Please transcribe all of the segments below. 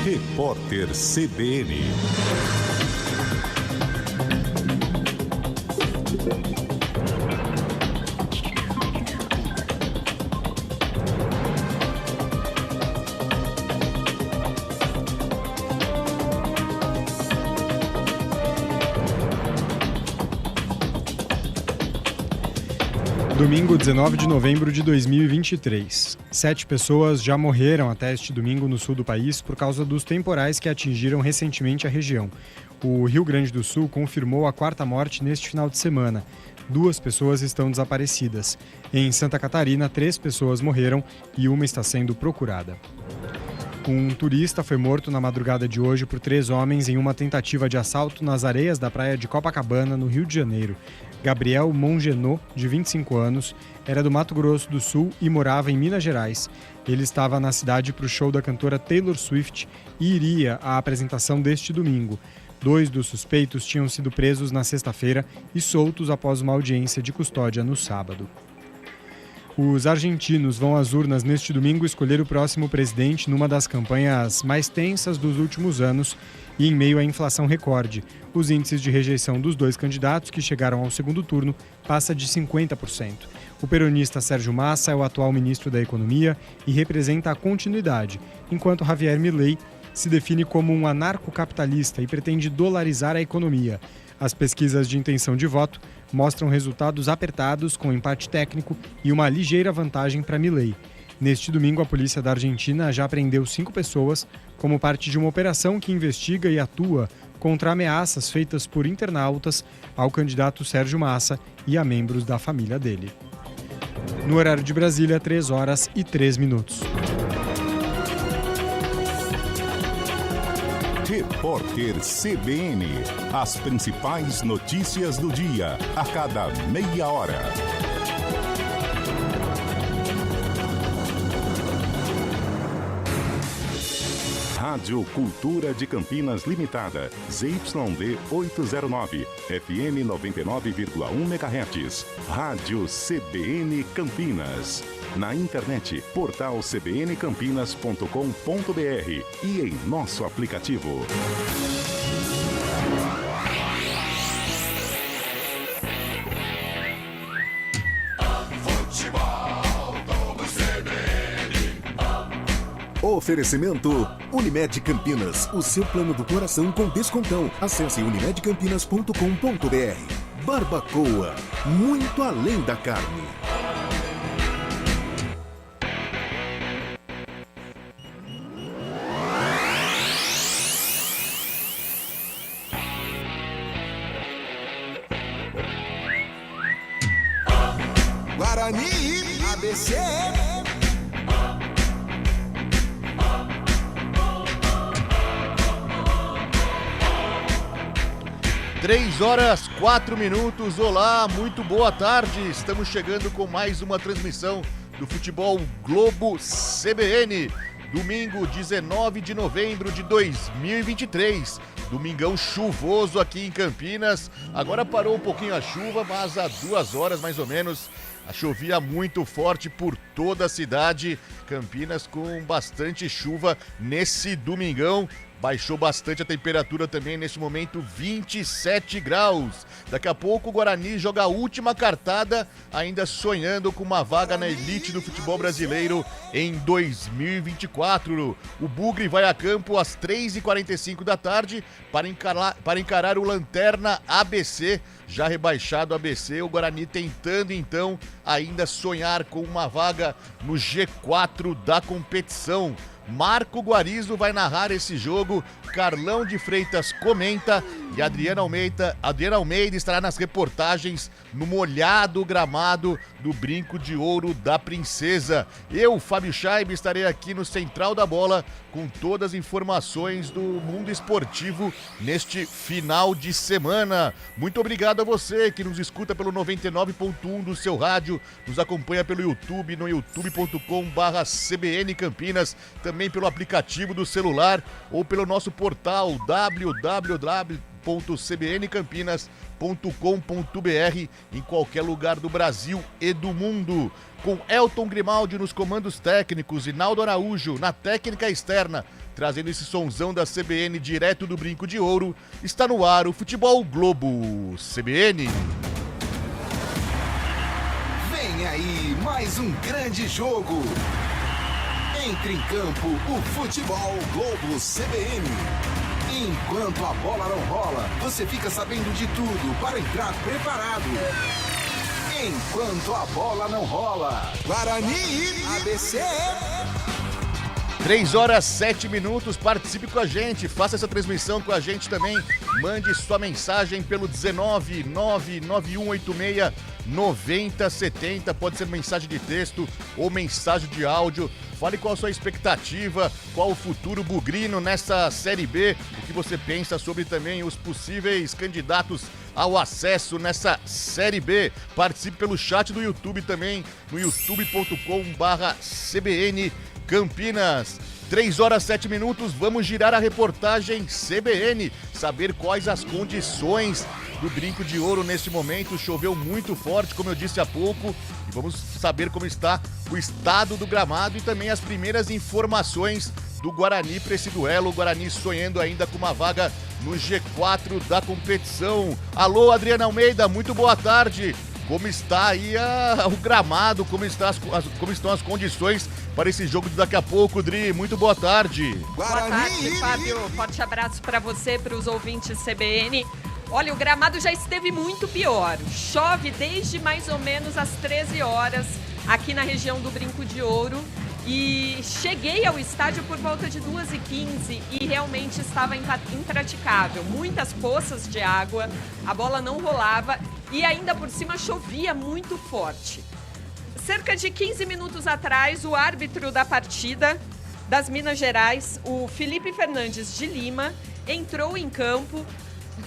Repórter CBN. Domingo, 19 de novembro de 2023. 7 pessoas já morreram até este domingo no sul do país por causa dos temporais que atingiram recentemente a região. O Rio Grande do Sul confirmou a 4ª morte neste final de semana. 2 pessoas estão desaparecidas. Em Santa Catarina, 3 pessoas morreram e uma está sendo procurada. Um turista foi morto na madrugada de hoje por 3 homens em uma tentativa de assalto nas areias da praia de Copacabana, no Rio de Janeiro. Gabriel Mongenot, de 25 anos, era do Mato Grosso do Sul e morava em Minas Gerais. Ele estava na cidade para o show da cantora Taylor Swift e iria à apresentação deste domingo. 2 dos suspeitos tinham sido presos na sexta-feira e soltos após uma audiência de custódia no sábado. Os argentinos vão às urnas neste domingo escolher o próximo presidente numa das campanhas mais tensas dos últimos anos e em meio à inflação recorde. Os índices de rejeição dos 2 candidatos que chegaram ao segundo turno passa de 50%. O peronista Sérgio Massa é o atual ministro da Economia e representa a continuidade, enquanto Javier Milei se define como um anarcocapitalista e pretende dolarizar a economia. As pesquisas de intenção de voto mostram resultados apertados, com empate técnico e uma ligeira vantagem para Milei. Neste domingo, a polícia da Argentina já prendeu 5 pessoas como parte de uma operação que investiga e atua contra ameaças feitas por internautas ao candidato Sérgio Massa e a membros da família dele. No horário de Brasília, 3h03. Repórter CBN. As principais notícias do dia, a cada meia hora. Rádio Cultura de Campinas Limitada, ZYD 809, FM 99,1 MHz. Rádio CBN Campinas. Na internet, portal cbncampinas.com.br e em nosso aplicativo. Oferecimento Unimed Campinas, o seu plano do coração com descontão. Acesse unimedcampinas.com.br. Barbacoa, muito além da carne. Guarani, ABC. 3h04. Olá, muito boa tarde. Estamos chegando com mais uma transmissão do Futebol Globo CBN. Domingo, 19 de novembro de 2023. Domingão chuvoso aqui em Campinas. Agora parou um pouquinho a chuva, mas há 2 horas mais ou menos chovia muito forte por toda a cidade. Campinas com bastante chuva nesse domingão. Baixou bastante a temperatura também, neste momento 27 graus. Daqui a pouco o Guarani joga a última cartada, ainda sonhando com uma vaga na elite do futebol brasileiro em 2024. O Bugre vai a campo às 3h45 da tarde para encarar o Lanterna ABC. Já rebaixado ABC, o Guarani tentando então ainda sonhar com uma vaga no G4 da competição. Marco Guarizo vai narrar esse jogo, Carlão de Freitas comenta e Adriana Almeida estará nas reportagens no molhado gramado do Brinco de Ouro da Princesa. Eu, Fábio Chaib, estarei aqui no Central da Bola com todas as informações do mundo esportivo neste final de semana. Muito obrigado a você que nos escuta pelo 99.1 do seu rádio, nos acompanha pelo YouTube, no youtube.com/CBN Campinas, também pelo aplicativo do celular ou pelo nosso portal www.cbncampinas.com.br. www.cbncampinas.com.br em qualquer lugar do Brasil e do mundo. Com Elton Grimaldi nos comandos técnicos e Naldo Araújo na técnica externa, trazendo esse sonzão da CBN direto do Brinco de Ouro, está no ar o Futebol Globo CBN. Vem aí mais um grande jogo. Entre em campo o Futebol Globo CBN. Enquanto a bola não rola, você fica sabendo de tudo para entrar preparado. Enquanto a bola não rola, Guarani, ABC. 3h07, participe com a gente, faça essa transmissão com a gente também, mande sua mensagem pelo 19991869070, pode ser mensagem de texto ou mensagem de áudio, fale qual a sua expectativa, qual o futuro bugrino nessa Série B, o que você pensa sobre também os possíveis candidatos ao acesso nessa Série B, participe pelo chat do YouTube também, no youtube.com/CBN Campinas. 3h07, vamos girar a reportagem CBN, saber quais as condições do Brinco de Ouro neste momento. Choveu muito forte, como eu disse há pouco, e vamos saber como está o estado do gramado e também as primeiras informações do Guarani para esse duelo. O Guarani sonhando ainda com uma vaga no G4 da competição. Alô, Adriana Almeida, muito boa tarde. Como está aí o gramado, como estão as condições para esse jogo de daqui a pouco, Dri? Muito boa tarde. Boa tarde, Fábio. Forte abraço para você, para os ouvintes CBN. Olha, o gramado já esteve muito pior. Chove desde mais ou menos às 13 horas aqui na região do Brinco de Ouro. E cheguei ao estádio por volta de 2h15 e realmente estava impraticável. Muitas poças de água, a bola não rolava e ainda por cima chovia muito forte. Cerca de 15 minutos atrás, o árbitro da partida das Minas Gerais, o Felipe Fernandes de Lima, entrou em campo,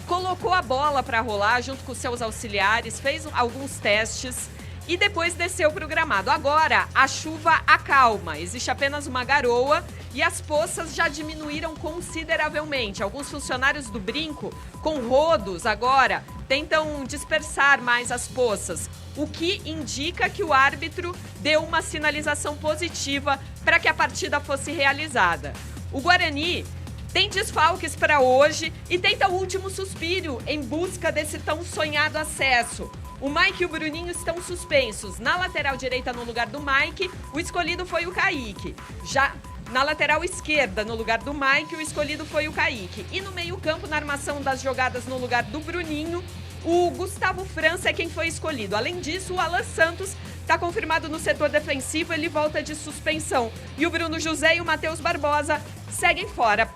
colocou a bola para rolar junto com seus auxiliares, fez alguns testes e depois desceu para o gramado. Agora, a chuva acalma, existe apenas uma garoa e as poças já diminuíram consideravelmente. Alguns funcionários do Brinco, com rodos agora, tentam dispersar mais as poças, o que indica que o árbitro deu uma sinalização positiva para que a partida fosse realizada. O Guarani tem desfalques para hoje e tenta o último suspiro em busca desse tão sonhado acesso. O Mike e o Bruninho estão suspensos. Na lateral direita, no lugar do Mike, o escolhido foi o Kaique. Já na lateral esquerda, no lugar do Mike, o escolhido foi o Kaique. E no meio-campo, na armação das jogadas no lugar do Bruninho, o Gustavo França é quem foi escolhido. Além disso, o Alan Santos está confirmado no setor defensivo, ele volta de suspensão. E o Bruno José e o Matheus Barbosa seguem fora,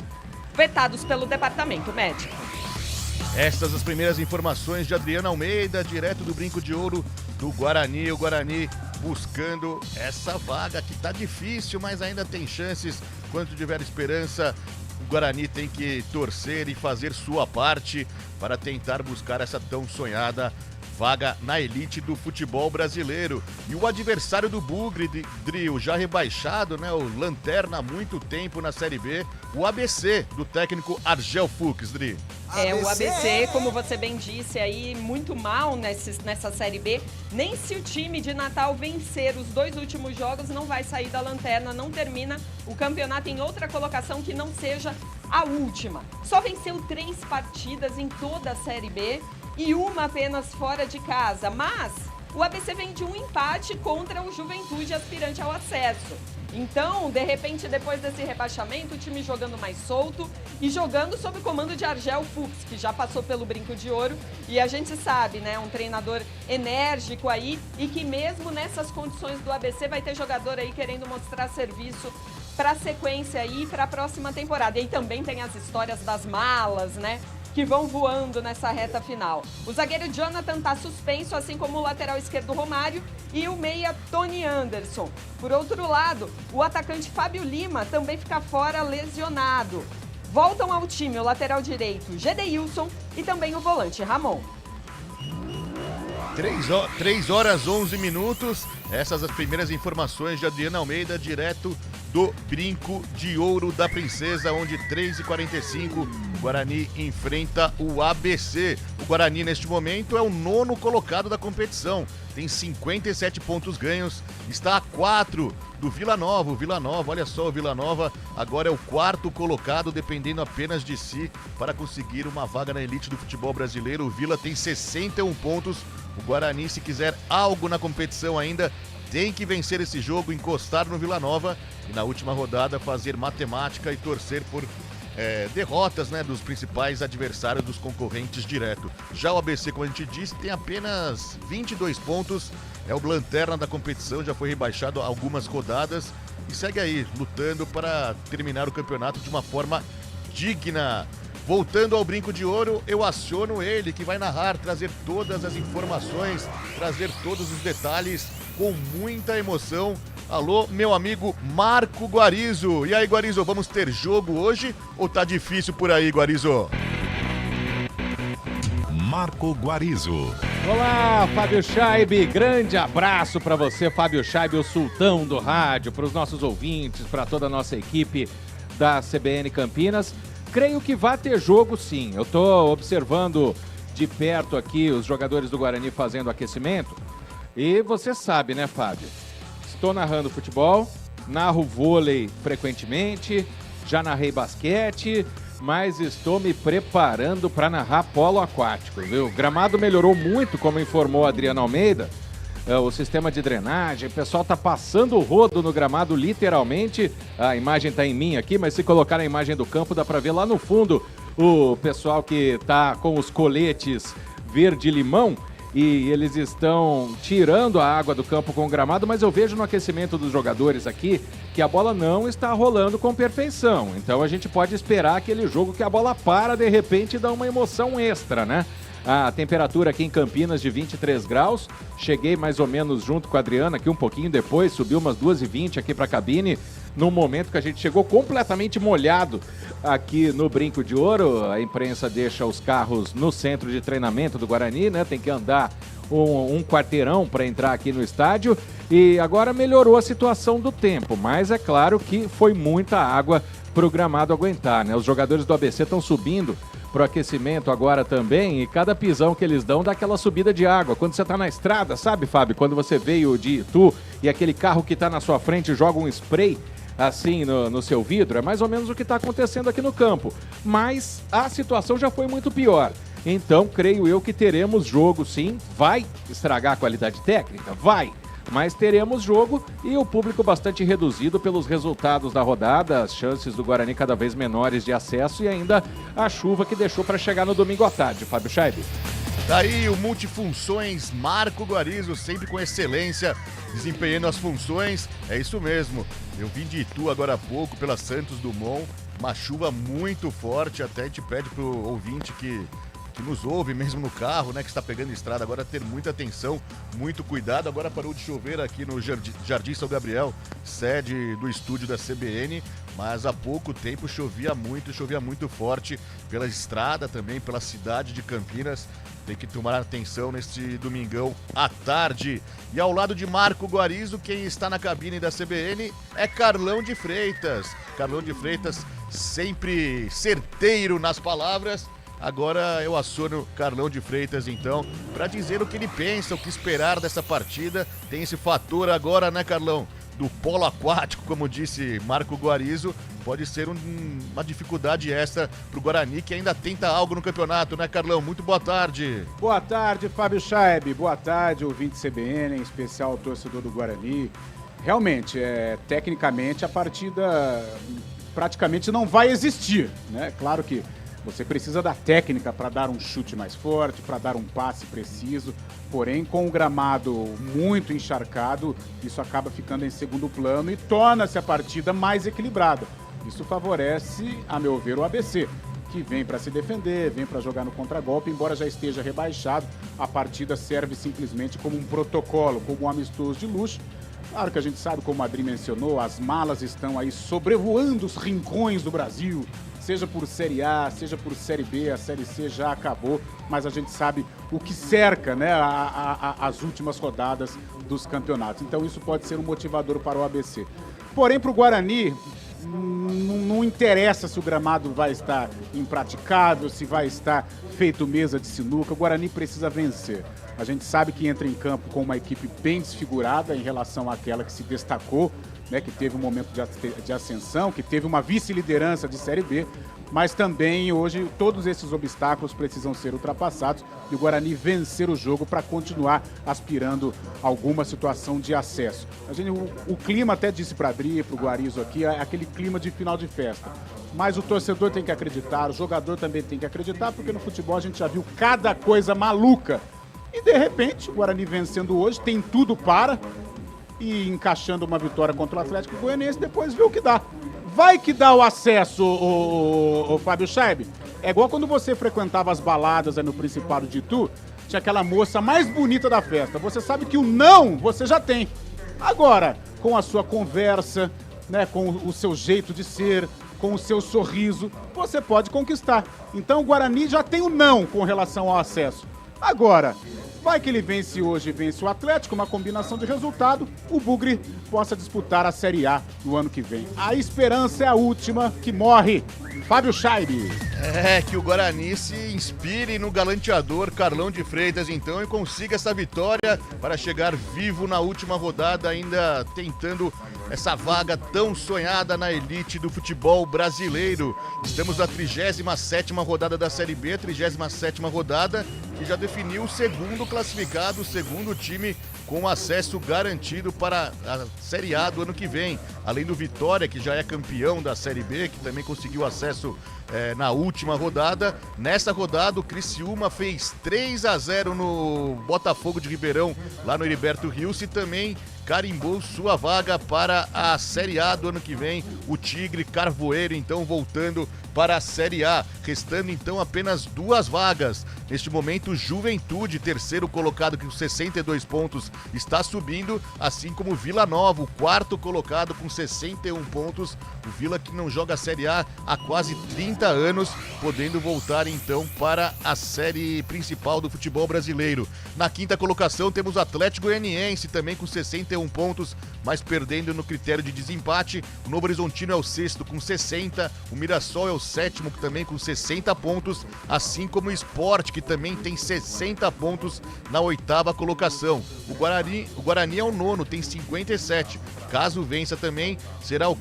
vetados pelo departamento médico. Estas as primeiras informações de Adriana Almeida, direto do Brinco de Ouro do Guarani. O Guarani buscando essa vaga que tá difícil, mas ainda tem chances. Quando tiver esperança, o Guarani tem que torcer e fazer sua parte para tentar buscar essa tão sonhada vaga na elite do futebol brasileiro. E o adversário do Bugre, Drill, já rebaixado, né? O Lanterna há muito tempo na Série B, o ABC, do técnico Argel Fuchs, Drill. O ABC, como você bem disse aí, muito mal nessa Série B. Nem se o time de Natal vencer os 2 últimos jogos, não vai sair da lanterna, não termina o campeonato em outra colocação que não seja a última. Só venceu 3 partidas em toda a Série B e uma apenas fora de casa. Mas o ABC vem de um empate contra o Juventude, aspirante ao acesso. Então, de repente, depois desse rebaixamento, o time jogando mais solto e jogando sob o comando de Argel Fuchs, que já passou pelo Brinco de Ouro. E a gente sabe, né, um treinador enérgico aí e que mesmo nessas condições do ABC vai ter jogador aí querendo mostrar serviço para a sequência aí, para a próxima temporada. E aí também tem as histórias das malas, né, que vão voando nessa reta final. O zagueiro Jonathan está suspenso, assim como o lateral esquerdo Romário e o meia Tony Anderson. Por outro lado, o atacante Fábio Lima também fica fora, lesionado. Voltam ao time o lateral direito Gedeilson e também o volante Ramon. 3 horas 11 minutos. Essas as primeiras informações de Adriana Almeida, direto do Brinco de Ouro da Princesa, onde 3h45 o Guarani enfrenta o ABC. O Guarani, neste momento, é o 9º colocado da competição. Tem 57 pontos ganhos, está a 4 do Vila Nova. O Vila Nova, olha só, o Vila Nova agora é o 4º colocado, dependendo apenas de si para conseguir uma vaga na elite do futebol brasileiro. O Vila tem 61 pontos. O Guarani, se quiser algo na competição ainda, tem que vencer esse jogo, encostar no Vila Nova e na última rodada fazer matemática e torcer por derrotas, né, dos principais adversários dos concorrentes direto. Já o ABC, como a gente disse, tem apenas 22 pontos, é o lanterna da competição, já foi rebaixado algumas rodadas e segue aí lutando para terminar o campeonato de uma forma digna. Voltando ao Brinco de Ouro, eu aciono ele, que vai narrar, trazer todas as informações, trazer todos os detalhes com muita emoção. Alô, meu amigo Marco Guarizo. E aí, Guarizo, vamos ter jogo hoje ou tá difícil por aí, Guarizo? Marco Guarizo. Olá, Fábio Scheibe, grande abraço para você, Fábio Scheibe, o sultão do rádio, para os nossos ouvintes, para toda a nossa equipe da CBN Campinas. Creio que vai ter jogo, sim. Eu estou observando de perto aqui os jogadores do Guarani fazendo aquecimento. E você sabe, né, Fábio? Estou narrando futebol, narro vôlei frequentemente, já narrei basquete, mas estou me preparando para narrar polo aquático, viu? O gramado melhorou muito, como informou a Adriana Almeida. O sistema de drenagem, o pessoal tá passando o rodo no gramado, literalmente. A imagem tá em mim aqui, mas se colocar a imagem do campo, dá para ver lá no fundo o pessoal que tá com os coletes verde-limão e eles estão tirando a água do campo com o gramado, mas eu vejo no aquecimento dos jogadores aqui que a bola não está rolando com perfeição. Então a gente pode esperar aquele jogo que a bola para de repente e dá uma emoção extra, né? A temperatura aqui em Campinas de 23 graus, cheguei mais ou menos junto com a Adriana aqui um pouquinho depois, subiu umas 2h20 aqui para a cabine, num momento que a gente chegou completamente molhado aqui no Brinco de Ouro. A imprensa deixa os carros no centro de treinamento do Guarani, né? Tem que andar um quarteirão para entrar aqui no estádio e agora melhorou a situação do tempo, mas é claro que foi muita água para o gramado aguentar, né? Os jogadores do ABC estão subindo pro aquecimento agora também, e cada pisão que eles dão dá aquela subida de água. Quando você tá na estrada, sabe, Fábio? Quando você veio de Itu e aquele carro que tá na sua frente joga um spray assim no seu vidro, é mais ou menos o que tá acontecendo aqui no campo. Mas a situação já foi muito pior. Então, creio eu que teremos jogo sim. Vai estragar a qualidade técnica? Vai! Mas teremos jogo e o público bastante reduzido pelos resultados da rodada, as chances do Guarani cada vez menores de acesso e ainda a chuva que deixou para chegar no domingo à tarde. Fábio Scheibe. Daí o multifunções Marco Guarizo, sempre com excelência, desempenhando as funções. É isso mesmo, eu vim de Itu agora há pouco pela Santos Dumont, uma chuva muito forte, até a gente pede pro ouvinte que nos ouve mesmo no carro, né, que está pegando estrada, agora ter muita atenção, muito cuidado. Agora parou de chover aqui no Jardim São Gabriel, sede do estúdio da CBN, mas há pouco tempo chovia muito forte pela estrada também, pela cidade de Campinas. Tem que tomar atenção neste domingão à tarde. E ao lado de Marco Guarizo, quem está na cabine da CBN é Carlão de Freitas. Carlão de Freitas sempre certeiro nas palavras. Agora eu aciono Carlão de Freitas, então, para dizer o que ele pensa, o que esperar dessa partida. Tem esse fator agora, né, Carlão, do polo aquático, como disse Marco Guarizo. Pode ser uma dificuldade extra para o Guarani, que ainda tenta algo no campeonato, né, Carlão? Muito boa tarde. Boa tarde, Fábio Scheibe. Boa tarde, ouvinte CBN, em especial o torcedor do Guarani. Realmente, tecnicamente, a partida praticamente não vai existir, né? Claro que você precisa da técnica para dar um chute mais forte, para dar um passe preciso, porém com o gramado muito encharcado, isso acaba ficando em segundo plano e torna-se a partida mais equilibrada. Isso favorece, a meu ver, o ABC, que vem para se defender, vem para jogar no contragolpe, embora já esteja rebaixado, a partida serve simplesmente como um protocolo, como um amistoso de luxo, Claro que a gente sabe, como o Adri mencionou, as malas estão aí sobrevoando os rincões do Brasil, seja por Série A, seja por Série B, a Série C já acabou, mas a gente sabe o que cerca, né, as últimas rodadas dos campeonatos. Então isso pode ser um motivador para o ABC. Porém, para o Guarani, não interessa se o gramado vai estar impraticável, se vai estar feito mesa de sinuca, o Guarani precisa vencer. A gente sabe que entra em campo com uma equipe bem desfigurada em relação àquela que se destacou, né, que teve um momento de ascensão, que teve uma vice-liderança de Série B, mas também hoje todos esses obstáculos precisam ser ultrapassados e o Guarani vencer o jogo para continuar aspirando a alguma situação de acesso. O clima, até disse para Adri, para o Guarizo aqui, é aquele clima de final de festa. Mas o torcedor tem que acreditar, o jogador também tem que acreditar, porque no futebol a gente já viu cada coisa maluca. E de repente, o Guarani vencendo hoje, tem tudo para, e encaixando uma vitória contra o Atlético Goianiense, depois vê o que dá. Vai que dá o acesso, o Fábio Scheib. É igual quando você frequentava as baladas aí no Principado de Itu, tinha aquela moça mais bonita da festa. Você sabe que o não você já tem. Agora, com a sua conversa, né, com o seu jeito de ser, com o seu sorriso, você pode conquistar. Então o Guarani já tem o não com relação ao acesso. Agora, vai que ele vence hoje e vence o Atlético, uma combinação de resultado, o Bugre possa disputar a Série A no ano que vem. A esperança é a última que morre. Fábio Scheib. Que o Guarani se inspire no galanteador Carlão de Freitas, então, e consiga essa vitória para chegar vivo na última rodada, ainda tentando essa vaga tão sonhada na elite do futebol brasileiro. Estamos na 37ª rodada da Série B, 37ª rodada, que já definiu o segundo classificado, o segundo time com acesso garantido para a Série A do ano que vem. Além do Vitória, que já é campeão da Série B, que também conseguiu acesso na última rodada. Nessa rodada, o Criciúma fez 3-0 no Botafogo de Ribeirão, lá no Heriberto Rios, e também carimbou sua vaga para a Série A do ano que vem. O Tigre Carvoeiro, então, voltando para a Série A, restando então apenas 2 vagas. Neste momento, Juventude, terceiro colocado com 62 pontos, está subindo, assim como Vila Nova, o quarto colocado com 61 pontos. O Vila, que não joga a Série A há quase 30 anos, podendo voltar então para a série principal do futebol brasileiro. Na quinta colocação temos o Atlético Goianiense, também com 61 pontos, mas perdendo no critério de desempate. O Novo Horizontino é o sexto com 60, o Mirassol é o sétimo também com 60 pontos, assim como o Sport, que também tem 60 pontos na oitava colocação. O Guarani é o nono, tem 57. Caso vença também, será o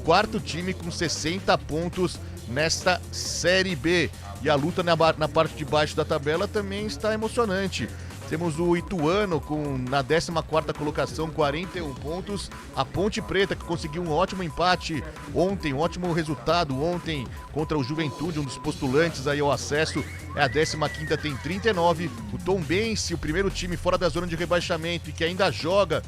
quarto time com 60 pontos nesta Série B. E a luta na parte de baixo da tabela também está emocionante. Temos o Ituano na 14ª colocação, 41 pontos. A Ponte Preta, que conseguiu um ótimo empate ontem, um ótimo resultado ontem contra o Juventude, um dos postulantes aí ao acesso, é a 15ª, tem 39. O Tombense, o primeiro time fora da zona de rebaixamento e que ainda joga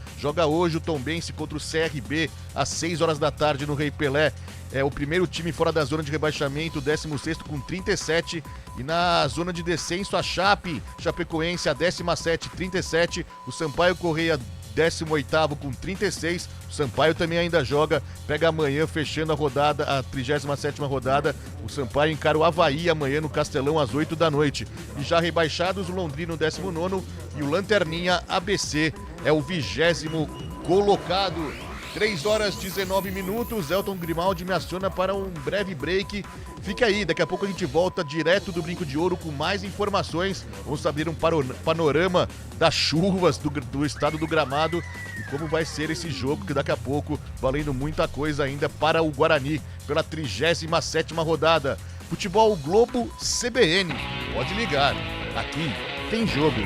hoje o Tombense contra o CRB às 6 horas da tarde no Rei Pelé. É o primeiro time fora da zona de rebaixamento, o 16º com 37. E na zona de descenso, a Chapecoense, a 17, 37. O Sampaio Correia, 18º com 36. O Sampaio também ainda joga, pega amanhã, fechando a rodada, a 37ª rodada. O Sampaio encara o Avaí amanhã no Castelão às 8 da noite. E já rebaixados, o Londrina, 19º, e o Lanterninha ABC é o 20º colocado. 3 horas 19 minutos, Elton Grimaldi me aciona para um breve break. Fica aí, daqui a pouco a gente volta direto do Brinco de Ouro com mais informações. Vamos saber um panorama das chuvas do estado do Gramado e como vai ser esse jogo, que daqui a pouco valendo muita coisa ainda para o Guarani, pela 37ª rodada. Futebol Globo CBN, pode ligar, aqui tem jogo.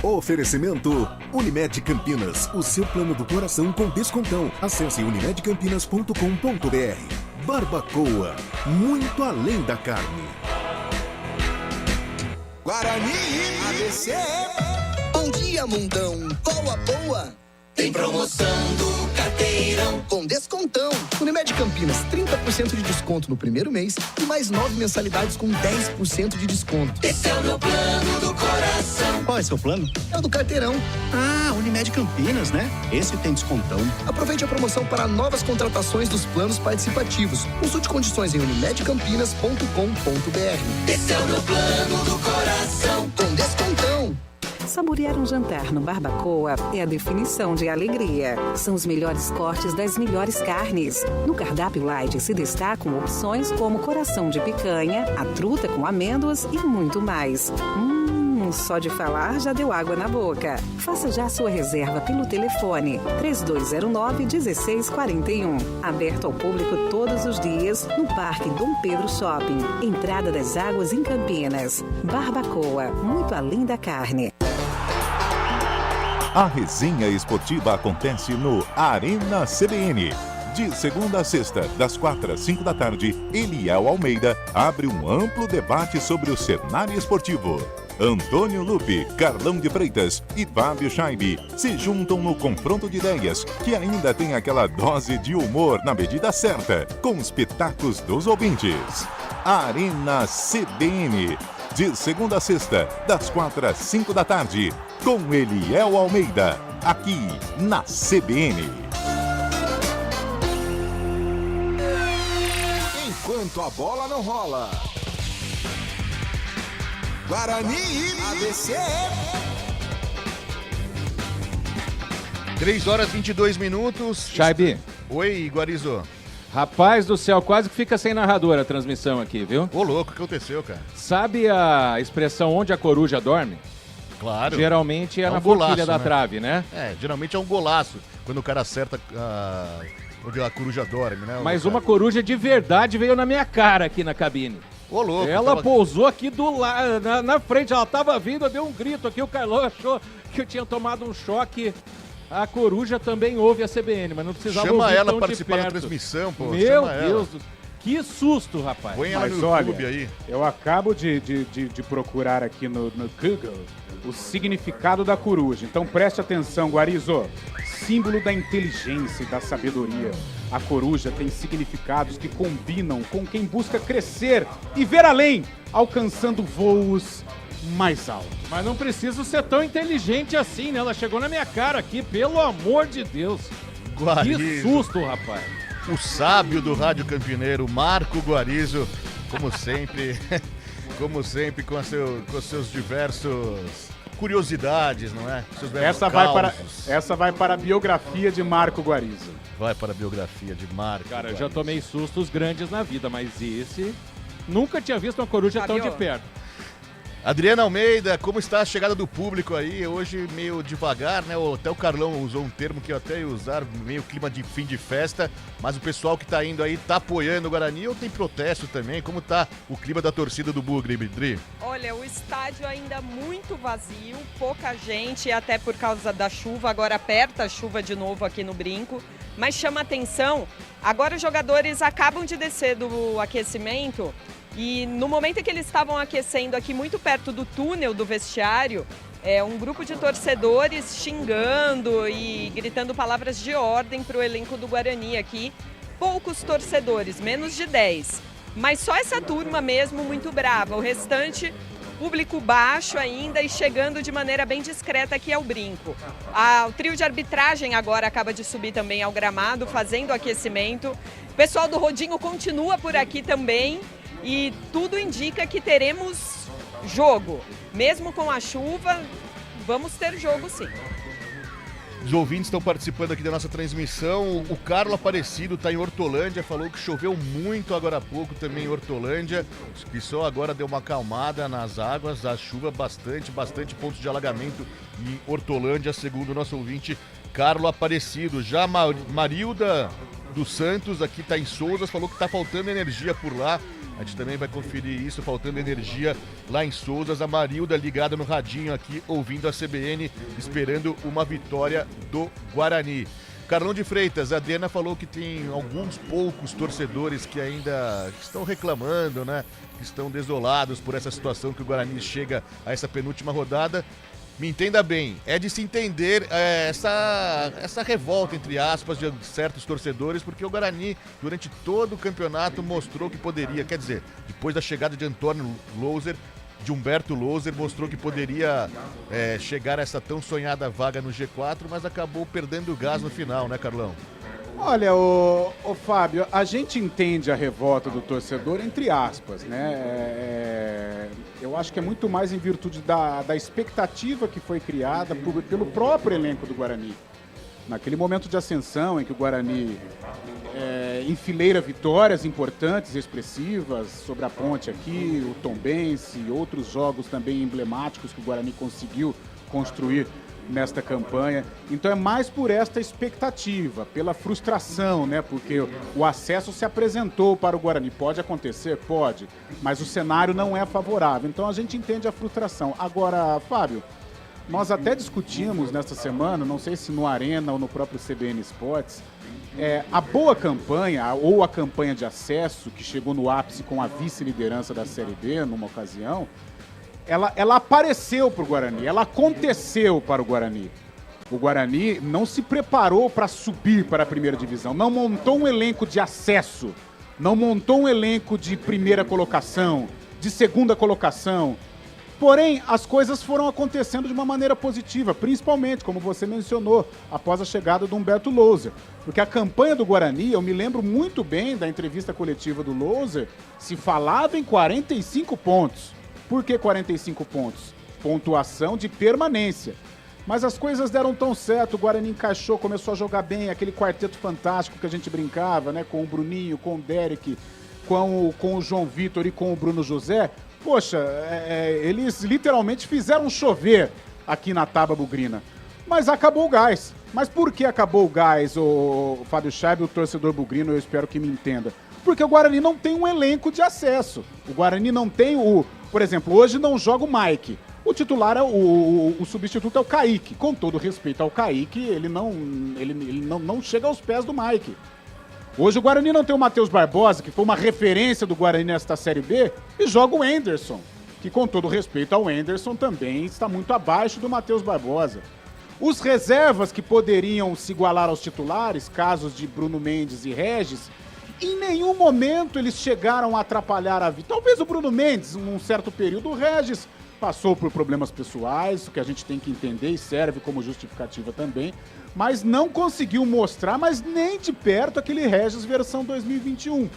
Oferecimento Unimed Campinas, o seu plano do coração com descontão. Acesse unimedcampinas.com.br. Barbacoa, muito além da carne. Guarani, ABC. Bom dia, mundão. Qual a boa? Tem promoção do cartão Quarteirão com descontão. Unimed Campinas, 30% de desconto no primeiro mês e mais 9 mensalidades com 10% de desconto. Esse é o meu plano do coração. Qual é seu plano? É o do Quarteirão. Ah, Unimed Campinas, né? Esse tem descontão. Aproveite a promoção para novas contratações dos planos participativos. Consulte condições em unimedcampinas.com.br. Esse é o meu plano do coração com descontão. Saborear um jantar no Barbacoa é a definição de alegria. São os melhores cortes das melhores carnes. No cardápio light se destacam opções como coração de picanha, a truta com amêndoas e muito mais. Só de falar já deu água na boca. Faça já sua reserva pelo telefone 3209-1641. Aberto ao público todos os dias no Parque Dom Pedro Shopping. Entrada das Águas em Campinas. Barbacoa, muito além da carne. A resenha esportiva acontece no Arena CBN. De segunda a sexta, das 4 às 5 da tarde, Eliel Almeida abre um amplo debate sobre o cenário esportivo. Antônio Lupe, Carlão de Freitas e Fábio Scheibe se juntam no confronto de ideias, que ainda tem aquela dose de humor na medida certa, com os pitacos dos ouvintes. Arena CBN, de segunda a sexta, das 4 às 5 da tarde, com Eliel Almeida, aqui na CBN. Enquanto a bola não rola. Guarani, ABC. 3 horas e 22 minutos. Scheibe. Oi, Guarizo. Rapaz do céu, quase que fica sem narrador a transmissão aqui, viu? Ô, louco, o que aconteceu, cara? Sabe a expressão onde a coruja dorme? Claro. Geralmente é na golaço, forquilha da né? trave, né? É, geralmente é um golaço, quando o cara acerta onde a coruja dorme, né? Mas uma coruja de verdade veio na minha cara aqui na cabine. Ô, louco. Ela pousou aqui do lado, na frente, ela tava vindo, deu um grito aqui, o Carlão achou que eu tinha tomado um choque. A coruja também ouve a CBN, mas não precisava Chama ouvir ela tão participar de da perto. transmissão, pô. Meu Chama Deus, ela. que susto, rapaz. Põe ela Mas no olha, YouTube aí. eu acabo de procurar aqui no Google o significado da coruja. Então preste atenção, Guarizo. Símbolo da inteligência e da sabedoria. A coruja tem significados que combinam com quem busca crescer e ver além, alcançando voos mais altos. Mas não preciso ser tão inteligente assim, né? Ela chegou na minha cara aqui, pelo amor de Deus. Guarizo. Que susto, rapaz. O sábio do Rádio Campineiro, Marco Guarizo, como sempre com seus diversos curiosidades, não é? Essa vai para a biografia de Marco Guarizo. Vai para a biografia de Marco. Cara, eu Guarizo. já tomei sustos grandes na vida, mas esse... Nunca tinha visto uma coruja tão de perto. Adriana Almeida, como está a chegada do público aí? Hoje meio devagar, né? Até o Carlão usou um termo que eu até ia usar, meio clima de fim de festa, mas o pessoal que tá indo aí tá apoiando o Guarani ou tem protesto também? Como tá o clima da torcida do Bugre, Dri? Olha, o estádio ainda muito vazio, pouca gente, até por causa da chuva, agora aperta a chuva de novo aqui no Brinco, mas chama atenção, agora os jogadores acabam de descer do aquecimento. E no momento em que eles estavam aquecendo aqui muito perto do túnel do vestiário, um grupo de torcedores xingando e gritando palavras de ordem para o elenco do Guarani aqui. Poucos torcedores, menos de 10. Mas só essa turma mesmo muito brava. O restante, público baixo ainda e chegando de maneira bem discreta aqui ao Brinco. O trio de arbitragem agora acaba de subir também ao gramado, fazendo aquecimento. O pessoal do Rodinho continua por aqui também. E tudo indica que teremos jogo. Mesmo com a chuva, vamos ter jogo sim. Os ouvintes estão participando aqui da nossa transmissão. O Carlos Aparecido está em Hortolândia, falou que choveu muito agora há pouco também em Hortolândia, que só agora deu uma acalmada nas águas, a chuva bastante pontos de alagamento em Hortolândia, segundo o nosso ouvinte Carlos Aparecido. Já Marilda dos Santos, aqui está em Souzas, falou que está faltando energia por lá. A gente também vai conferir isso, faltando energia lá em Souzas. A Marilda ligada no radinho aqui, ouvindo a CBN, esperando uma vitória do Guarani. Carlão de Freitas, a Adriana falou que tem alguns poucos torcedores que ainda estão reclamando, né? Que estão desolados por essa situação que o Guarani chega a essa penúltima rodada. me entenda bem, é de se entender essa revolta, entre aspas, de certos torcedores, porque o Guarani, durante todo o campeonato, mostrou que poderia, quer dizer, depois da chegada de Antônio Louser, de Humberto Louser, mostrou que poderia chegar a essa tão sonhada vaga no G4, mas acabou perdendo o gás no final, né, Carlão? Olha, ô Fábio, a gente entende a revolta do torcedor, entre aspas, né? Eu acho que é muito mais em virtude da expectativa que foi criada pelo próprio elenco do Guarani. Naquele momento de ascensão em que o Guarani enfileira vitórias importantes e expressivas sobre a Ponte aqui, o Tombense e outros jogos também emblemáticos que o Guarani conseguiu construir nesta campanha. Então é mais por esta expectativa, pela frustração, né? Porque o acesso se apresentou para o Guarani. Pode acontecer? Pode. Mas o cenário não é favorável. Então a gente entende a frustração. Agora, Fábio, nós até discutimos nesta semana, não sei se no Arena ou no próprio CBN Esportes, a boa campanha, ou a campanha de acesso, que chegou no ápice com a vice-liderança da Série B numa ocasião, ela apareceu para o Guarani, ela aconteceu para o Guarani. O Guarani não se preparou para subir para a primeira divisão, não montou um elenco de acesso, não montou um elenco de primeira colocação, de segunda colocação. Porém, as coisas foram acontecendo de uma maneira positiva, principalmente, como você mencionou, após a chegada do Humberto Louser. Porque a campanha do Guarani, eu me lembro muito bem da entrevista coletiva do Louser, se falava em 45 pontos. Por que 45 pontos? Pontuação de permanência. Mas as coisas deram tão certo, o Guarani encaixou, começou a jogar bem, aquele quarteto fantástico que a gente brincava, né? Com o Bruninho, com o Derek, com o João Vitor e com o Bruno José. Poxa, eles literalmente fizeram chover aqui na Tábua Bugrina. Mas acabou o gás. Mas por que acabou o gás, o Fábio Scheib, o torcedor bugrino, eu espero que me entenda? Porque o Guarani não tem um elenco de acesso. O Guarani não tem Por exemplo, hoje não joga o Mike. O titular, o substituto é o Kaique. Com todo respeito ao Kaique, ele não chega aos pés do Mike. Hoje o Guarani não tem o Matheus Barbosa, que foi uma referência do Guarani nesta Série B, e joga o Anderson, que com todo respeito ao Anderson também está muito abaixo do Matheus Barbosa. Os reservas que poderiam se igualar aos titulares, casos de Bruno Mendes e Regis, em nenhum momento eles chegaram a atrapalhar a vida. Talvez o Bruno Mendes, num certo período, o Regis passou por problemas pessoais, o que a gente tem que entender e serve como justificativa também, mas não conseguiu mostrar, mas nem de perto, aquele Regis versão 2021.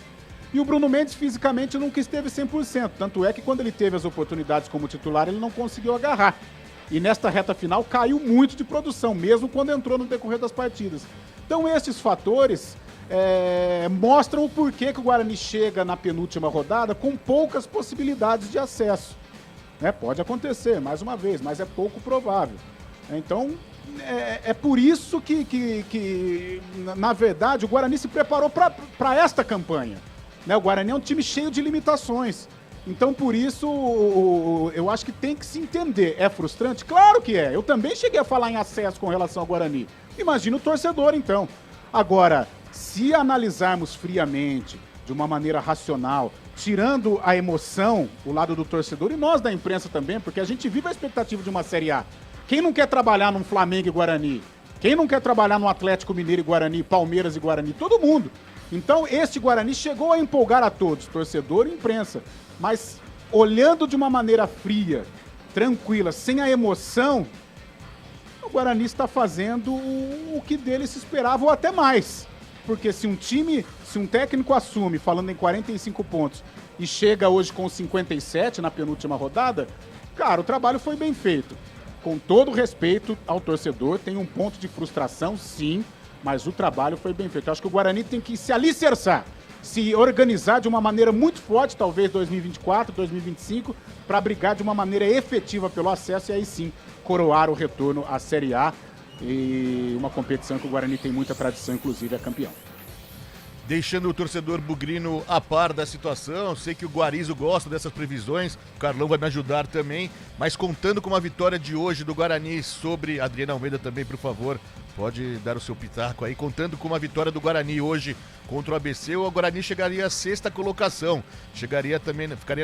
E o Bruno Mendes fisicamente nunca esteve 100%, tanto é que quando ele teve as oportunidades como titular, ele não conseguiu agarrar. E nesta reta final caiu muito de produção, mesmo quando entrou no decorrer das partidas. Então esses fatores mostram o porquê que o Guarani chega na penúltima rodada com poucas possibilidades de acesso. Pode acontecer, mais uma vez, mas é pouco provável. Então, é por isso que, na verdade, o Guarani se preparou para esta campanha. O Guarani é um time cheio de limitações. Então, por isso, eu acho que tem que se entender. É frustrante? Claro que é. Eu também cheguei a falar em acesso com relação ao Guarani. Imagina o torcedor, então. Agora, se analisarmos friamente, de uma maneira racional, tirando a emoção, o lado do torcedor, e nós da imprensa também, porque a gente vive a expectativa de uma Série A. Quem não quer trabalhar num Flamengo e Guarani? Quem não quer trabalhar no Atlético Mineiro e Guarani, Palmeiras e Guarani? Todo mundo. Então, este Guarani chegou a empolgar a todos, torcedor e imprensa. Mas, olhando de uma maneira fria, tranquila, sem a emoção, o Guarani está fazendo o que dele se esperava, ou até mais. Porque se um técnico assume, falando em 45 pontos, e chega hoje com 57 na penúltima rodada, cara, o trabalho foi bem feito. Com todo respeito ao torcedor, tem um ponto de frustração, sim, mas o trabalho foi bem feito. Eu acho que o Guarani tem que se alicerçar, se organizar de uma maneira muito forte, talvez 2024, 2025, para brigar de uma maneira efetiva pelo acesso e aí sim coroar o retorno à Série A. E uma competição que o Guarani tem muita tradição, inclusive é campeão. Deixando o torcedor bugrino a par da situação, sei que o Guarizo gosta dessas previsões, o Carlão vai me ajudar também, mas contando com a vitória de hoje do Guarani sobre Adriano Almeida também, por favor, pode dar o seu pitaco aí, contando com uma vitória do Guarani hoje contra o ABC, o Guarani chegaria à 6ª colocação, ficaria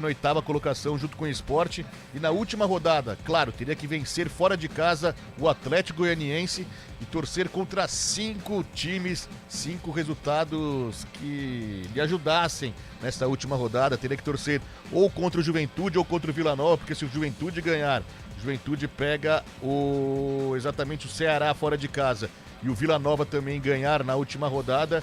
na 8ª colocação junto com o Sport, e na última rodada, claro, teria que vencer fora de casa o Atlético Goianiense e torcer contra 5 times, 5 resultados que lhe ajudassem nessa última rodada. Teria que torcer ou contra o Juventude ou contra o Vila Nova, porque se o Juventude ganhar, o Juventude pega exatamente o Ceará fora de casa, e o Vila Nova também ganhar na última rodada,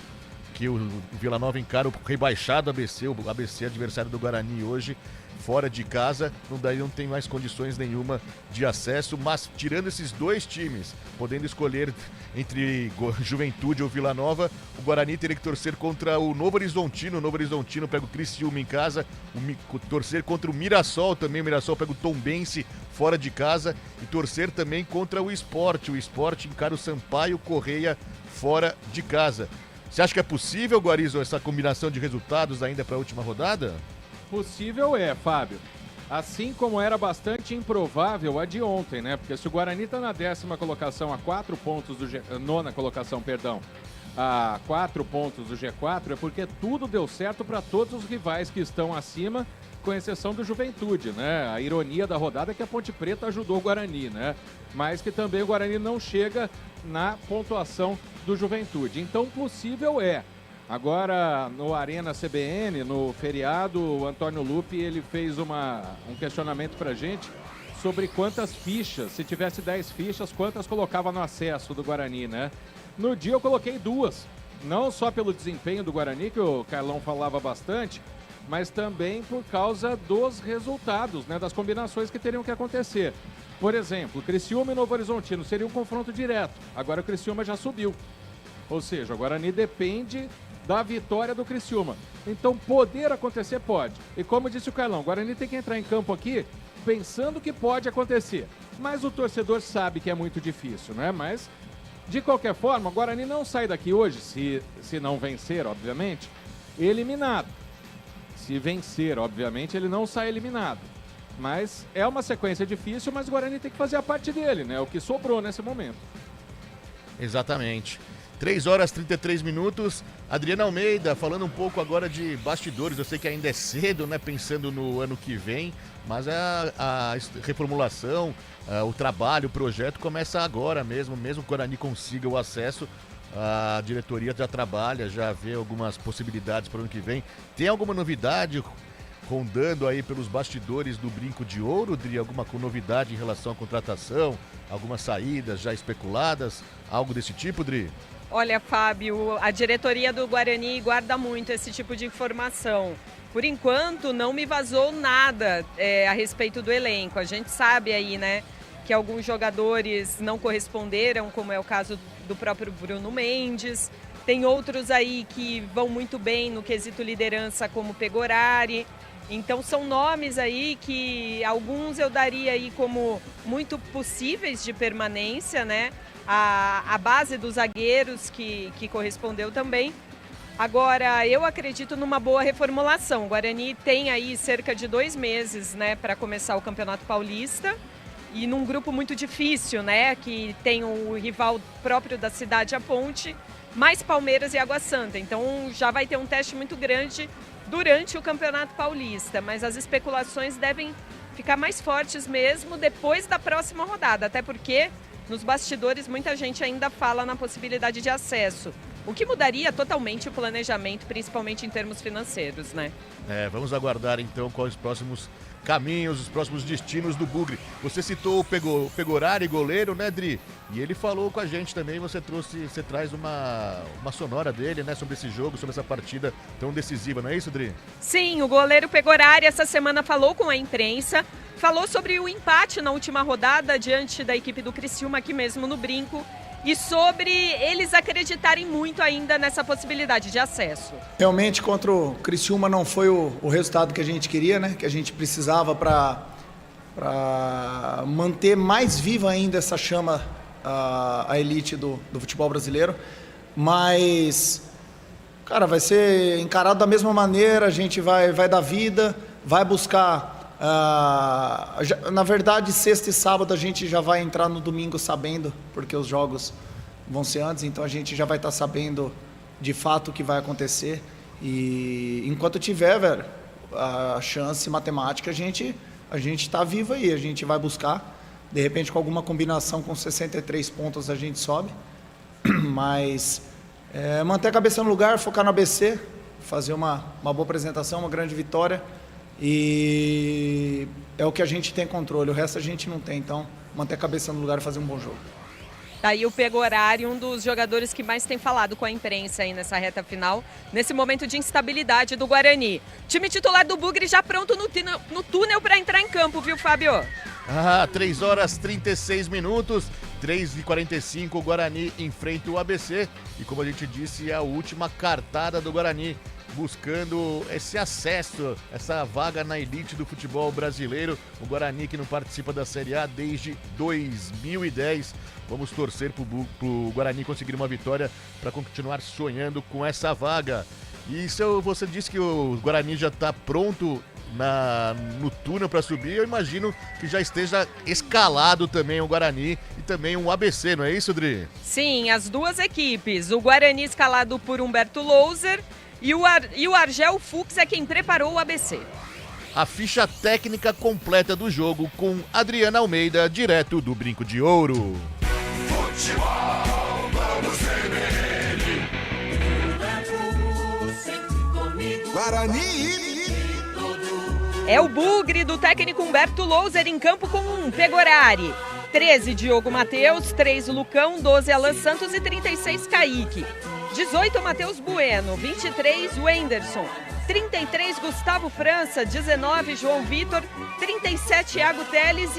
que o Vila Nova encara o rebaixado ABC, o ABC adversário do Guarani hoje, fora de casa, não tem mais condições nenhuma de acesso, mas tirando esses 2 times, podendo escolher entre Juventude ou Vila Nova, o Guarani teria que torcer contra o Novo Horizontino pega o Criciúma em casa, torcer contra o Mirassol também, o Mirassol pega o Tombense fora de casa, e torcer também contra o Sport encara o Sampaio Correia fora de casa. Você acha que é possível, Guarizo, essa combinação de resultados ainda para a última rodada? Possível é, Fábio. Assim como era bastante improvável a de ontem, né? Porque se o Guarani está na 10ª colocação, a 4 pontos do nona colocação, perdão, a 4 pontos do G4, é porque tudo deu certo para todos os rivais que estão acima, com exceção do Juventude, né? A ironia da rodada é que a Ponte Preta ajudou o Guarani, né? Mas que também o Guarani não chega na pontuação do Juventude. Então, possível é. Agora, no Arena CBN, no feriado, o Antônio Lupi, ele fez um questionamento pra gente sobre quantas fichas, se tivesse 10 fichas, quantas colocava no acesso do Guarani, né? No dia eu coloquei 2, não só pelo desempenho do Guarani, que o Carlão falava bastante, mas também por causa dos resultados, né? Das combinações que teriam que acontecer. Por exemplo, Criciúma e Novo Horizontino seria um confronto direto, agora o Criciúma já subiu. Ou seja, o Guarani depende da vitória do Criciúma. Então, poder acontecer, pode. E como disse o Carlão, o Guarani tem que entrar em campo aqui pensando que pode acontecer. Mas o torcedor sabe que é muito difícil, né? Mas, de qualquer forma, o Guarani não sai daqui hoje, se não vencer, obviamente, eliminado. Se vencer, obviamente, ele não sai eliminado. Mas é uma sequência difícil, mas o Guarani tem que fazer a parte dele, né? O que sobrou nesse momento. Exatamente. 3h33. Adriana Almeida, falando um pouco agora de bastidores. Eu sei que ainda é cedo, né? Pensando no ano que vem, mas a reformulação, o trabalho, o projeto começa agora mesmo que o Guarani consiga o acesso. A diretoria já trabalha, já vê algumas possibilidades para o ano que vem. Tem alguma novidade rondando aí pelos bastidores do Brinco de Ouro, Dri? Alguma novidade em relação à contratação? Algumas saídas já especuladas? Algo desse tipo, Dri? Olha, Fábio, a diretoria do Guarani guarda muito esse tipo de informação. Por enquanto, não me vazou nada a respeito do elenco. A gente sabe aí, né, que alguns jogadores não corresponderam, como é o caso do próprio Bruno Mendes. Tem outros aí que vão muito bem no quesito liderança, como Pegorari. Então, são nomes aí que alguns eu daria aí como muito possíveis de permanência, né? A base dos zagueiros que correspondeu também. Agora, eu acredito numa boa reformulação. O Guarani tem aí cerca de 2 meses, né, para começar o Campeonato Paulista. E num grupo muito difícil, né, que tem o rival próprio da cidade, a Ponte, mais Palmeiras e Água Santa. Então, já vai ter um teste muito grande durante o Campeonato Paulista. Mas as especulações devem ficar mais fortes mesmo depois da próxima rodada. Até porque, nos bastidores, muita gente ainda fala na possibilidade de acesso. O que mudaria totalmente o planejamento, principalmente em termos financeiros, né? Vamos aguardar então quais os próximos caminhos, os próximos destinos do Bugre. Você citou o Pegorari, goleiro, né, Dri? E ele falou com a gente também, você traz uma sonora dele, né, sobre esse jogo, sobre essa partida tão decisiva, não é isso, Dri? Sim, o goleiro Pegorari essa semana falou com a imprensa, falou sobre o empate na última rodada diante da equipe do Criciúma aqui mesmo no Brinco, e sobre eles acreditarem muito ainda nessa possibilidade de acesso. Realmente, contra o Criciúma não foi o resultado que a gente queria, né? Que a gente precisava para manter mais viva ainda essa chama, a elite do futebol brasileiro. Mas, cara, vai ser encarado da mesma maneira, a gente vai dar vida, vai buscar... na verdade, sexta e sábado a gente já vai entrar no domingo sabendo, porque os jogos vão ser antes, então a gente já vai estar sabendo de fato o que vai acontecer. E enquanto tiver, velho, a chance matemática, a gente está vivo aí, a gente vai buscar. De repente, com alguma combinação com 63 pontos, a gente sobe. Mas manter a cabeça no lugar, focar no ABC, fazer uma boa apresentação, uma grande vitória. E é o que a gente tem controle, o resto a gente não tem. Então, manter a cabeça no lugar e fazer um bom jogo. Tá aí o Pegorari, um dos jogadores que mais tem falado com a imprensa aí nessa reta final, nesse momento de instabilidade do Guarani. Time titular do Bugre já pronto no túnel para entrar em campo, viu, Fábio? 3 horas 36 minutos, 3h45, o Guarani enfrenta o ABC. E como a gente disse, é a última cartada do Guarani, buscando esse acesso, essa vaga na elite do futebol brasileiro. O Guarani que não participa da Série A desde 2010. Vamos torcer pro Guarani conseguir uma vitória para continuar sonhando com essa vaga. E você disse que o Guarani já está pronto no túnel para subir, eu imagino que já esteja escalado também o Guarani e também o ABC, não é isso, Dri? Sim, as duas equipes. O Guarani escalado por Humberto Louser e o Argel Fux é quem preparou o ABC. A ficha técnica completa do jogo com Adriana Almeida, direto do Brinco de Ouro. Futebol, vamos CBN. Guarani. É o Bugre do técnico Humberto Louser em campo com Pegorari. 13, Diogo Matheus, 3, Lucão, 12, Alan Santos e 36, Kaique. 18, Matheus Bueno, 23, Wenderson. 33, Gustavo França, 19, João Vitor, 37, Thiago Teles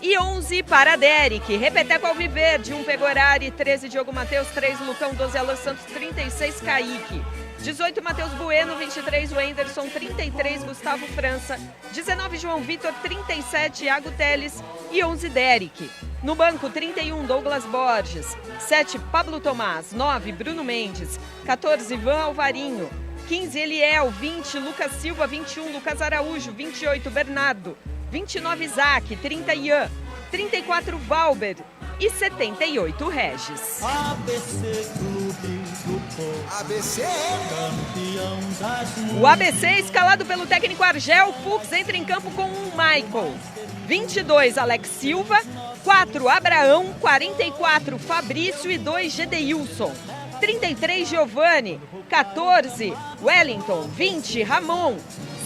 e 11 para Derek. Repeteco Alviverde, 1 Pegorari, 13, Diogo Matheus, 3, Lucão, 12, Alan Santos, 36, Kaique. 18, Matheus Bueno, 23, Wenderson, 33, Gustavo França, 19, João Vitor, 37, Thiago Teles e 11, Derek. No banco, 31, Douglas Borges, 7, Pablo Tomás, 9, Bruno Mendes, 14, Ivan Alvarinho, 15, Eliel, 20, Lucas Silva, 21, Lucas Araújo, 28, Bernardo, 29, Isaac, 30, Ian, 34, Valber e 78, Regis. ABC Clube do Povo. ABC campeão das... O ABC, escalado pelo técnico Argel Fux, entra em campo com um Michael. 22, Alex Silva. 4, Abraão. 44, Fabrício e 2, Gedeilson. 33, Giovani. 14, Wellington. 20, Ramon.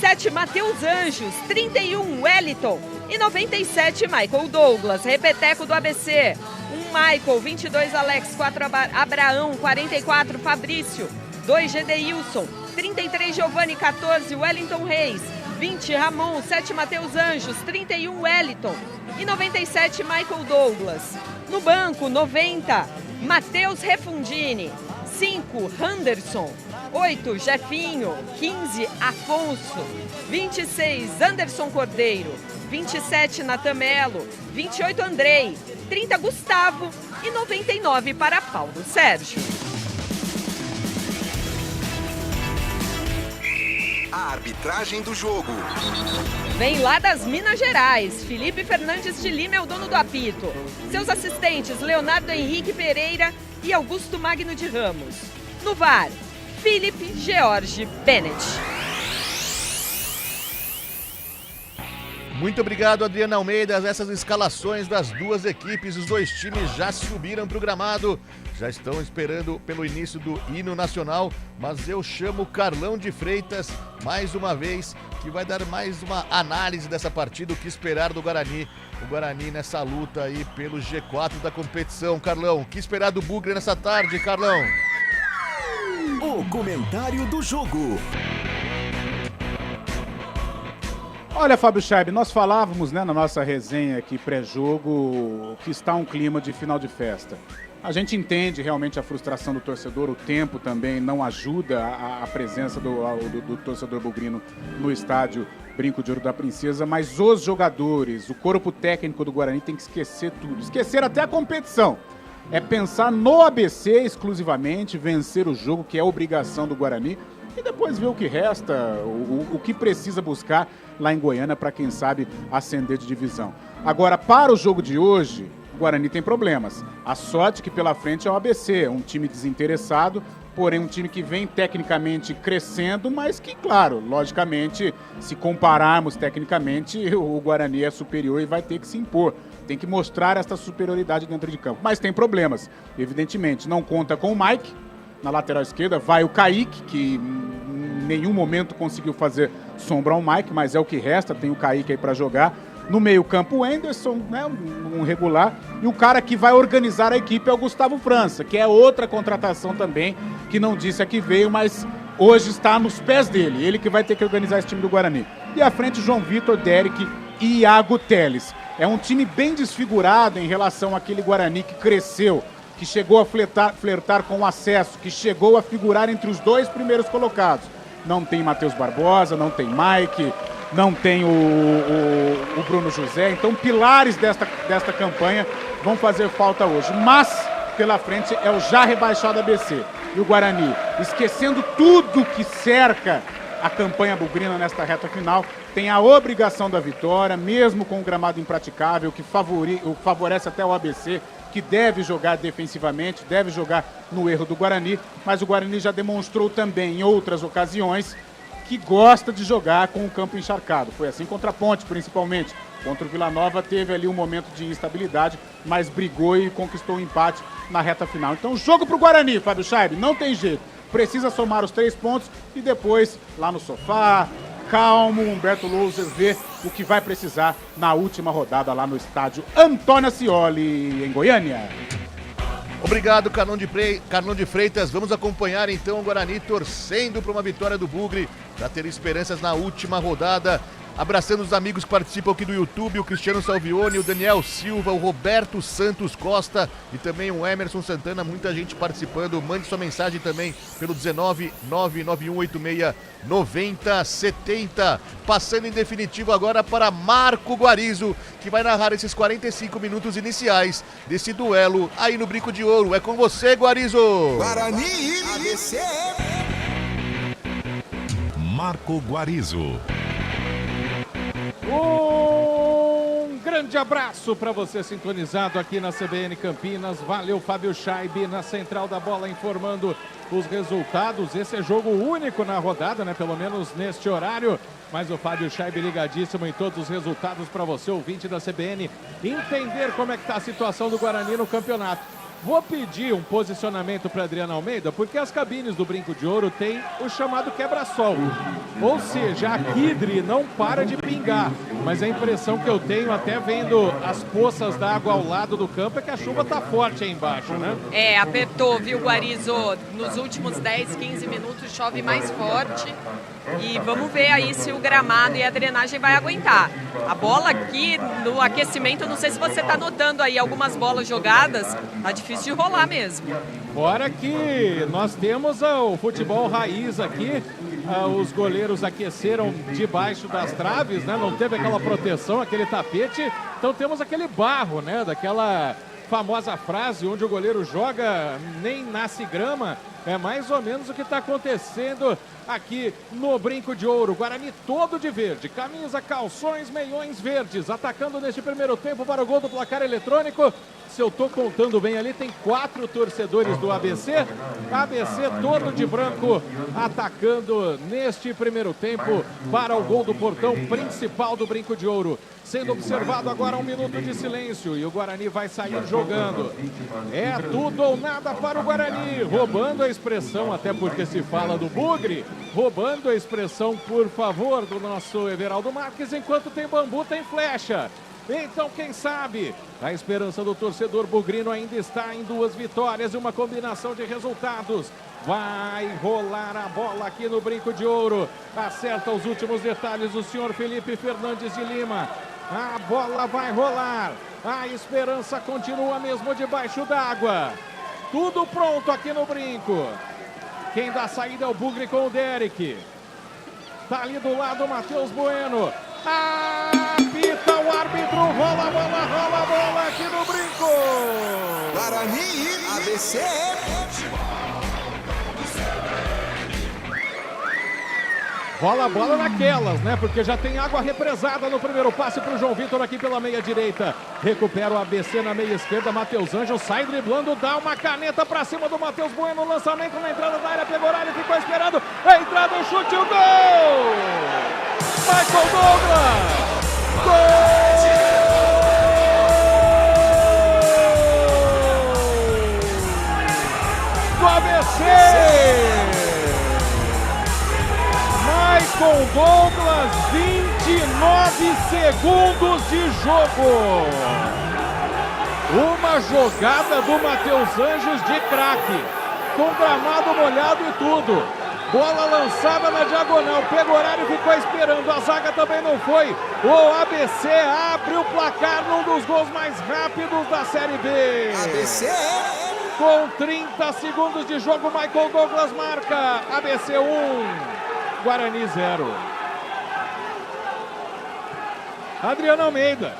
7, Matheus Anjos. 31, Wellington. E 97, Michael Douglas. Repeteco do ABC. 1, Michael. 22, Alex. 4, Abraão. 44, Fabrício. 2, Gedeilson. 33, Giovani. 14, Wellington Reis. 20, Ramon. 7, Matheus Anjos. 31, Wellington. E 97, Michael Douglas. No banco, 90, Matheus Refundini. 5, Anderson. 8, Jefinho. 15, Afonso. 26, Anderson Cordeiro. 27, Natan Melo. 28, Andrei. 30, Gustavo. E 99 para Paulo Sérgio. A arbitragem do jogo. Vem lá das Minas Gerais. Felipe Fernandes de Lima é o dono do apito. Seus assistentes, Leonardo Henrique Pereira e Augusto Magno de Ramos. No VAR, Felipe George Bennett. Muito obrigado, Adriana Almeida. Essas escalações das duas equipes, os dois times já subiram para o gramado, já estão esperando pelo início do hino nacional, mas eu chamo Carlão de Freitas mais uma vez, que vai dar mais uma análise dessa partida, o que esperar do Guarani. O Guarani nessa luta aí pelo G4 da competição. Carlão, o que esperar do Bugre nessa tarde, Carlão? O comentário do jogo. Olha, Fábio Scheib, nós falávamos, né, na nossa resenha aqui pré-jogo que está um clima de final de festa. A gente entende realmente a frustração do torcedor, o tempo também não ajuda a presença do torcedor bugrino no estádio Brinco de Ouro da Princesa, mas os jogadores, o corpo técnico do Guarani tem que esquecer tudo, esquecer até a competição. É pensar no ABC exclusivamente, vencer o jogo, que é obrigação do Guarani, e depois ver o que resta, o que precisa buscar lá em Goiânia para, quem sabe, ascender de divisão. Agora, para o jogo de hoje, o Guarani tem problemas. A sorte que pela frente é o ABC, um time desinteressado, porém um time que vem tecnicamente crescendo, mas que, claro, logicamente, se compararmos tecnicamente, o Guarani é superior e vai ter que se impor. Tem que mostrar essa superioridade dentro de campo. Mas tem problemas, evidentemente. Não conta com o Mike, na lateral esquerda, vai o Kaique, que em nenhum momento conseguiu fazer sombra ao Mike, mas é o que resta, tem o Kaique aí para jogar. No meio-campo, o Anderson, né, um regular. E o cara que vai organizar a equipe é o Gustavo França, que é outra contratação também, que não disse a que veio, mas hoje está nos pés dele. Ele que vai ter que organizar esse time do Guarani. E à frente, João Vitor, Derek e Iago Teles. É um time bem desfigurado em relação àquele Guarani que cresceu, que chegou a flertar com o acesso, que chegou a figurar entre os 2 primeiros colocados. Não tem Matheus Barbosa, não tem Mike, não tem o Bruno José. Então, pilares desta campanha vão fazer falta hoje. Mas, pela frente, é o já rebaixado ABC. E o Guarani, esquecendo tudo que cerca a campanha bugrina nesta reta final, tem a obrigação da vitória, mesmo com o gramado impraticável, que favorece até o ABC, que deve jogar defensivamente, deve jogar no erro do Guarani, mas o Guarani já demonstrou também em outras ocasiões que gosta de jogar com o campo encharcado. Foi assim contra a Ponte, principalmente. Contra o Vila Nova teve ali um momento de instabilidade, mas brigou e conquistou o empate na reta final. Então, jogo pro Guarani, Fábio Scheibe, não tem jeito. Precisa somar os 3 pontos e depois, lá no sofá, calmo, Humberto Louser vê o que vai precisar na última rodada lá no estádio Antônio Ascioli, em Goiânia. Obrigado, Carlão de Freitas. Vamos acompanhar então o Guarani torcendo para uma vitória do Bugre, para ter esperanças na última rodada. Abraçando os amigos que participam aqui do YouTube, o Cristiano Salvione, o Daniel Silva, o Roberto Santos Costa e também o Emerson Santana, muita gente participando. Mande sua mensagem também pelo 19991869070. Passando em definitivo agora para Marco Guarizo, que vai narrar esses 45 minutos iniciais desse duelo aí no Brinco de Ouro. É com você, Guarizo! Guarani, ABC. Marco Guarizo. Um grande abraço para você sintonizado aqui na CBN Campinas. Valeu, Fábio Scheibe, na central da bola, informando os resultados. Esse é jogo único na rodada, né? Pelo menos neste horário. Mas o Fábio Scheibe ligadíssimo em todos os resultados para você, ouvinte da CBN, entender como é que está a situação do Guarani no campeonato. Vou pedir um posicionamento para Adriana Almeida, porque as cabines do Brinco de Ouro têm o chamado quebra-sol. Ou seja, a quidre não para de pingar. Mas a impressão que eu tenho, até vendo as poças d'água ao lado do campo, é que a chuva tá forte aí embaixo, né? É, apertou, viu, Guarizo? Nos últimos 10, 15 minutos chove mais forte. E vamos ver aí se o gramado e a drenagem vai aguentar. A bola aqui no aquecimento, não sei se você tá notando aí algumas bolas jogadas, tá difícil de rolar mesmo. Fora que nós temos o futebol raiz aqui, os goleiros aqueceram debaixo das traves, né? Não teve aquela proteção, aquele tapete, então temos aquele barro, né? Daquela famosa frase onde o goleiro joga, nem nasce grama. É mais ou menos o que está acontecendo aqui no Brinco de Ouro. Guarani todo de verde, camisa, calções, meiões verdes, atacando neste primeiro tempo para o gol do placar eletrônico. Se eu estou contando bem ali, tem 4 torcedores do ABC. ABC todo de branco, atacando neste primeiro tempo para o gol do portão principal do Brinco de Ouro. Sendo observado agora 1 minuto de silêncio e o Guarani vai sair jogando. É tudo ou nada para o Guarani, roubando a expressão, até porque se fala do Bugre, roubando a expressão, por favor, do nosso Everaldo Marques. Enquanto tem bambu, tem flecha. Então, quem sabe, a esperança do torcedor bugrino ainda está em 2 vitórias e uma combinação de resultados. Vai rolar a bola aqui no Brinco de Ouro. Acerta os últimos detalhes o senhor Felipe Fernandes de Lima. A bola vai rolar. A esperança continua mesmo debaixo d'água. Tudo pronto aqui no Brinco. Quem dá a saída é o Bugre com o Derek. Tá ali do lado o Matheus Bueno. Apita o árbitro, rola a bola aqui no Brinco. Guarani, ABC. Rola a bola naquelas, né? Porque já tem água represada no primeiro passe para o João Vitor aqui pela meia direita. Recupera o ABC na meia esquerda. Matheus Anjos sai driblando, dá uma caneta para cima do Matheus Bueno. Lançamento na entrada da área, pegou horário, ficou esperando. A entrada, o chute, o gol! Michael Douglas! Gol! Do ABC! Michael Douglas, 29 segundos de jogo. Uma jogada do Matheus Anjos de craque, com gramado molhado e tudo. Bola lançada na diagonal, pegou horário e ficou esperando. A zaga também não foi. O ABC abre o placar num dos gols mais rápidos da Série B. ABC Com 30 segundos de jogo, Michael Douglas marca. ABC 1. Guarani 0. Adriana Almeida.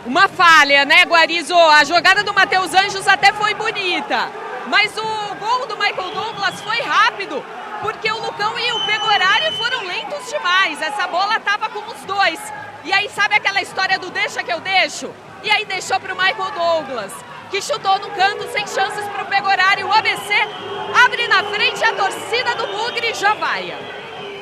Uma falha, né, Guarizo? A jogada do Matheus Anjos até foi bonita, mas o gol do Michael Douglas foi rápido, porque o Lucão e o Pegorari foram lentos demais. Essa bola tava com os dois. E aí, sabe aquela história do deixa que eu deixo? E aí deixou pro Michael Douglas, que chutou no canto sem chances pro Pegorari. O ABC abre na frente, a torcida do Bugre já vai.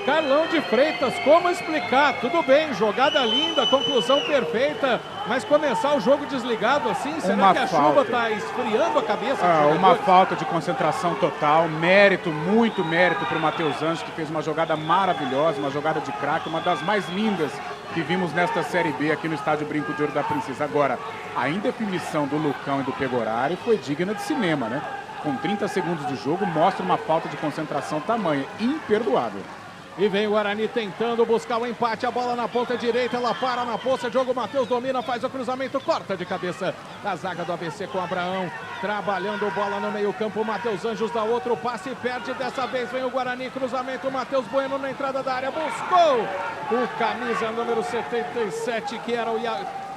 Carlão de Freitas, como explicar? Tudo bem, jogada linda, conclusão perfeita, mas começar o jogo desligado assim, será que a chuva está esfriando a cabeça? Uma falta de concentração total, mérito, muito mérito para o Matheus Anjos, que fez uma jogada maravilhosa, uma jogada de craque, uma das mais lindas que vimos nesta Série B aqui no estádio Brinco de Ouro da Princesa. Agora, a indefinição do Lucão e do Pegorari foi digna de cinema, né? Com 30 segundos de jogo, mostra uma falta de concentração tamanha, imperdoável. E vem o Guarani tentando buscar o empate, a bola na ponta direita, ela para na poça, jogo, Matheus domina, faz o cruzamento, corta de cabeça a zaga do ABC com o Abraão, trabalhando bola no meio campo, o Matheus Anjos dá outro passe e perde, dessa vez vem o Guarani, cruzamento, o Matheus Bueno na entrada da área, buscou o camisa número 77, que era o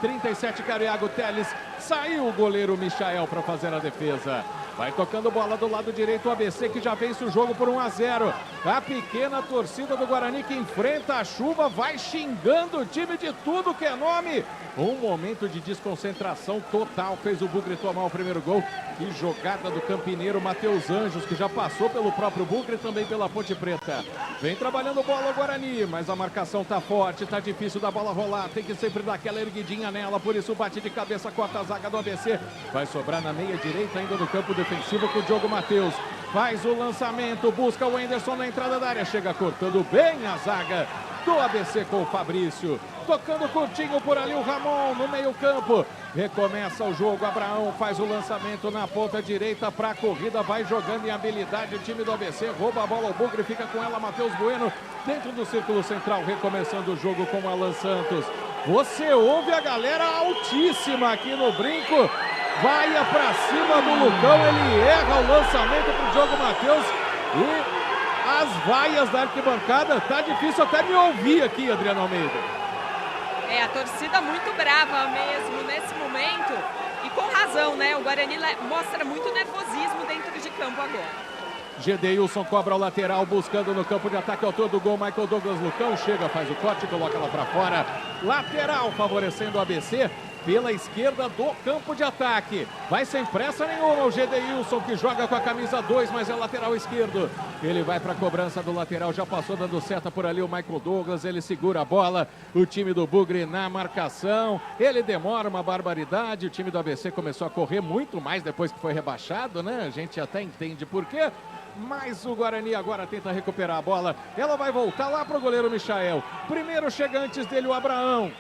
37, que era o Iago Teles, saiu o goleiro Michael para fazer a defesa. Vai tocando bola do lado direito, o ABC que já vence o jogo por 1-0. A pequena torcida do Guarani que enfrenta a chuva, vai xingando o time de tudo que é nome. Um momento de desconcentração total, fez o Bugre tomar o primeiro gol. E jogada do campineiro Matheus Anjos, que já passou pelo próprio Bugre e também pela Ponte Preta. Vem trabalhando bola o Guarani, mas a marcação tá forte, tá difícil da bola rolar. Tem que sempre dar aquela erguidinha nela, por isso bate de cabeça, corta a zaga do ABC. Vai sobrar na meia direita ainda no campo defensivo com o Diogo Matheus. Faz o lançamento, busca o Anderson na entrada da área, chega cortando bem a zaga do ABC com o Fabrício. Tocando curtinho por ali o Ramon no meio campo. Recomeça o jogo, Abraão faz o lançamento na ponta direita para a corrida, vai jogando em habilidade o time do ABC, rouba a bola, o Bugre fica com ela, Matheus Bueno dentro do círculo central, recomeçando o jogo com o Alan Santos. Você ouve a galera altíssima aqui no Brinco, vai para cima do Lucão, ele erra o lançamento para o Diogo Matheus e as vaias da arquibancada, tá difícil até me ouvir aqui, Adriano Almeida. É, a torcida muito brava mesmo nesse momento e com razão, né? O Guarani mostra muito nervosismo dentro de campo agora. Gedeilson cobra o lateral, buscando no campo de ataque, autor do gol, Michael Douglas. Lucão chega, faz o corte, coloca ela para fora. Lateral favorecendo o ABC pela esquerda do campo de ataque. Vai sem pressa nenhuma o Gedeilson, que joga com a camisa 2, mas é lateral esquerdo. Ele vai para a cobrança do lateral, já passou dando seta por ali o Michael Douglas, ele segura a bola, o time do Bugre na marcação, ele demora uma barbaridade, o time do ABC começou a correr muito mais depois que foi rebaixado, né? A gente até entende por quê. Mas o Guarani agora tenta recuperar a bola. Ela vai voltar lá para o goleiro Michael. Primeiro chega antes dele o Abraão.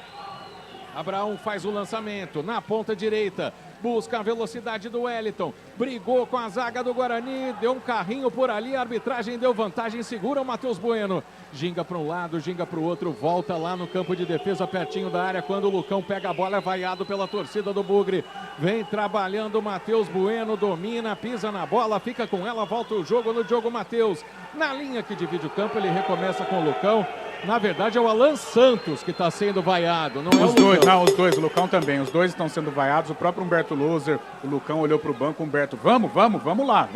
Abraão faz o lançamento na ponta direita. Busca a velocidade do Wellington. Brigou com a zaga do Guarani. Deu um carrinho por ali. A arbitragem deu vantagem. Segura o Matheus Bueno. Ginga para um lado, ginga para o outro. Volta lá no campo de defesa, pertinho da área. Quando o Lucão pega a bola, é vaiado pela torcida do Bugre. Vem trabalhando o Matheus Bueno. Domina, pisa na bola, fica com ela. Volta o jogo no Diogo Matheus. Na linha que divide o campo, ele recomeça com o Lucão. Na verdade é o Alan Santos que está sendo vaiado, não é os dois, não, os dois, o Lucão também, os dois estão sendo vaiados, o próprio Humberto Loser, o Lucão olhou para o banco, Humberto, vamos lá.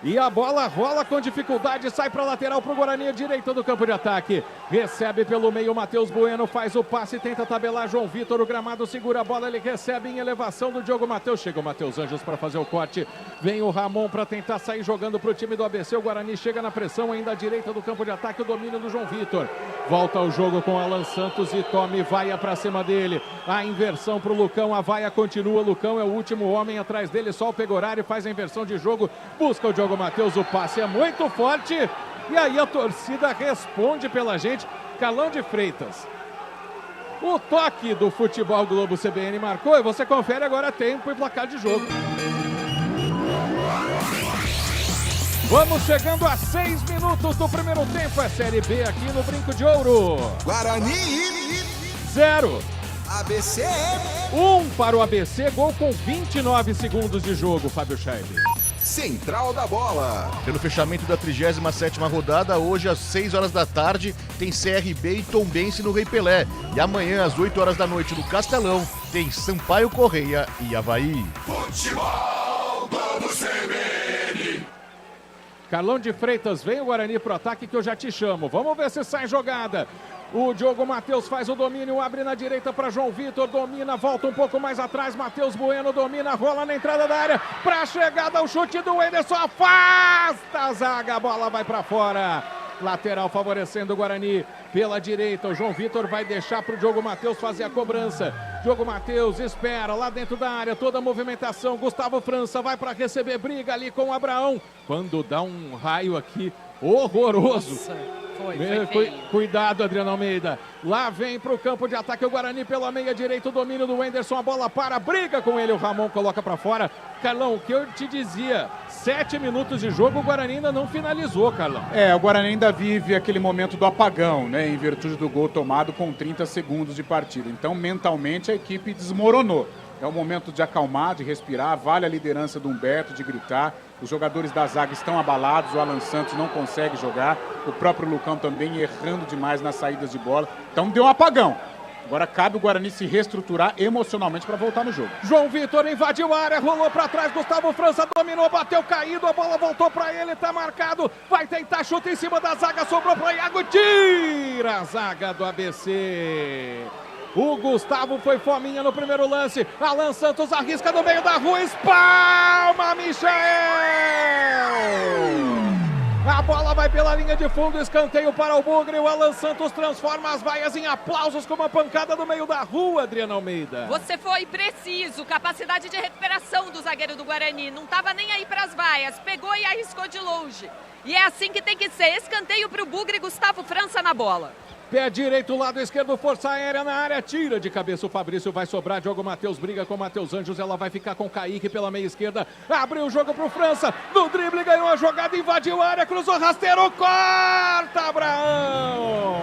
E a bola rola com dificuldade, sai para a lateral para o Guarani, direita do campo de ataque. Recebe pelo meio o Matheus Bueno, faz o passe, tenta tabelar João Vitor, o gramado segura a bola, ele recebe em elevação do Diogo Matheus. Chega o Matheus Anjos para fazer o corte, vem o Ramon para tentar sair jogando para o time do ABC. O Guarani chega na pressão, ainda à direita do campo de ataque, o domínio do João Vitor. Volta ao jogo com Alan Santos e tome vaia para cima dele. A inversão para o Lucão, a vaia continua, Lucão é o último homem atrás dele, só o Pegorari faz a inversão de jogo, busca o Diogo Matheus, o passe é muito forte e aí a torcida responde pela gente. Carlão de Freitas, o toque do Futebol Globo CBN marcou e você confere agora tempo e placar de jogo. Vamos chegando a 6 minutos do primeiro tempo, é Série B aqui no Brinco de Ouro. Guarani 0. ABC 1 para o ABC, gol com 29 segundos de jogo, Fábio Scheib. Central da Bola. Pelo fechamento da 37ª rodada, hoje às 6 horas da tarde, tem CRB e Tombense no Rei Pelé. E amanhã às 8 horas da noite no Castelão, tem Sampaio Correia e Avaí. Futebol Globo CBN. Carlão de Freitas, vem o Guarani pro ataque que eu já te chamo. Vamos ver se sai jogada. O Diogo Matheus faz o domínio, abre na direita para João Vitor, domina, volta um pouco mais atrás, Matheus Bueno domina, rola na entrada da área, para a chegada, o chute do Wenderson, afasta a zaga, a bola vai para fora. Lateral favorecendo o Guarani pela direita, o João Vitor vai deixar para o Diogo Matheus fazer a cobrança. Diogo Matheus espera lá dentro da área, toda a movimentação, Gustavo França vai para receber, briga ali com o Abraão, quando dá um raio aqui horroroso. Nossa. Cuidado, Adriano Almeida. Lá vem para o campo de ataque o Guarani pela meia direita, o domínio do Wenderson, a bola para, briga com ele, o Ramon coloca para fora. Carlão, o que eu te dizia, 7 minutos de jogo, o Guarani ainda não finalizou, Carlão. O Guarani ainda vive aquele momento do apagão, né, em virtude do gol tomado com 30 segundos de partida. Então, mentalmente, a equipe desmoronou. É o momento de acalmar, de respirar, vale a liderança do Humberto, de gritar. Os jogadores da zaga estão abalados, o Alan Santos não consegue jogar, o próprio Lucão também errando demais nas saídas de bola. Então deu um apagão. Agora cabe o Guarani se reestruturar emocionalmente para voltar no jogo. João Vitor invadiu a área, rolou para trás, Gustavo França dominou, bateu caído, a bola voltou para ele, tá marcado, vai tentar chute em cima da zaga, sobrou para Iago, tira a zaga do ABC. O Gustavo foi fominha no primeiro lance. Alan Santos arrisca no meio da rua. Espalma, Michel! A bola vai pela linha de fundo. Escanteio para o Bugre. O Alan Santos transforma as vaias em aplausos com uma pancada no meio da rua, Adriana Almeida. Você foi preciso. Capacidade de recuperação do zagueiro do Guarani. Não estava nem aí para as vaias. Pegou e arriscou de longe. E é assim que tem que ser. Escanteio para o Bugre. Gustavo França na bola. Pé direito, lado esquerdo, força aérea na área, tira de cabeça o Fabrício, vai sobrar, Diogo Matheus briga com o Matheus Anjos, ela vai ficar com o Kaique pela meia esquerda, abriu o jogo pro França, no drible ganhou a jogada, invadiu a área, cruzou rasteiro, corta Abraão!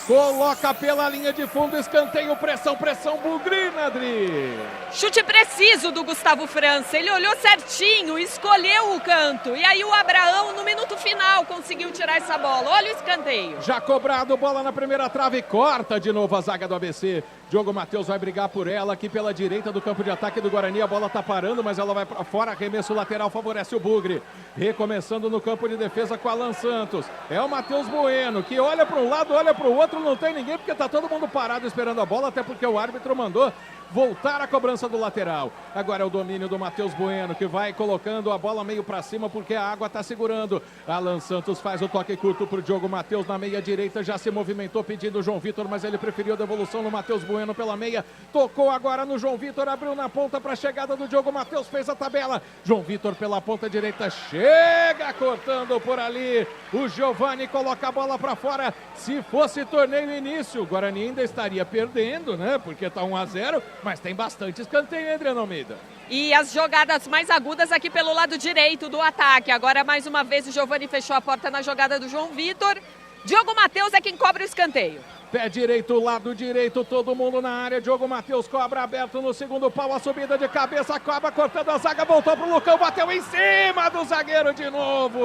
Coloca pela linha de fundo, escanteio, pressão, Bugrina, Adri. Chute preciso do Gustavo França, ele olhou certinho, escolheu o canto. E aí o Abraão, no minuto final, conseguiu tirar essa bola. Olha o escanteio. Já cobrado, bola na primeira trave, corta de novo a zaga do ABC. Diogo Matheus vai brigar por ela aqui pela direita do campo de ataque do Guarani. A bola tá parando, mas ela vai para fora. Arremesso lateral favorece o Bugre. Recomeçando no campo de defesa com Alan Santos. É o Matheus Bueno, que olha para um lado, olha para o outro. Não tem ninguém porque tá todo mundo parado esperando a bola, até porque o árbitro mandou voltar a cobrança do lateral. Agora é o domínio do Matheus Bueno, que vai colocando a bola meio para cima porque a água tá segurando. Alan Santos faz o toque curto pro Diogo Matheus na meia direita, já se movimentou pedindo o João Vitor, mas ele preferiu a devolução no Matheus Bueno pela meia. Tocou agora no João Vitor, abriu na ponta para a chegada do Diogo Matheus, fez a tabela. João Vitor pela ponta direita, chega cortando por ali. O Giovani coloca a bola para fora. Se fosse torneio início, o Guarani ainda estaria perdendo, né? Porque tá 1-0, mas tem bastante escanteio, Adriano Almeida. E as jogadas mais agudas aqui pelo lado direito do ataque. Agora, mais uma vez, o Giovani fechou a porta na jogada do João Vitor. Diogo Matheus é quem cobra o escanteio. Pé direito, lado direito, todo mundo na área. Diogo Matheus cobra aberto no segundo pau. A subida de cabeça, acaba cortando a zaga. Voltou pro Lucão, bateu em cima do zagueiro de novo.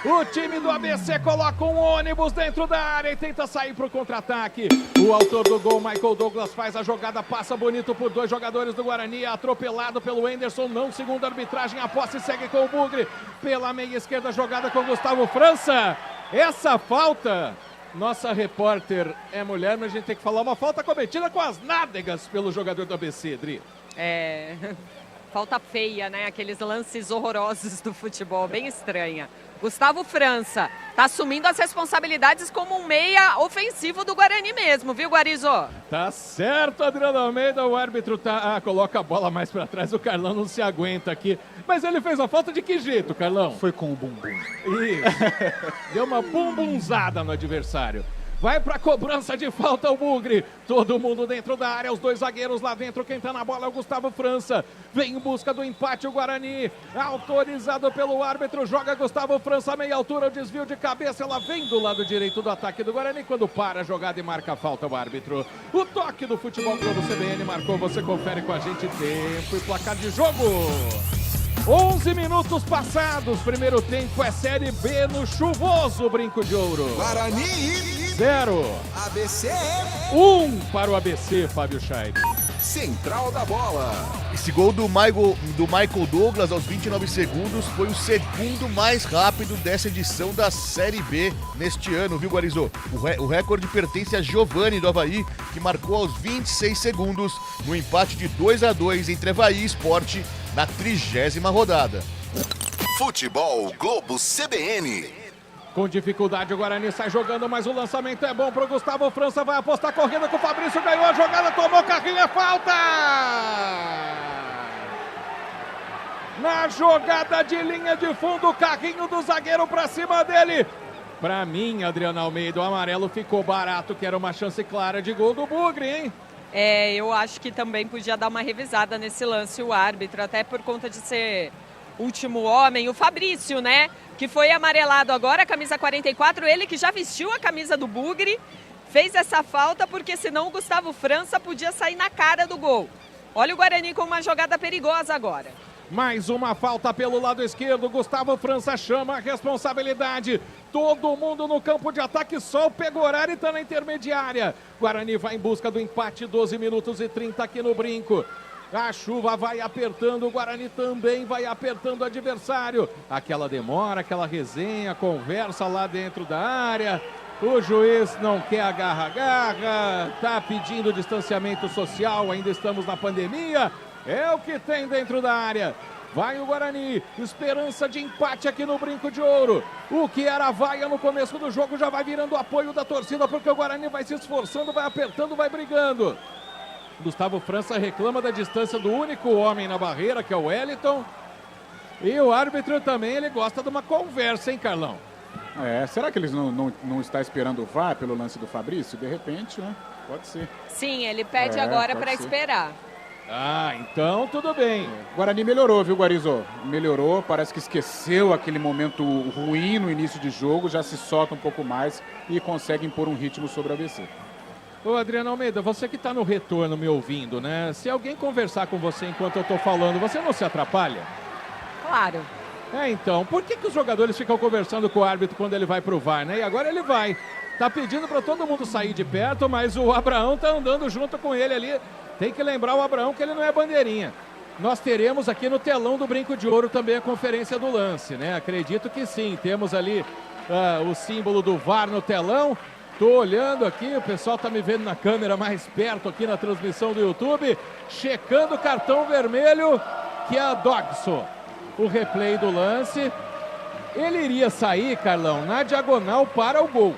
O time do ABC coloca um ônibus dentro da área e tenta sair para o contra-ataque. O autor do gol, Michael Douglas, faz a jogada, passa bonito por 2 jogadores do Guarani, atropelado pelo Anderson, não segundo a arbitragem, a posse segue com o Bugre. Pela meia esquerda, jogada com Gustavo França. Essa falta, nossa repórter é mulher, mas a gente tem que falar, uma falta cometida com as nádegas pelo jogador do ABC, Dri. Falta feia, né? Aqueles lances horrorosos do futebol, bem estranha. Gustavo França tá assumindo as responsabilidades como um meia ofensivo do Guarani mesmo, viu, Guarizo? Tá certo, Adriano Almeida, o árbitro coloca a bola mais pra trás, o Carlão não se aguenta aqui. Mas ele fez a falta de que jeito, Carlão? Foi com o bumbum. Isso. Deu uma bumbunzada no adversário. Vai pra cobrança de falta o Bugre. Todo mundo dentro da área, os 2 zagueiros lá dentro. Quem tá na bola é o Gustavo França. Vem em busca do empate o Guarani. Autorizado pelo árbitro, joga Gustavo França, meia altura, o desvio de cabeça. Ela vem do lado direito do ataque do Guarani. Quando para a jogada e marca a falta o árbitro. O toque do Futebol Globo CBN marcou, você confere com a gente. Tempo e placar de jogo. 11 minutos passados, primeiro tempo é Série B no chuvoso Brinco de Ouro. Guarani 0. ABC 1 para o ABC, Fábio Chaib. Central da Bola. Esse gol do Michael Douglas aos 29 segundos foi o segundo mais rápido dessa edição da Série B neste ano, viu, Guarizô? O recorde pertence a Giovani do Avaí, que marcou aos 26 segundos no empate de 2-2 entre Avaí e Sport na 30ª rodada. Futebol Globo CBN. Com dificuldade o Guarani sai jogando, mas o lançamento é bom para o Gustavo França, vai apostar correndo com o Fabrício, ganhou a jogada, tomou carrinho, é falta! Na jogada de linha de fundo, o carrinho do zagueiro para cima dele. Para mim, Adriano Almeida, o amarelo ficou barato, que era uma chance clara de gol do Bugre, hein? Eu acho que também podia dar uma revisada nesse lance o árbitro, até por conta de ser último homem, o Fabrício, né? Que foi amarelado agora, camisa 44, ele que já vestiu a camisa do Bugre, fez essa falta porque senão o Gustavo França podia sair na cara do gol. Olha o Guarani com uma jogada perigosa agora. Mais uma falta pelo lado esquerdo, Gustavo França chama a responsabilidade. Todo mundo no campo de ataque, só o Pegorari está na intermediária. Guarani vai em busca do empate, 12 minutos e 30 aqui no Brinco. A chuva vai apertando, o Guarani também vai apertando o adversário. Aquela demora, aquela resenha, conversa lá dentro da área. O juiz não quer agarra-agarra, tá pedindo distanciamento social, ainda estamos na pandemia. É o que tem dentro da área. Vai o Guarani, esperança de empate aqui no Brinco de Ouro. O que era vaia no começo do jogo já vai virando apoio da torcida, porque o Guarani vai se esforçando, vai apertando, vai brigando. Gustavo França reclama da distância do único homem na barreira, que é o Wellington. E o árbitro também, ele gosta de uma conversa, hein, Carlão? Será que eles não está esperando o VAR pelo lance do Fabrício? De repente, né? Pode ser. Sim, ele pede agora para esperar. Ah, então tudo bem. Guarani melhorou, viu, Guarizô? Melhorou, parece que esqueceu aquele momento ruim no início de jogo, já se solta um pouco mais e consegue impor um ritmo sobre o ABC. Ô, Adriano Almeida, você que está no retorno me ouvindo, né? Se alguém conversar com você enquanto eu estou falando, você não se atrapalha? Claro. Então, por que os jogadores ficam conversando com o árbitro quando ele vai pro VAR, né? E agora ele vai. Tá pedindo para todo mundo sair de perto, mas o Abraão tá andando junto com ele ali. Tem que lembrar o Abraão que ele não é bandeirinha. Nós teremos aqui no telão do Brinco de Ouro também a conferência do lance, né? Acredito que sim. Temos ali o símbolo do VAR no telão. Tô olhando aqui, o pessoal tá me vendo na câmera mais perto aqui na transmissão do YouTube. Checando o cartão vermelho, que é a Dogson. O replay do lance. Ele iria sair, Carlão, na diagonal para o gol.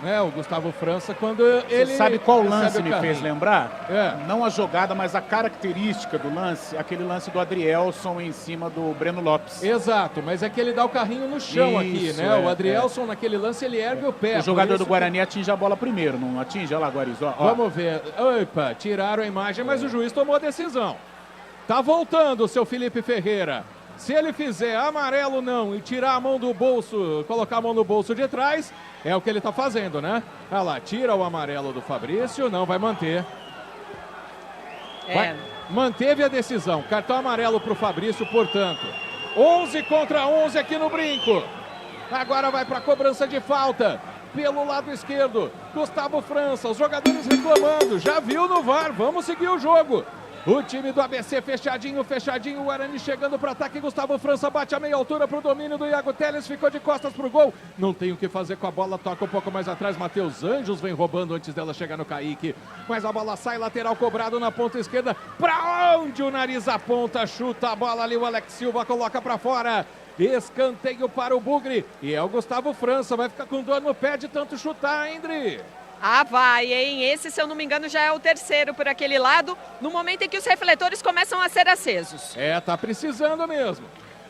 Né, o Gustavo França, quando ele... Você sabe qual lance me fez lembrar? Não a jogada, mas a característica do lance, aquele lance do Adrielson em cima do Breno Lopes. Exato, mas é que ele dá o carrinho no chão aqui, né? O Adrielson, naquele lance, ele ergue o pé. O jogador do Guarani atinge a bola primeiro, não atinge? Olha lá, Guarizó. Vamos ver. Opa, tiraram a imagem, mas o juiz tomou a decisão. Tá voltando o seu Felipe Ferreira. Se ele fizer amarelo não e tirar a mão do bolso, colocar a mão no bolso de trás, é o que ele tá fazendo, né? Olha lá, tira o amarelo do Fabrício, não vai manter. Manteve a decisão, cartão amarelo pro Fabrício, portanto. 11 contra 11 aqui no Brinco. Agora vai para a cobrança de falta. Pelo lado esquerdo, Gustavo França, os jogadores reclamando, já viu no VAR, vamos seguir o jogo. O time do ABC fechadinho, o Guarani chegando para ataque, Gustavo França bate a meia altura para o domínio do Iago Teles, ficou de costas para o gol, não tem o que fazer com a bola, toca um pouco mais atrás, Matheus Anjos vem roubando antes dela chegar no Kaique, mas a bola sai, lateral cobrado na ponta esquerda, para onde o nariz aponta, chuta a bola ali, o Alex Silva coloca para fora. Escanteio para o Bugre. E é o Gustavo França. Vai ficar com dor no pé de tanto chutar, hein, Dri? Ah, vai, hein? Esse, se eu não me engano, já é o terceiro por aquele lado, no momento em que os refletores começam a ser acesos. É, tá precisando mesmo.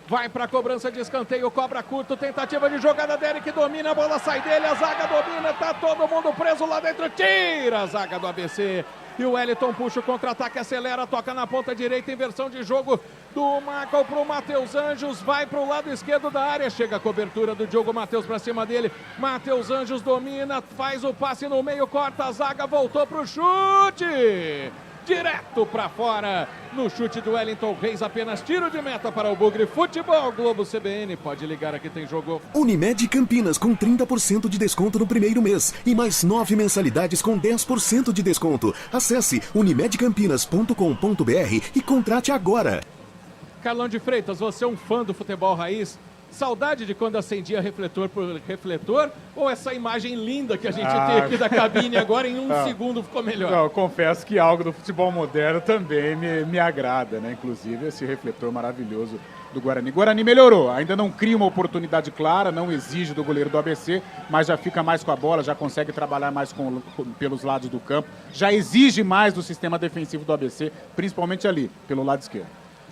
Vai para a cobrança de escanteio, cobra curto, tentativa de jogada, Derek domina, a bola sai dele, a zaga domina, tá todo mundo preso lá dentro, tira a zaga do ABC. E o Wellington puxa o contra-ataque, acelera, toca na ponta direita, inversão de jogo do Michael pro Matheus Anjos, vai pro lado esquerdo da área, chega a cobertura do Diogo Matheus pra cima dele, Matheus Anjos domina, faz o passe no meio, corta a zaga, voltou pro chute! Direto para fora, no chute do Wellington Reis, apenas tiro de meta para o Bugre. Futebol Globo CBN, pode ligar aqui, tem jogo. Unimed Campinas com 30% de desconto no primeiro mês e mais 9 mensalidades com 10% de desconto. Acesse unimedcampinas.com.br e contrate agora. Carlão de Freitas, você é um fã do futebol raiz? Saudade de quando acendia refletor por refletor ou essa imagem linda que a gente tem aqui da cabine agora em um segundo ficou melhor? Não, eu confesso que algo do futebol moderno também me agrada, né? Inclusive esse refletor maravilhoso do Guarani. Guarani melhorou, ainda não cria uma oportunidade clara, não exige do goleiro do ABC, mas já fica mais com a bola, já consegue trabalhar mais pelos lados do campo, já exige mais do sistema defensivo do ABC, principalmente ali, pelo lado esquerdo.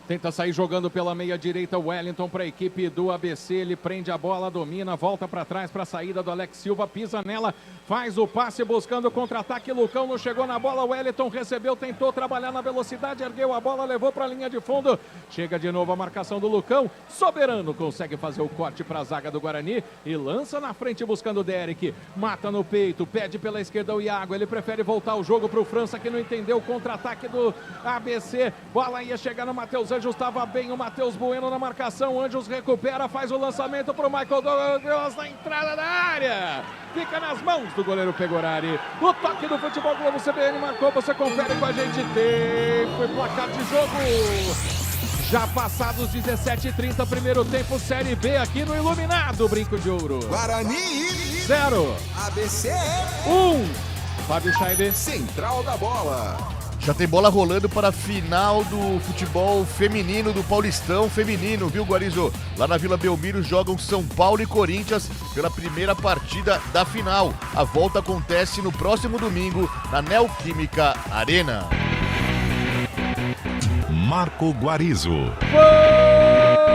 Tenta sair jogando pela meia direita, Wellington para a equipe do ABC, ele prende a bola, domina, volta para trás para a saída do Alex Silva, pisa nela, faz o passe buscando o contra-ataque, Lucão não chegou na bola, Wellington recebeu, tentou trabalhar na velocidade, ergueu a bola, levou para a linha de fundo, chega de novo a marcação do Lucão, Soberano consegue fazer o corte para a zaga do Guarani e lança na frente buscando o Derek, mata no peito, pede pela esquerda o Iago, ele prefere voltar o jogo para o França que não entendeu o contra-ataque do ABC, bola ia chegar no Matheus Anjos, estava bem o Matheus Bueno na marcação, Anjos recupera, faz o lançamento para o Michael Douglas na entrada da área, fica nas mãos do goleiro Pegorari, o toque do Futebol Globo CBN marcou, você confere com a gente, tempo e placar de jogo, já passados 17h30, primeiro tempo, Série B aqui no Iluminado Brinco de Ouro. Guarani 0, ABC 1, Fábio Scheibe. Central da Bola. Já tem bola rolando para a final do futebol feminino do Paulistão Feminino, viu, Guarizo? Lá na Vila Belmiro jogam São Paulo e Corinthians pela primeira partida da final. A volta acontece no próximo domingo na Neoquímica Arena. Marco Guarizo.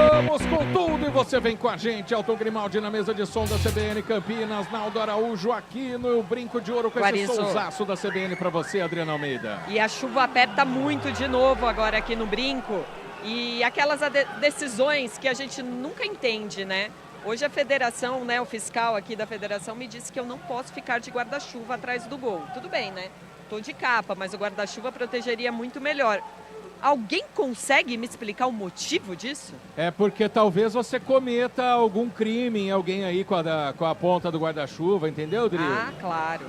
Vamos com tudo e você vem com a gente, Elton Grimaldi na mesa de som da CBN Campinas, Naldo Araújo aqui no Brinco de Ouro com Guarizo. esse sonsaço da CBN pra você, Adriana Almeida. E a chuva aperta muito de novo agora aqui no Brinco e aquelas decisões que a gente nunca entende, né? Hoje a federação, né, o fiscal aqui da federação me disse que eu não posso ficar de guarda-chuva atrás do gol. Tudo bem, né? Tô de capa, mas o guarda-chuva protegeria muito melhor. Alguém consegue me explicar o motivo disso? É porque talvez você cometa algum crime em alguém aí com a ponta do guarda-chuva, entendeu, Dri? Ah, claro.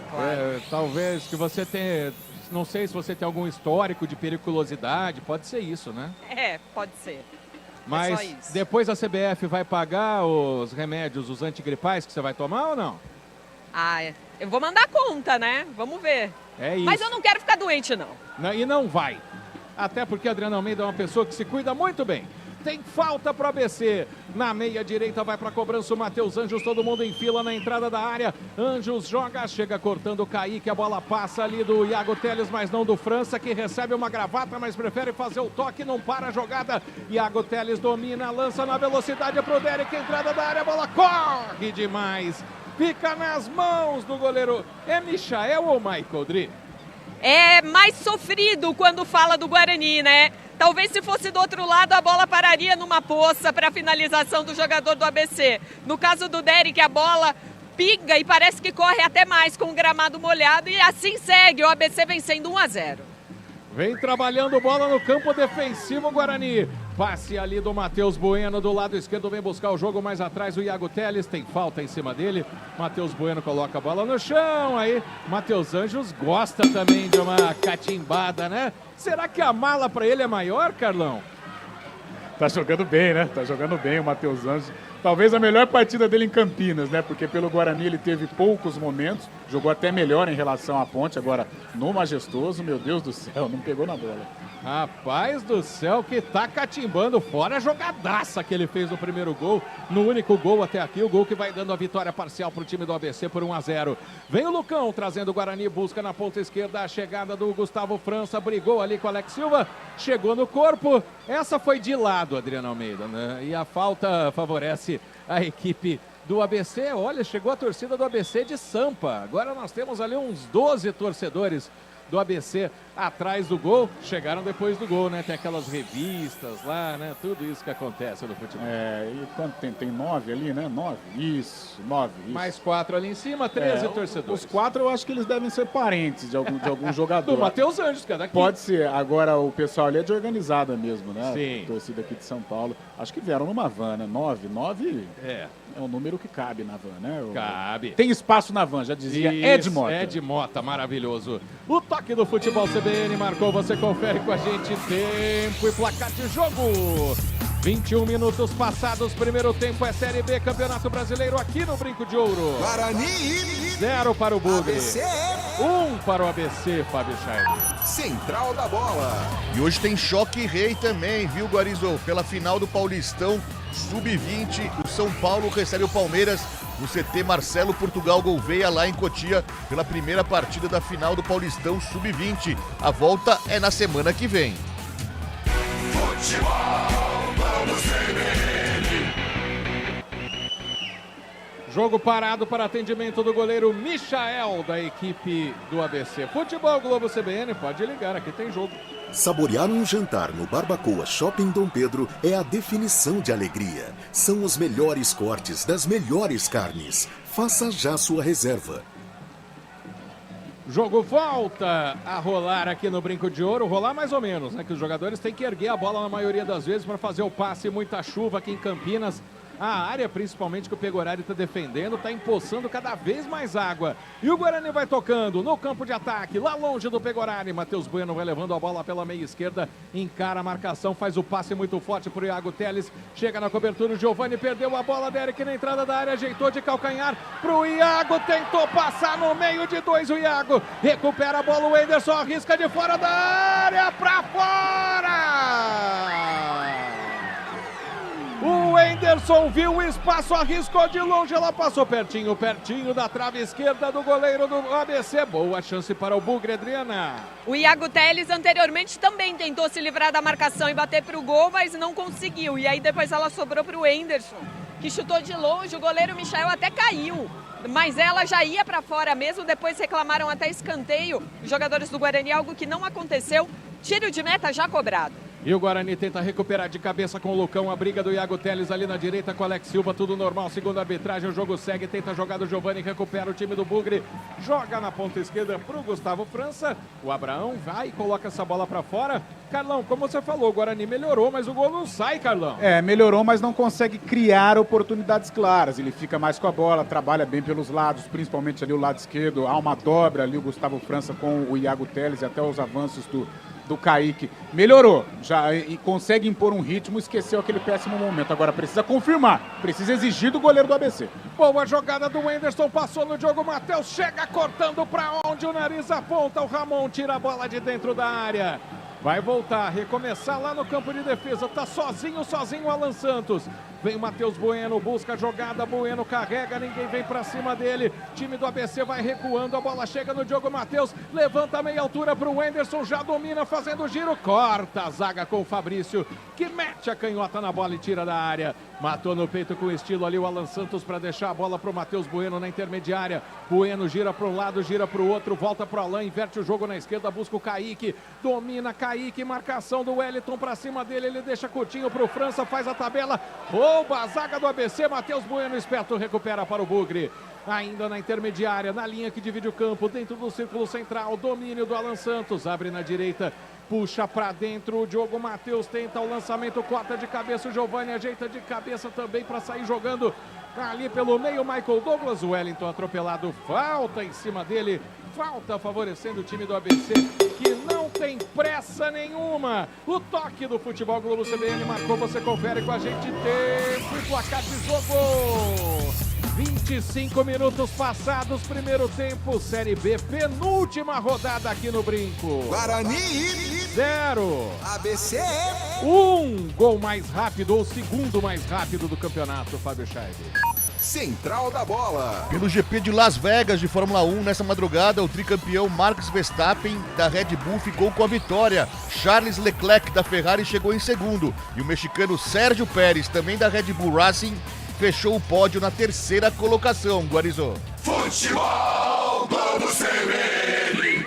Talvez que você tenha, não sei se você tem algum histórico de periculosidade, pode ser isso, né? É, pode ser. Mas é só isso. depois a CBF vai pagar os remédios, os antigripais que você vai tomar ou não? Ah, eu vou mandar a conta, né? Vamos ver. É isso. Mas eu não quero ficar doente, não. E não vai. Até porque a Adriana Almeida é uma pessoa que se cuida muito bem. Tem falta para o ABC. Na meia direita vai para a cobrança o Matheus Anjos. Todo mundo em fila na entrada da área. Anjos joga, chega cortando o Kaique. A bola passa ali do Iago Teles, mas não do França, que recebe uma gravata, mas prefere fazer o toque. Não para a jogada. Iago Teles domina, lança na velocidade para o Derek. Entrada da área, a bola corre demais. Fica nas mãos do goleiro. É Michael ou Michael, Dri? É mais sofrido quando fala do Guarani, né? Talvez se fosse do outro lado a bola pararia numa poça para a finalização do jogador do ABC. No caso do Derek, a bola pinga e parece que corre até mais com o gramado molhado e assim segue, o ABC vencendo 1-0. Vem trabalhando bola no campo defensivo, Guarani. Passe ali do Matheus Bueno do lado esquerdo, vem buscar o jogo mais atrás. O Iago Teles tem falta em cima dele. Matheus Bueno coloca a bola no chão. Aí, Matheus Anjos gosta também de uma catimbada, né? Será que a mala para ele é maior, Carlão? Tá jogando bem, né? Tá jogando bem o Matheus Anjos. Talvez a melhor partida dele em Campinas, né? Porque pelo Guarani ele teve poucos momentos. Jogou até melhor em relação à Ponte. Agora, no Majestoso, meu Deus do céu, não pegou na bola. Rapaz do céu, que tá catimbando fora a jogadaça que ele fez no primeiro gol, no único gol até aqui, o gol que vai dando a vitória parcial pro time do ABC por 1-0. Vem o Lucão trazendo o Guarani, busca na ponta esquerda a chegada do Gustavo França, brigou ali com o Alex Silva, chegou no corpo, essa foi de lado, Adriano Almeida, né? E a falta favorece a equipe do ABC. Olha, chegou a torcida do ABC de Sampa, agora nós temos ali uns 12 torcedores do ABC atrás do gol, chegaram depois do gol, né? Tem aquelas revistas lá, né? Tudo isso que acontece no futebol. E quanto tem? Tem 9 ali, né? 9? Isso, 9. Isso. Mais 4 ali em cima, 13 torcedores. Os 4 eu acho que eles devem ser parentes de algum jogador. Do Matheus Anjos, que é daqui. Pode ser. Agora o pessoal ali é de organizada mesmo, né? Sim. A torcida aqui de São Paulo. Acho que vieram numa van, né? 9 é um número que cabe na van, né? Cabe. Tem espaço na van, já dizia Ed Mota. Ed Mota, maravilhoso. O toque do futebol CBN marcou, você confere com a gente tempo e placar de jogo. 21 minutos passados, primeiro tempo é Série B, Campeonato Brasileiro aqui no Brinco de Ouro. Guarani 0 para o Bugre. ABC 1 para o ABC, Fábio Scheib. Central da Bola. E hoje tem choque rei também, viu, Guarizou? Pela final do Paulistão Sub-20, o São Paulo recebe o Palmeiras no CT Marcelo Portugal Gouveia, lá em Cotia, pela primeira partida da final do Paulistão Sub-20. A volta é na semana que vem. Jogo parado para atendimento do goleiro Michael, da equipe do ABC. Futebol Globo CBN, pode ligar, aqui tem jogo. Saborear um jantar no Barbacoa Shopping Dom Pedro é a definição de alegria. São os melhores cortes das melhores carnes. Faça já sua reserva. Jogo volta a rolar aqui no Brinco de Ouro, rolar mais ou menos, né? Que os jogadores têm que erguer a bola na maioria das vezes para fazer o passe. Muita chuva aqui em Campinas. A área, principalmente, que o Pegorari está defendendo, está empoçando cada vez mais água. E o Guarani vai tocando no campo de ataque, lá longe do Pegorari. Matheus Bueno vai levando a bola pela meia esquerda, encara a marcação, faz o passe muito forte para o Iago Teles. Chega na cobertura, o Giovani perdeu a bola, Derek na entrada da área, ajeitou de calcanhar para o Iago, tentou passar no meio de dois, o Iago recupera a bola, o Enderson arrisca de fora da área, para fora! O Enderson viu o espaço, arriscou de longe, ela passou pertinho da trave esquerda do goleiro do ABC. Boa chance para o Bugre, Adriana. O Iago Teles anteriormente também tentou se livrar da marcação e bater para o gol, mas não conseguiu. E aí depois ela sobrou para o Enderson, que chutou de longe, o goleiro Michael até caiu. Mas ela já ia para fora mesmo, depois reclamaram até escanteio. Os jogadores do Guarani, algo que não aconteceu. Tiro de meta já cobrado. E o Guarani tenta recuperar de cabeça com o Lucão, a briga do Iago Teles ali na direita com o Alex Silva, tudo normal, segundo a arbitragem, o jogo segue, tenta jogar do Giovani, recupera o time do Bugre, joga na ponta esquerda pro Gustavo França, o Abraão vai e coloca essa bola para fora. Carlão, como você falou, o Guarani melhorou, mas o gol não sai, Carlão. Melhorou, mas não consegue criar oportunidades claras, ele fica mais com a bola, trabalha bem pelos lados, principalmente ali o lado esquerdo, há uma dobra ali o Gustavo França com o Iago Teles e até os avanços do Kaique. Melhorou, já e consegue impor um ritmo, esqueceu aquele péssimo momento. Agora precisa confirmar, precisa exigir do goleiro do ABC. Boa jogada do Enderson, passou no Diogo Matheus, chega cortando para onde o nariz aponta, o Ramon tira a bola de dentro da área. Vai voltar, recomeçar lá no campo de defesa, tá sozinho o Alan Santos. Vem o Matheus Bueno, busca a jogada, Bueno carrega, ninguém vem pra cima dele. Time do ABC vai recuando, a bola chega no Diogo Matheus, levanta a meia altura pro Enderson, já domina fazendo o giro, corta a zaga com o Fabrício, que mete a canhota na bola e tira da área. Matou no peito com estilo ali o Alan Santos para deixar a bola pro Matheus Bueno na intermediária. Bueno gira para um lado, gira pro outro, volta pro Alan, inverte o jogo na esquerda, busca o Kaique, domina Kaique, marcação do Wellington pra cima dele, ele deixa curtinho pro França, faz a tabela, rouba a zaga do ABC, Matheus Bueno esperto, recupera para o Bugre. Ainda na intermediária, na linha que divide o campo, dentro do círculo central, domínio do Alan Santos, abre na direita, puxa pra dentro, o Diogo Matheus tenta o lançamento, corta de cabeça, o Giovani ajeita de cabeça também para sair jogando ali pelo meio, Michael Douglas, o Wellington atropelado, falta em cima dele, falta favorecendo o time do ABC, que não tem pressa nenhuma. O toque do Futebol Globo CBN marcou, você confere com a gente, tempo e placar de jogo. 25 minutos passados, primeiro tempo, Série B, penúltima rodada aqui no Brinco. Guarani 0. ABC 1 gol mais rápido, ou segundo mais rápido do campeonato, Fábio Scheib. Central da Bola. Pelo GP de Las Vegas de Fórmula 1, nessa madrugada, o tricampeão Max Verstappen da Red Bull ficou com a vitória. Charles Leclerc da Ferrari chegou em segundo. E o mexicano Sérgio Pérez, também da Red Bull Racing, fechou o pódio na terceira colocação, Guarizô. Futebol Globo CBN.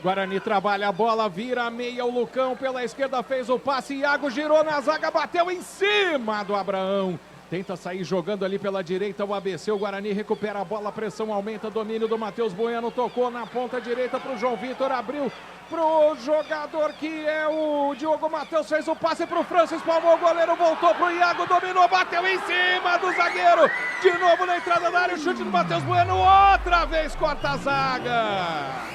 Guarani trabalha a bola, vira a meia, o Lucão pela esquerda fez o passe, Iago girou na zaga, bateu em cima do Abraão. Tenta sair jogando ali pela direita o ABC, o Guarani recupera a bola, a pressão aumenta, domínio do Matheus Bueno, tocou na ponta direita para o João Vitor, abriu pro jogador que é o Diogo Matheus, fez o passe pro Francis, palmou o goleiro, voltou pro Iago, dominou, bateu em cima do zagueiro, de novo na entrada da área, o chute do Matheus Bueno, outra vez corta a zaga.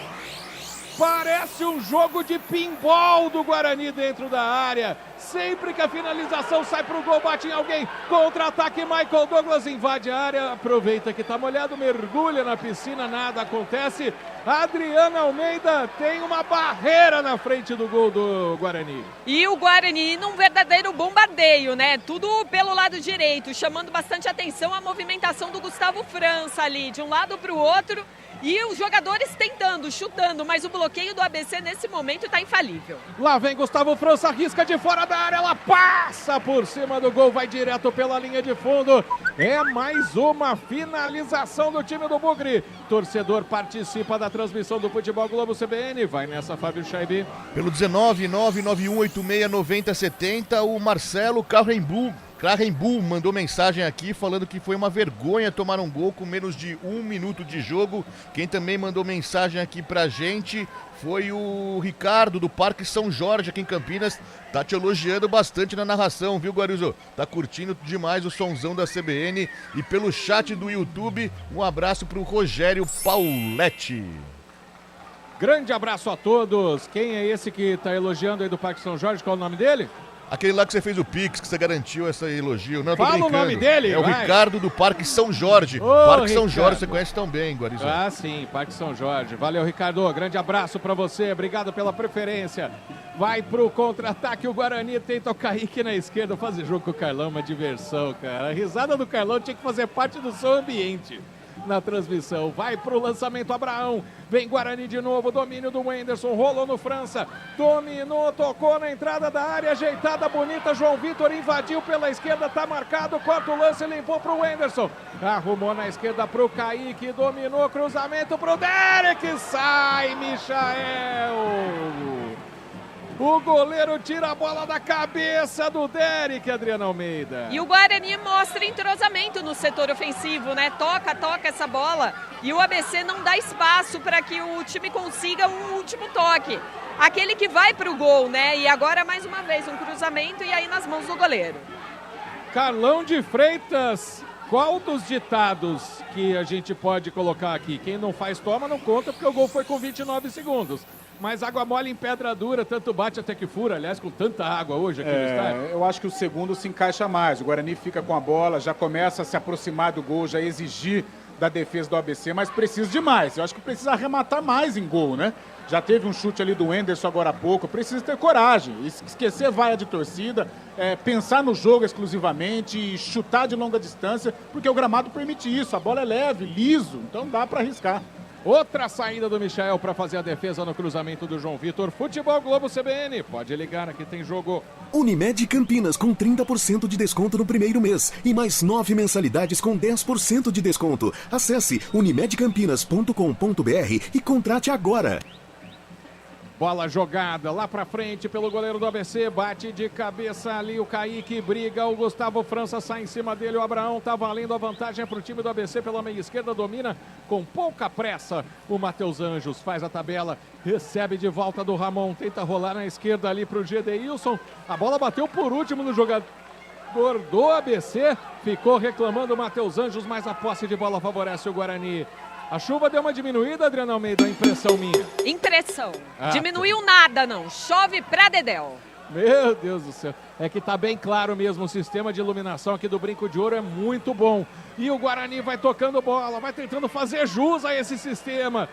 Parece um jogo de pinball do Guarani dentro da área. Sempre que a finalização sai pro gol, bate em alguém. Contra-ataque, Michael Douglas invade a área. Aproveita que tá molhado, mergulha na piscina, nada acontece. Adriana Almeida tem uma barreira na frente do gol do Guarani. E o Guarani num verdadeiro bombardeio, né? Tudo pelo lado direito, chamando bastante atenção a movimentação do Gustavo França ali, de um lado pro outro. E os jogadores tentando, chutando, mas o bloqueio do ABC nesse momento está infalível. Lá vem Gustavo França, risca de fora da área, ela passa por cima do gol, vai direto pela linha de fundo. É mais uma finalização do time do Bugre. Torcedor participa da transmissão do Futebol Globo CBN. Vai nessa, Fábio Scheib. Pelo 19-99186-9070, o Marcelo Krahenbull mandou mensagem aqui falando que foi uma vergonha tomar um gol com menos de 1 minuto de jogo. Quem também mandou mensagem aqui pra gente foi o Ricardo do Parque São Jorge aqui em Campinas. Tá te elogiando bastante na narração, viu, Guarizo? Tá curtindo demais o sonzão da CBN. E pelo chat do YouTube, um abraço pro Rogério Pauletti. Grande abraço a todos. Quem é esse que tá elogiando aí do Parque São Jorge? Qual é o nome dele? Aquele lá que você fez o Pix, que você garantiu esse elogio. Não, fala o nome dele. É o Ricardo do Parque São Jorge. Parque São Jorge, você conhece tão bem, Guarizão. Ah, sim, Parque São Jorge. Valeu, Ricardo. Grande abraço pra você. Obrigado pela preferência. Vai pro contra-ataque. O Guarani tenta o Kaique na esquerda. Fazer jogo com o Carlão, uma diversão, cara. A risada do Carlão tinha que fazer parte do seu ambiente na transmissão. Vai pro lançamento, Abraão. Vem Guarani de novo, domínio do Wenderson, rolou no França, dominou, tocou na entrada da área, ajeitada, bonita, João Vitor invadiu pela esquerda, tá marcado, quarto lance, limpou pro Wenderson, arrumou na esquerda pro Kaique, dominou, cruzamento pro Derek, sai Michael! O goleiro tira a bola da cabeça do Derek, Adriana Almeida. E o Guarani mostra entrosamento no setor ofensivo, né? Toca essa bola e o ABC não dá espaço para que o time consiga um último toque. Aquele que vai para o gol, né? E agora, mais uma vez, um cruzamento e aí nas mãos do goleiro. Carlão de Freitas, qual dos ditados que a gente pode colocar aqui? Quem não faz toma não conta, porque o gol foi com 29 segundos. Mas água mole em pedra dura, tanto bate até que fura, aliás, com tanta água hoje aqui no estádio. Eu acho que o segundo se encaixa mais. O Guarani fica com a bola, já começa a se aproximar do gol, já exigir da defesa do ABC, mas precisa de mais. Eu acho que precisa arrematar mais em gol, né? Já teve um chute ali do Wenderson agora há pouco, precisa ter coragem, esquecer vaia de torcida, pensar no jogo exclusivamente e chutar de longa distância, porque o gramado permite isso, a bola é leve, liso, então dá para arriscar. Outra saída do Michael para fazer a defesa no cruzamento do João Vitor. Futebol Globo CBN, pode ligar, aqui tem jogo. Unimed Campinas com 30% de desconto no primeiro mês e mais 9 mensalidades com 10% de desconto. Acesse unimedcampinas.com.br e contrate agora. Bola jogada lá pra frente pelo goleiro do ABC, bate de cabeça ali o Kaique, briga, o Gustavo França sai em cima dele, o Abraão tá valendo a vantagem pro time do ABC pela meia esquerda, domina com pouca pressa, o Matheus Anjos faz a tabela, recebe de volta do Ramon, tenta rolar na esquerda ali pro Gedeilson, a bola bateu por último no jogador do ABC, ficou reclamando o Matheus Anjos, mas a posse de bola favorece o Guarani. A chuva deu uma diminuída, Adriana Almeida, a impressão minha. Impressão. Diminuiu nada, não. Chove pra dedéu. Meu Deus do céu. É que tá bem claro mesmo, o sistema de iluminação aqui do Brinco de Ouro é muito bom. E o Guarani vai tocando bola, vai tentando fazer jus a esse sistema.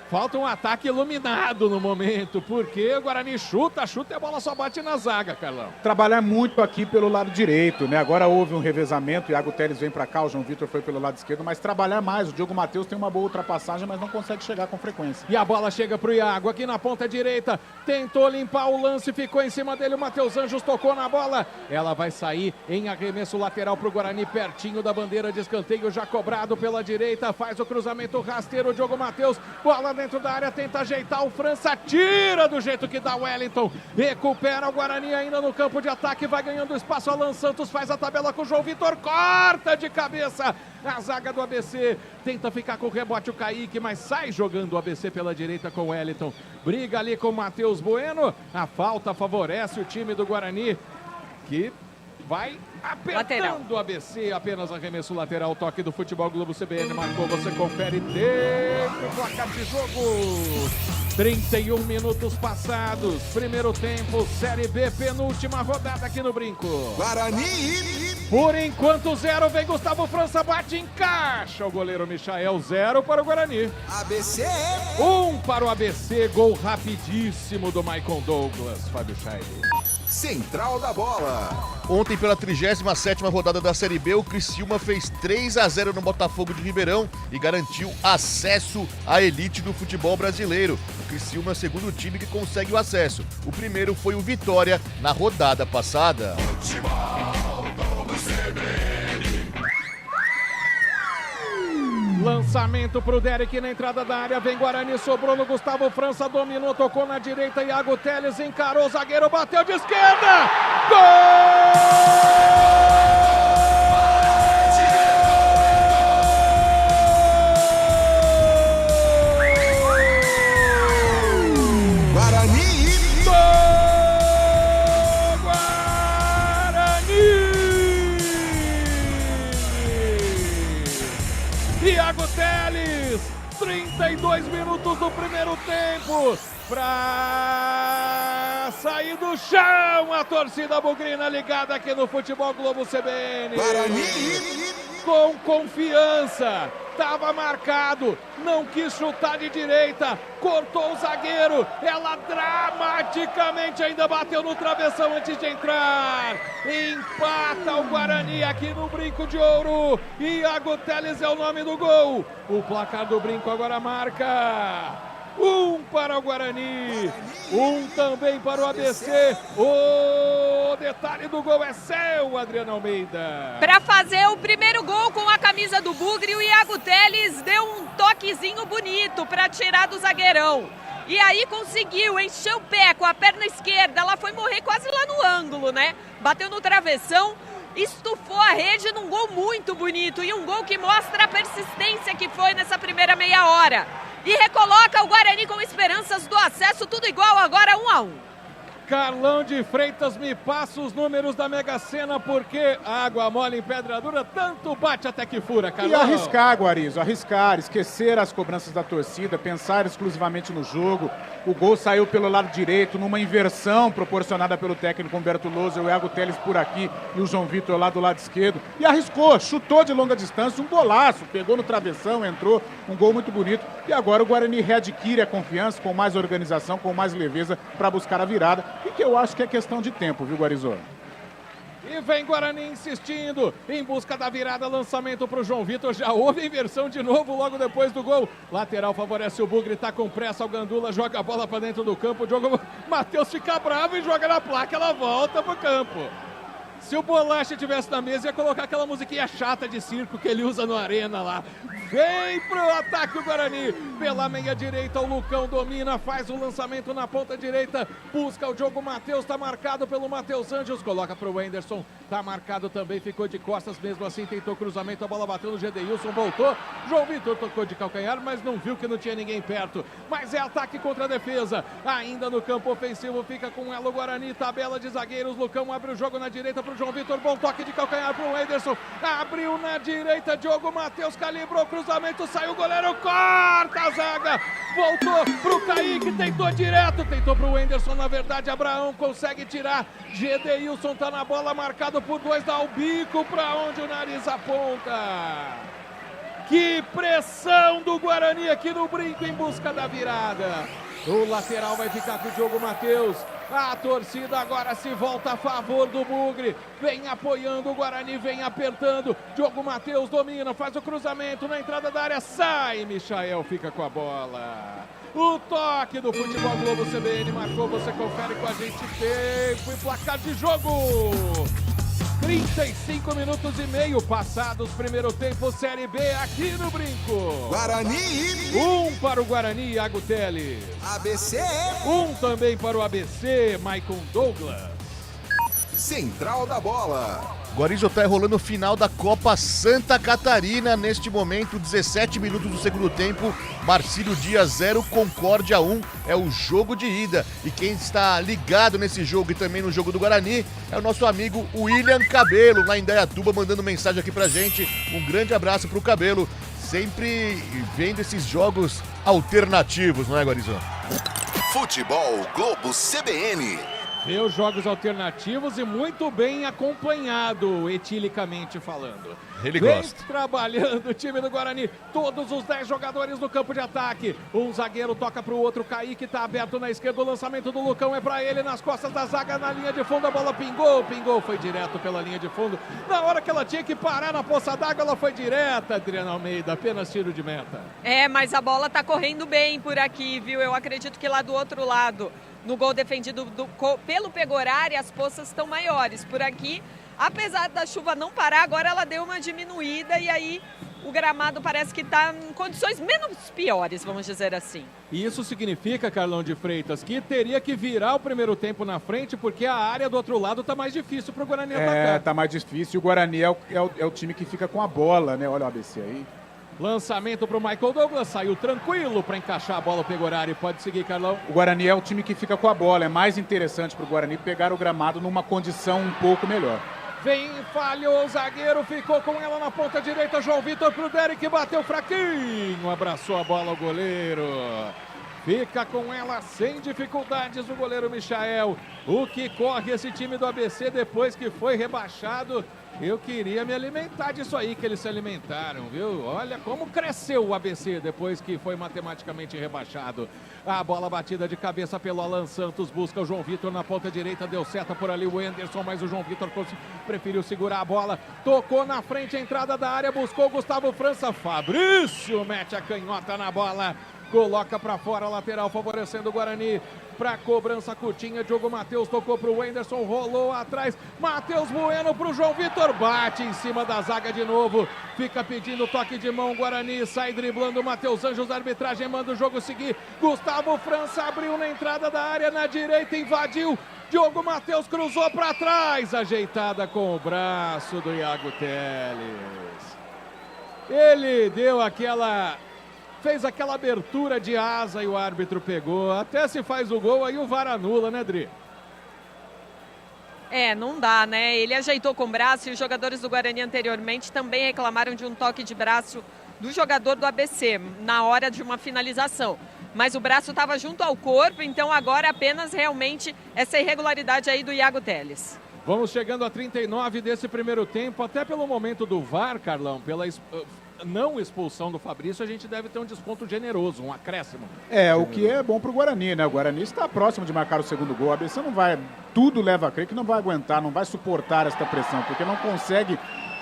Falta um ataque iluminado no momento, porque o Guarani chuta e a bola só bate na zaga, Carlão. Trabalhar muito aqui pelo lado direito, né? Agora houve um revezamento, o Iago Teles vem pra cá, o João Vitor foi pelo lado esquerdo, mas trabalhar mais. O Diogo Matheus tem uma boa ultrapassagem, mas não consegue chegar com frequência. E a bola chega pro Iago aqui na ponta direita, tentou limpar o lance, ficou em cima dele, o Matheus Anjos tocou na bola. Ela vai sair em arremesso lateral pro Guarani, pertinho da bandeira de escanteio, já cobrado pela direita, faz o cruzamento rasteiro, o Diogo Matheus, bola dentro da área, tenta ajeitar o França, tira do jeito que dá o Wellington, recupera o Guarani ainda no campo de ataque, vai ganhando espaço, Alan Santos faz a tabela com o João Vitor, corta de cabeça a zaga do ABC, tenta ficar com o rebote o Kaique, mas sai jogando o ABC pela direita com o Wellington, briga ali com o Matheus Bueno, a falta favorece o time do Guarani, que vai apertando o ABC, apenas arremesso lateral, toque do Futebol Globo CBN, marcou, você confere dentro do placar de jogo. 31 minutos passados, primeiro tempo, Série B, penúltima rodada aqui no Brinco. Guarani! Por enquanto 0, vem Gustavo França, bate, encaixa o goleiro Michael, 0 para o Guarani. ABC! 1 para o ABC, gol rapidíssimo do Maicon Douglas, Fábio Scheibe. Central da Bola. Ontem, pela 37ª rodada da Série B, o Criciúma fez 3-0 no Botafogo de Ribeirão e garantiu acesso à elite do futebol brasileiro. O Criciúma é o segundo time que consegue o acesso. O primeiro foi o Vitória na rodada passada. Lançamento pro Derek na entrada da área, vem Guarani, sobrou no Gustavo França, dominou, tocou na direita, Iago Teles encarou o zagueiro, bateu de esquerda, gol! Iago Teles, 32 minutos do primeiro tempo, pra sair do chão, a torcida bugrina ligada aqui no Futebol Globo CBN. Com confiança, estava marcado, não quis chutar de direita, cortou o zagueiro, ela dramaticamente ainda bateu no travessão antes de entrar, empata o Guarani aqui no Brinco de Ouro, Iago Teles é o nome do gol, o placar do Brinco agora marca 1 para o Guarani, 1 também para o ABC, o detalhe do gol é seu, Adriana Almeida. Para fazer o primeiro gol com a camisa do Bugre, o Iago Teles deu um toquezinho bonito para tirar do zagueirão. E aí conseguiu encher o pé com a perna esquerda, ela foi morrer quase lá no ângulo, né? Bateu no travessão, estufou a rede num gol muito bonito e um gol que mostra a persistência que foi nessa primeira meia hora. E recoloca o Guarani com esperanças do acesso, tudo igual agora, 1-1. Carlão de Freitas, me passa os números da Mega Sena, porque água mole em pedra dura, tanto bate até que fura, Carlão. E arriscar, Guarizo, arriscar, esquecer as cobranças da torcida, pensar exclusivamente no jogo. O gol saiu pelo lado direito, numa inversão proporcionada pelo técnico Humberto Lousa, o Iago Teles por aqui e o João Vitor lá do lado esquerdo. E arriscou, chutou de longa distância, um golaço, pegou no travessão, entrou, um gol muito bonito. E agora o Guarani readquire a confiança, com mais organização, com mais leveza para buscar a virada. E que eu acho que é questão de tempo, viu, Guarizô? E vem Guarani insistindo, em busca da virada, lançamento para o João Vitor, já houve inversão de novo logo depois do gol. Lateral favorece o Bugre, tá com pressa, o Gandula joga a bola para dentro do campo, o Diogo Matheus fica bravo e joga na placa, ela volta pro campo. Se o Bolacha estivesse na mesa, ia colocar aquela musiquinha chata de circo que ele usa no Arena lá. Vem pro ataque o Guarani. Pela meia direita, o Lucão domina, faz o lançamento na ponta direita. Busca o Diogo Matheus, tá marcado pelo Matheus Anjos. Coloca pro Wenderson, tá marcado também, ficou de costas mesmo assim. Tentou cruzamento, a bola bateu no Gedeilson, voltou. João Vitor tocou de calcanhar, mas não viu que não tinha ninguém perto. Mas é ataque contra a defesa. Ainda no campo ofensivo, fica com ela o Guarani. Tabela de zagueiros, Lucão abre o jogo na direita pro João Vitor. Bom toque de calcanhar pro Wenderson. Abriu na direita, Diogo Matheus calibrou o cruzamento, saiu o goleiro, corta a zaga, voltou pro Kaique, tentou direto, tentou pro Wenderson, na verdade Abraão consegue tirar, Gedeilson tá na bola, marcado por 2, dá o bico pra onde o nariz aponta. Que pressão do Guarani aqui no Brinco em busca da virada. O lateral vai ficar com o Diogo Matheus. A torcida agora se volta a favor do Bugre. Vem apoiando o Guarani, vem apertando. Diogo Matheus domina, faz o cruzamento na entrada da área. Sai, Michael fica com a bola. O toque do Futebol Globo CBN marcou, você confere com a gente. Tempo e placar de jogo. 35 minutos e meio passados, primeiro tempo, Série B aqui no Brinco. Guarani. 1 para o Guarani, Iago Teles. ABC. 1 também para o ABC, Maicon Douglas. Central da Bola. Guarizo, tá rolando o final da Copa Santa Catarina. Neste momento, 17 minutos do segundo tempo. Marcílio Dias 0, Concórdia 1. É o jogo de ida. E quem está ligado nesse jogo e também no jogo do Guarani é o nosso amigo William Cabelo, lá em Indaiatuba, mandando mensagem aqui pra gente. Um grande abraço pro Cabelo. Sempre vendo esses jogos alternativos, não é, Guarizo? Futebol Globo CBN. Vê os jogos alternativos e muito bem acompanhado, etilicamente falando. Ele vem gosta. Trabalhando o time do Guarani, todos os 10 jogadores no campo de ataque. Um zagueiro toca para o outro, Kaique tá aberto na esquerda, o lançamento do Lucão é para ele, nas costas da zaga, na linha de fundo, a bola pingou, foi direto pela linha de fundo. Na hora que ela tinha que parar na poça d'água, ela foi direta, Adriana Almeida, apenas tiro de meta. É, mas a bola tá correndo bem por aqui, viu? Eu acredito que lá do outro lado, no gol defendido pelo Pegorari, as poças estão maiores. Por aqui, apesar da chuva não parar, agora ela deu uma diminuída e aí o gramado parece que está em condições menos piores, vamos dizer assim. E isso significa, Carlão de Freitas, que teria que virar o primeiro tempo na frente, porque a área do outro lado está mais difícil para o Guarani atacar. É, tá mais difícil. O Guarani é o time que fica com a bola, né? Olha o ABC aí. Lançamento para o Michael Douglas, saiu tranquilo para encaixar a bola, o Pegorari. Pode seguir, Carlão. O Guarani é o time que fica com a bola. É mais interessante para o Guarani pegar o gramado numa condição um pouco melhor. Vem, falhou o zagueiro, ficou com ela na ponta direita. João Vitor pro Derek, bateu fraquinho, abraçou a bola o goleiro. Fica com ela sem dificuldades o goleiro Michael. O que corre esse time do ABC depois que foi rebaixado. Eu queria me alimentar disso aí que eles se alimentaram, viu? Olha como cresceu o ABC depois que foi matematicamente rebaixado. A bola batida de cabeça pelo Alan Santos, busca o João Vitor na ponta direita, deu seta por ali o Anderson, mas o João Vitor preferiu segurar a bola, tocou na frente, a entrada da área, buscou o Gustavo França, Fabrício mete a canhota na bola, coloca pra fora, lateral favorecendo o Guarani. Pra cobrança curtinha, Diogo Matheus tocou pro Wenderson, rolou atrás, Matheus Bueno pro João Vitor, bate em cima da zaga de novo, fica pedindo toque de mão, Guarani sai driblando o Matheus Anjos, a arbitragem manda o jogo seguir, Gustavo França abriu na entrada da área, na direita, invadiu, Diogo Matheus cruzou pra trás, ajeitada com o braço do Iago Teles. Ele deu fez aquela abertura de asa e o árbitro pegou. Até se faz o gol, aí o VAR anula, né, Dri? É, não dá, né? Ele ajeitou com o braço e os jogadores do Guarani anteriormente também reclamaram de um toque de braço do jogador do ABC na hora de uma finalização. Mas o braço estava junto ao corpo, então agora apenas realmente essa irregularidade aí do Iago Teles. Vamos chegando a 39 desse primeiro tempo, até pelo momento do VAR, Carlão, pela não expulsão do Fabrício, a gente deve ter um desconto generoso, um acréscimo. O que é bom pro Guarani, né? O Guarani está próximo de marcar o segundo gol. A ABC não vai, tudo leva a crer que não vai aguentar, não vai suportar esta pressão, porque não consegue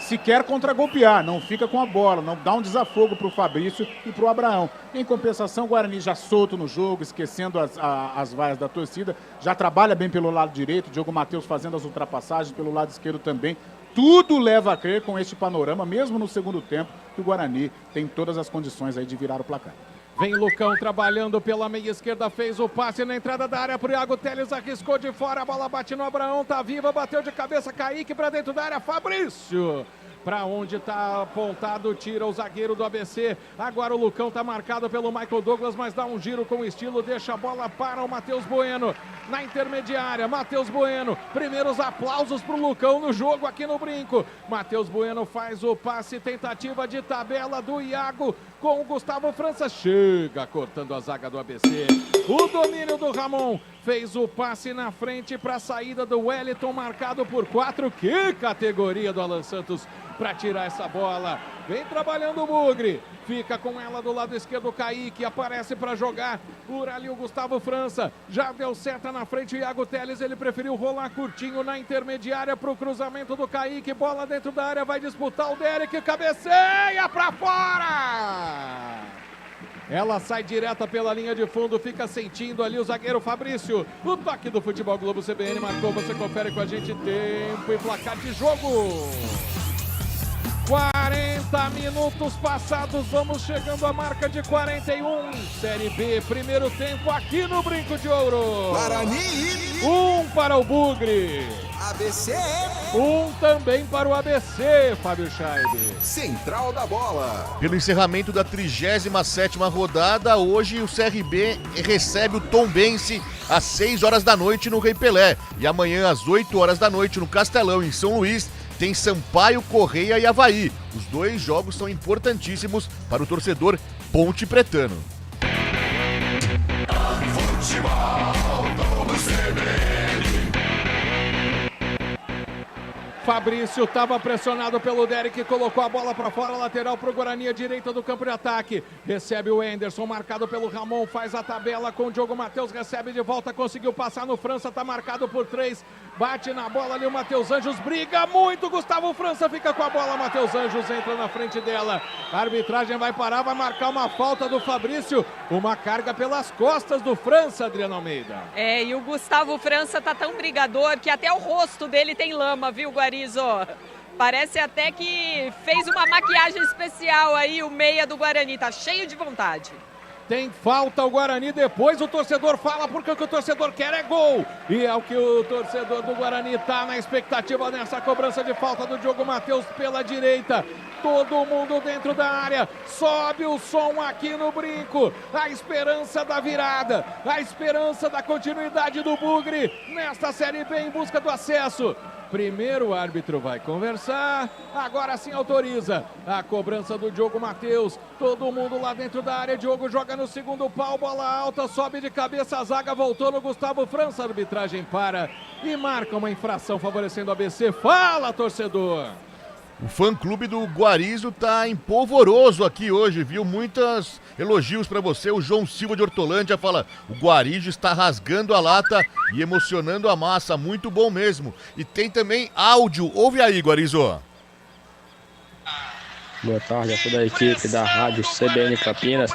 se quer contragolpear, não fica com a bola, não dá um desafogo para o Fabrício e para o Abraão. Em compensação, o Guarani já solto no jogo, esquecendo as vaias da torcida, já trabalha bem pelo lado direito, Diogo Matheus fazendo as ultrapassagens pelo lado esquerdo também. Tudo leva a crer com este panorama, mesmo no segundo tempo, que o Guarani tem todas as condições aí de virar o placar. Vem Lucão trabalhando pela meia esquerda, fez o passe na entrada da área pro Iago Teles, arriscou de fora, a bola bate no Abraão, tá viva, bateu de cabeça, Kaique pra dentro da área, Fabrício. Pra onde tá apontado, tira o zagueiro do ABC. Agora o Lucão tá marcado pelo Michael Douglas, mas dá um giro com estilo, deixa a bola para o Matheus Bueno. Na intermediária, Matheus Bueno. Primeiros aplausos pro Lucão no jogo aqui no Brinco. Matheus Bueno faz o passe, tentativa de tabela do Iago com o Gustavo França. Chega cortando a zaga do ABC. O domínio do Ramon. Fez o passe na frente para a saída do Wellington, marcado por 4. Que categoria do Alan Santos para tirar essa bola. Vem trabalhando o Bugre. Fica com ela do lado esquerdo, Kaique. Aparece para jogar por ali o Gustavo França. Já deu seta na frente o Iago Teles. Ele preferiu rolar curtinho na intermediária para o cruzamento do Kaique. Bola dentro da área, vai disputar o Derek. Cabeceia para fora! Ela sai direta pela linha de fundo, fica sentindo ali o zagueiro Fabrício. O toque do Futebol Globo CBN marcou, você confere com a gente tempo e placar de jogo. 40 minutos passados, vamos chegando à marca de 41. Série B, primeiro tempo aqui no Brinco de Ouro. Guarani. 1 para o Bugre. ABC. 1 também para o ABC, Fábio Scheibe. Central da bola. Pelo encerramento da 37ª rodada, hoje o CRB recebe o Tombense às 6 horas da noite no Rei Pelé. E amanhã às 8 horas da noite no Castelão, em São Luís, tem Sampaio, Correia e Avaí. Os dois jogos são importantíssimos para o torcedor ponte pretano. Fabrício estava pressionado pelo Derek, colocou a bola para fora, lateral para o Guarani, à direita do campo de ataque. Recebe o Anderson, marcado pelo Ramon, faz a tabela com o Diogo Matheus, recebe de volta, conseguiu passar no França, está marcado por 3. Bate na bola ali o Matheus Anjos, briga muito, Gustavo França fica com a bola, Matheus Anjos entra na frente dela. A arbitragem vai parar, vai marcar uma falta do Fabrício, uma carga pelas costas do França, Adriano Almeida. E o Gustavo França tá tão brigador que até o rosto dele tem lama, viu, Guarizo? Parece até que fez uma maquiagem especial aí, o meia do Guarani, tá cheio de vontade. Tem falta o Guarani, depois o torcedor fala porque o que o torcedor quer é gol. E é o que o torcedor do Guarani tá na expectativa nessa cobrança de falta do Diogo Matheus pela direita. Todo mundo dentro da área, sobe o som aqui no Brinco. A esperança da virada, a esperança da continuidade do Bugre nesta Série B em busca do acesso. Primeiro o árbitro vai conversar, agora sim autoriza a cobrança do Diogo Matheus. Todo mundo lá dentro da área, Diogo joga no segundo pau, bola alta, sobe de cabeça, a zaga voltou no Gustavo França, a arbitragem para e marca uma infração favorecendo o ABC. Fala, torcedor! O fã-clube do Guarizo tá empolvoroso aqui hoje, viu? Muitos elogios pra você. O João Silva de Hortolândia fala: o Guarizo está rasgando a lata e emocionando a massa. Muito bom mesmo. E tem também áudio. Ouve aí, Guarizo. Boa tarde a toda a equipe da Rádio CBN Campinas.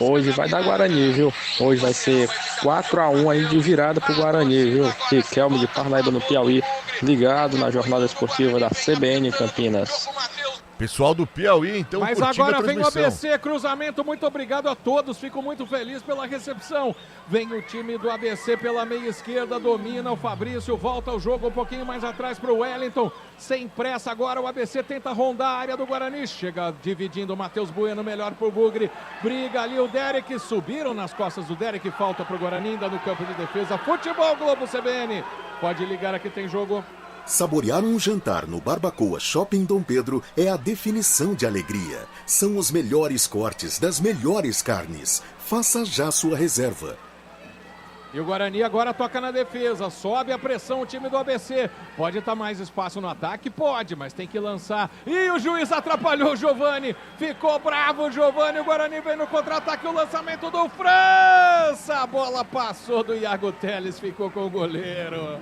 Hoje vai dar Guarani, viu? Hoje vai ser 4-1 aí de virada pro Guarani, viu? Riquelme de Parnaíba no Piauí, ligado na jornada esportiva da CBN Campinas. Pessoal do Piauí, então, mas agora vem o ABC, cruzamento, muito obrigado a todos, fico muito feliz pela recepção. Vem o time do ABC pela meia esquerda, domina o Fabrício, volta o jogo um pouquinho mais atrás para o Wellington, sem pressa agora o ABC tenta rondar a área do Guarani, chega dividindo o Matheus Bueno, melhor pro Bugre, briga ali o Derek, subiram nas costas do Derek, falta pro Guarani ainda no campo de defesa. Futebol Globo CBN, pode ligar aqui, tem jogo. Saborear um jantar no Barbacoa Shopping Dom Pedro é a definição de alegria. São os melhores cortes das melhores carnes. Faça já sua reserva. E o Guarani agora toca na defesa, sobe a pressão o time do ABC. Pode estar mais espaço no ataque? Pode, mas tem que lançar. E o juiz atrapalhou o Giovani, ficou bravo o Giovani, o Guarani vem no contra-ataque, o lançamento do França. A bola passou do Iago Teles, ficou com o goleiro.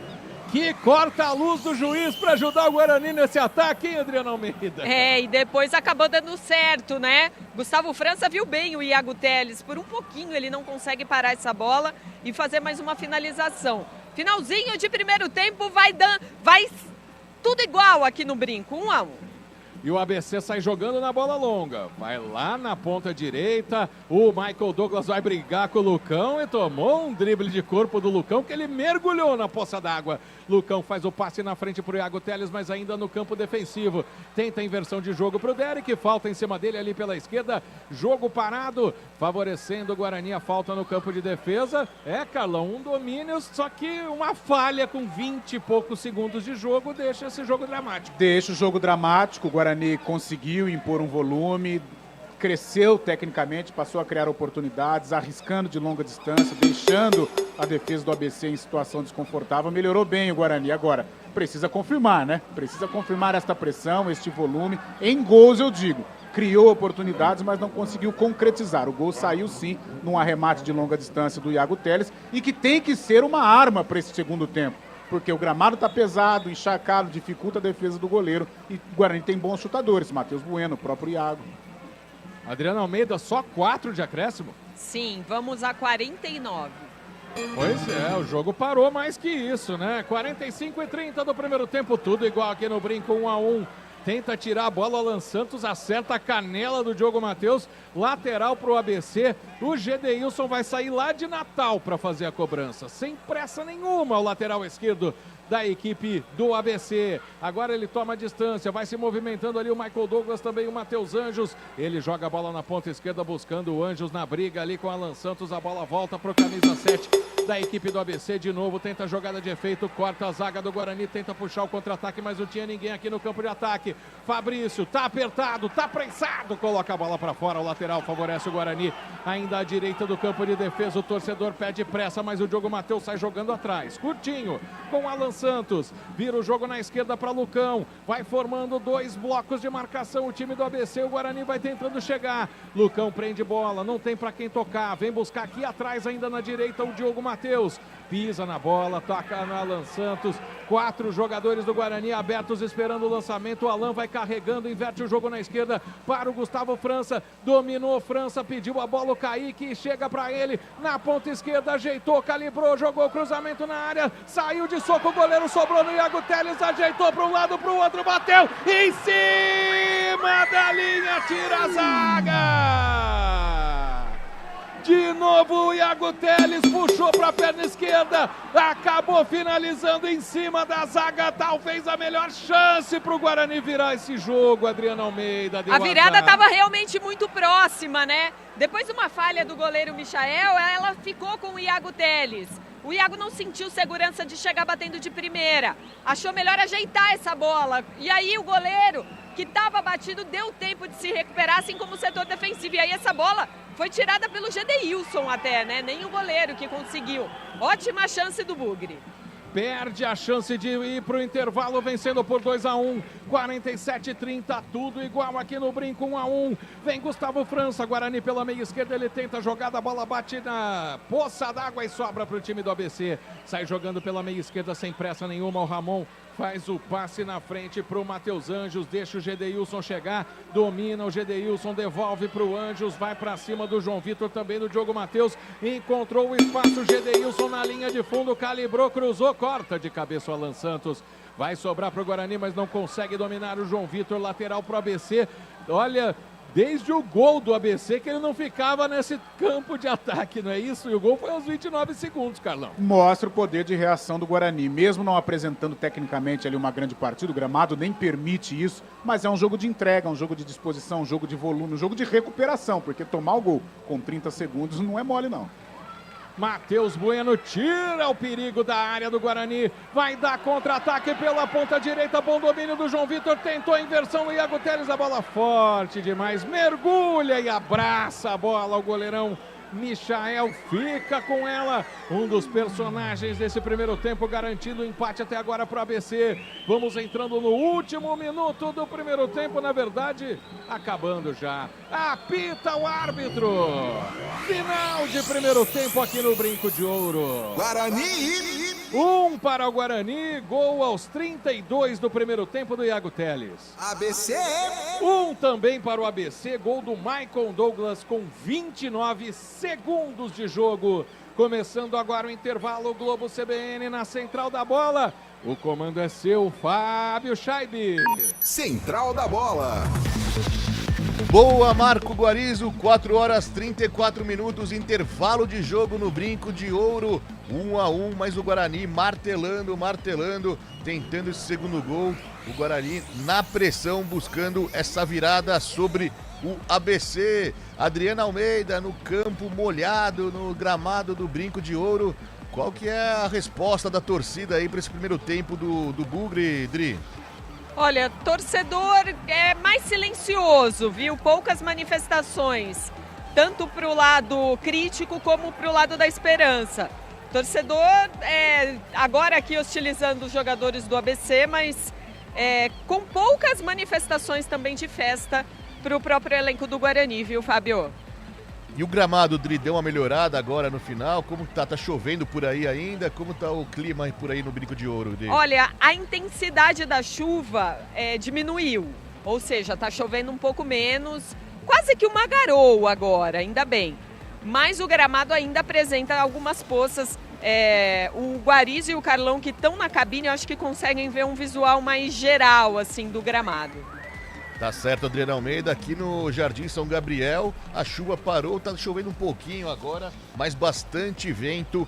Que corta a luz do juiz para ajudar o Guarani nesse ataque, hein, Adriano Almeida? E depois acabou dando certo, né? Gustavo França viu bem o Iago Teles. Por um pouquinho ele não consegue parar essa bola e fazer mais uma finalização. Finalzinho de primeiro tempo, vai tudo igual aqui no Brinco, 1-1. E o ABC sai jogando na bola longa. Vai lá na ponta direita. O Michael Douglas vai brigar com o Lucão e tomou um drible de corpo do Lucão que ele mergulhou na poça d'água. Lucão faz o passe na frente para o Iago Teles, mas ainda no campo defensivo. Tenta a inversão de jogo para o Derek. Falta em cima dele ali pela esquerda. Jogo parado, favorecendo o Guarani. A falta no campo de defesa. Carlão, um domínio, só que uma falha com 20 e poucos segundos de jogo deixa esse jogo dramático. Deixa o jogo dramático. O Guarani conseguiu impor um volume, cresceu tecnicamente, passou a criar oportunidades, arriscando de longa distância, deixando a defesa do ABC em situação desconfortável. Melhorou bem o Guarani. Agora, precisa confirmar, né? Precisa confirmar esta pressão, este volume. Em gols, eu digo. Criou oportunidades, mas não conseguiu concretizar. O gol saiu, sim, num arremate de longa distância do Iago Teles e que tem que ser uma arma para esse segundo tempo. Porque o gramado está pesado, encharcado, dificulta a defesa do goleiro. E o Guarani tem bons chutadores, Matheus Bueno, o próprio Iago. Adriano Almeida, só 4 de acréscimo? Sim, vamos a 49. Pois é, o jogo parou mais que isso, né? 45 e 30 do primeiro tempo, tudo igual aqui no Brinco, 1-1. Tenta tirar a bola, Alan Santos acerta a canela do Diogo Matheus, lateral para o ABC. O Gedeilson vai sair lá de Natal para fazer a cobrança, sem pressa nenhuma, o lateral esquerdo da equipe do ABC. Agora ele toma a distância, vai se movimentando ali o Michael Douglas, também o Matheus Anjos. Ele joga a bola na ponta esquerda, buscando o Anjos na briga ali com o Alan Santos. A bola volta para o camisa 7 da equipe do ABC de novo, tenta a jogada de efeito, corta a zaga do Guarani, tenta puxar o contra-ataque, mas não tinha ninguém aqui no campo de ataque. Fabrício, tá apertado, tá prensado, coloca a bola para fora, o lateral favorece o Guarani. Ainda à direita do campo de defesa, o torcedor pede pressa, mas o Diogo Matheus sai jogando atrás. Curtinho, com o Alan Santos, vira o jogo na esquerda para Lucão, vai formando 2 blocos de marcação o time do ABC, o Guarani vai tentando chegar. Lucão prende bola, não tem para quem tocar, vem buscar aqui atrás ainda na direita o Diogo Matheus, pisa na bola, toca no Alan Santos. 4 jogadores do Guarani abertos esperando o lançamento. O Alan vai carregando, inverte o jogo na esquerda para o Gustavo França. Dominou França, pediu a bola, o Kaique chega para ele na ponta esquerda, ajeitou, calibrou, jogou cruzamento na área, saiu de soco, o goleiro sobrou no Iago Teles, ajeitou para um lado, para o outro, bateu em cima da linha, tira a zaga. De novo o Iago Teles puxou para a perna esquerda, acabou finalizando em cima da zaga, talvez a melhor chance para o Guarani virar esse jogo, Adriano Almeida. A virada estava realmente muito próxima, né? Depois de uma falha do goleiro Michael, ela ficou com o Iago Teles. O Iago não sentiu segurança de chegar batendo de primeira, achou melhor ajeitar essa bola. E aí o goleiro, que estava batido, deu tempo de se recuperar, assim como o setor defensivo. E aí essa bola foi tirada pelo Gedeilson até, né? Nem o goleiro que conseguiu. Ótima chance do Bugre. Perde a chance de ir para o intervalo, vencendo por 2-1, 47-30, tudo igual aqui no Brinco, 1-1. Vem Gustavo França, Guarani pela meia esquerda, ele tenta a jogada, a bola bate na poça d'água e sobra para o time do ABC. Sai jogando pela meia esquerda sem pressa nenhuma, o Ramon faz o passe na frente para o Matheus Anjos, deixa o Gedeilson chegar, domina o Gedeilson, devolve para o Anjos, vai para cima do João Vitor, também do Diogo Matheus, encontrou o espaço, Gedeilson na linha de fundo, calibrou, cruzou, corta de cabeça o Alan Santos, vai sobrar para o Guarani, mas não consegue dominar o João Vitor, lateral para o ABC, olha... Desde o gol do ABC que ele não ficava nesse campo de ataque, não é isso? E o gol foi aos 29 segundos, Carlão. Mostra o poder de reação do Guarani, mesmo não apresentando tecnicamente ali uma grande partida, o gramado nem permite isso, mas é um jogo de entrega, um jogo de disposição, um jogo de volume, um jogo de recuperação, porque tomar o gol com 30 segundos não é mole não. Matheus Bueno tira o perigo da área do Guarani, vai dar contra-ataque pela ponta direita, bom domínio do João Vitor, tentou a inversão, o Iago Teles, a bola forte demais, mergulha e abraça a bola, o goleirão Michael fica com ela, um dos personagens desse primeiro tempo, garantindo o empate até agora para o ABC. Vamos entrando no último minuto do primeiro tempo, na verdade, acabando já. Apita o árbitro. Final de primeiro tempo aqui no Brinco de Ouro. Guarani! 1 para o Guarani, gol aos 32 do primeiro tempo do Iago Teles. ABC! 1 também para o ABC, gol do Michael Douglas com 29 segundos de jogo. Começando agora o intervalo, Globo CBN na central da bola. O comando é seu, Fábio Scheibe. Central da bola. Boa, Marco Guarizo, 4h34, intervalo de jogo no Brinco de Ouro, 1-1, mas o Guarani martelando, tentando esse segundo gol. O Guarani na pressão, buscando essa virada sobre o ABC. Adriana Almeida no campo molhado, no gramado do Brinco de Ouro. Qual que é a resposta da torcida aí para esse primeiro tempo do Bugre, Dri? Olha, torcedor é mais silencioso, viu? Poucas manifestações, tanto para o lado crítico como para o lado da esperança. Torcedor, agora aqui hostilizando os jogadores do ABC, mas com poucas manifestações também de festa para o próprio elenco do Guarani, viu, Fábio? E o gramado, Dri, deu uma melhorada agora no final? Como tá? Tá chovendo por aí ainda? Como tá o clima por aí no Brinco de Ouro, Dri? Olha, a intensidade da chuva diminuiu. Ou seja, tá chovendo um pouco menos. Quase que uma garoa agora, ainda bem. Mas o gramado ainda apresenta algumas poças. O Guarizo e o Carlão que estão na cabine, eu acho que conseguem ver um visual mais geral, assim, do gramado. Tá certo, Adriana Almeida, aqui no Jardim São Gabriel, a chuva parou, tá chovendo um pouquinho agora, mas bastante vento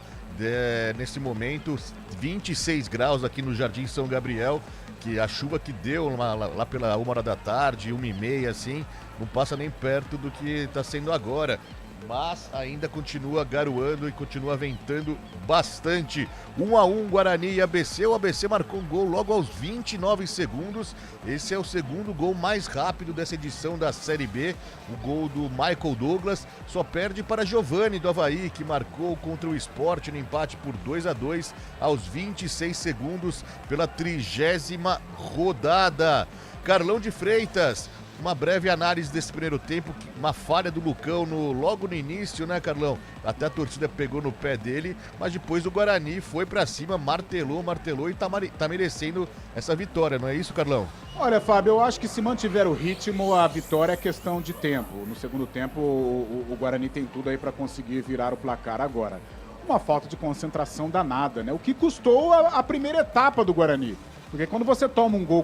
nesse momento, 26 graus aqui no Jardim São Gabriel, que a chuva que deu lá pela 1h da tarde, 1h30, assim, não passa nem perto do que tá sendo agora. Mas ainda continua garoando e continua ventando bastante. 1-1 Guarani e ABC. O ABC marcou um gol logo aos 29 segundos. Esse é o segundo gol mais rápido dessa edição da Série B. O gol do Michael Douglas. Só perde para Giovani do Avaí, que marcou contra o Sport no empate por 2-2 aos 26 segundos pela 30ª rodada. Carlão de Freitas. Uma breve análise desse primeiro tempo, uma falha do Lucão logo no início, né, Carlão? Até a torcida pegou no pé dele, mas depois o Guarani foi pra cima, martelou e tá merecendo essa vitória, não é isso, Carlão? Olha, Fábio, eu acho que se mantiver o ritmo, a vitória é questão de tempo. No segundo tempo, o Guarani tem tudo aí pra conseguir virar o placar agora. Uma falta de concentração danada, né? O que custou a primeira etapa do Guarani. Porque quando você toma um gol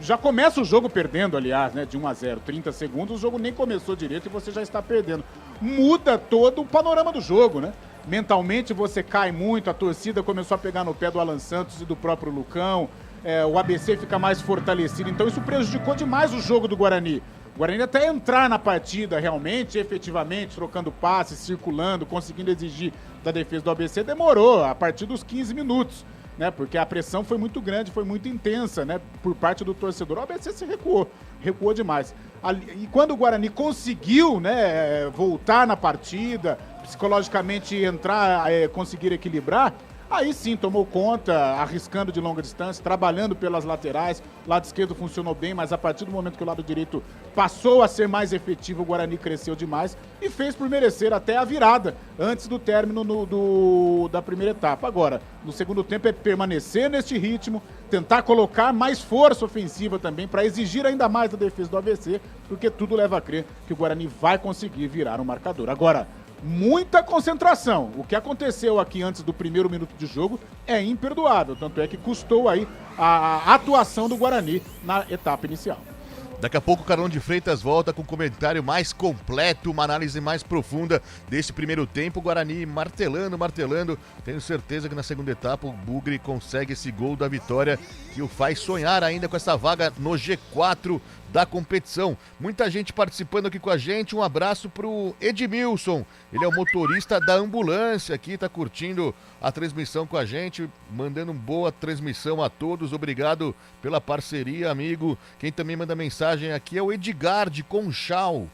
já começa o jogo perdendo, aliás, né? De 1-0, 30 segundos, o jogo nem começou direito e você já está perdendo. Muda todo o panorama do jogo, né? Mentalmente você cai muito, a torcida começou a pegar no pé do Alan Santos e do próprio Lucão, o ABC fica mais fortalecido, então isso prejudicou demais o jogo do Guarani. O Guarani até entrar na partida realmente, efetivamente, trocando passes, circulando, conseguindo exigir da defesa do ABC, demorou a partir dos 15 minutos. Né, porque a pressão foi muito grande, foi muito intensa, né, por parte do torcedor. O ABC se recuou demais. E quando o Guarani conseguiu, né, voltar na partida, psicologicamente entrar, conseguir equilibrar, aí sim tomou conta, arriscando de longa distância, trabalhando pelas laterais. O lado esquerdo funcionou bem, mas a partir do momento que o lado direito passou a ser mais efetivo, o Guarani cresceu demais e fez por merecer até a virada antes do término da primeira etapa. Agora, no segundo tempo é permanecer neste ritmo, tentar colocar mais força ofensiva também para exigir ainda mais da defesa do ABC, porque tudo leva a crer que o Guarani vai conseguir virar o marcador. Agora, muita concentração. O que aconteceu aqui antes do primeiro minuto de jogo é imperdoável, tanto é que custou aí a atuação do Guarani na etapa inicial. Daqui a pouco o Carlão de Freitas volta com um comentário mais completo, uma análise mais profunda desse primeiro tempo. O Guarani martelando. Tenho certeza que na segunda etapa o Bugre consegue esse gol da vitória que o faz sonhar ainda com essa vaga no G4 da competição. Muita gente participando aqui com a gente. Um abraço pro Edmilson. Ele é o motorista da ambulância aqui, tá curtindo a transmissão com a gente, mandando uma boa transmissão a todos. Obrigado pela parceria, amigo. Quem também manda mensagem aqui é o Edgar de Conchal,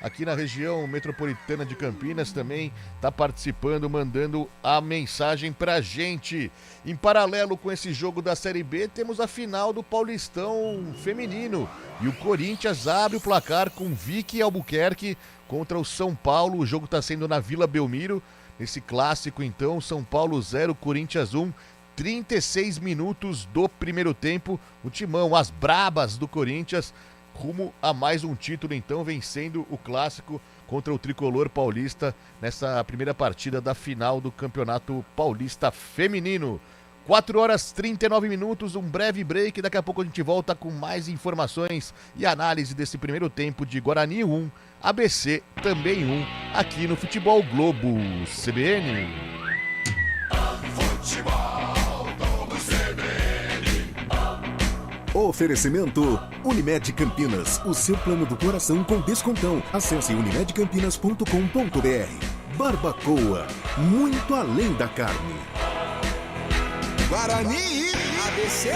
aqui na região metropolitana de Campinas, também está participando, mandando a mensagem pra gente. Em paralelo com esse jogo da Série B, temos a final do Paulistão feminino. E o Corinthians abre o placar com Vicky Albuquerque contra o São Paulo. O jogo está sendo na Vila Belmiro. Esse clássico, então, São Paulo 0, Corinthians 1, 36 minutos do primeiro tempo. O Timão, as brabas do Corinthians, rumo a mais um título, então, vencendo o clássico contra o tricolor paulista nessa primeira partida da final do Campeonato Paulista Feminino. 4 horas 39 minutos, um breve break, daqui a pouco a gente volta com mais informações e análise desse primeiro tempo de Guarani 1, ABC também 1, aqui no Futebol Globo CBN. Futebol Globo CBN. Oferecimento Unimed Campinas, o seu plano do coração com descontão. Acesse unimedcampinas.com.br. Barbacoa, muito além da carne. Guarani, ABC.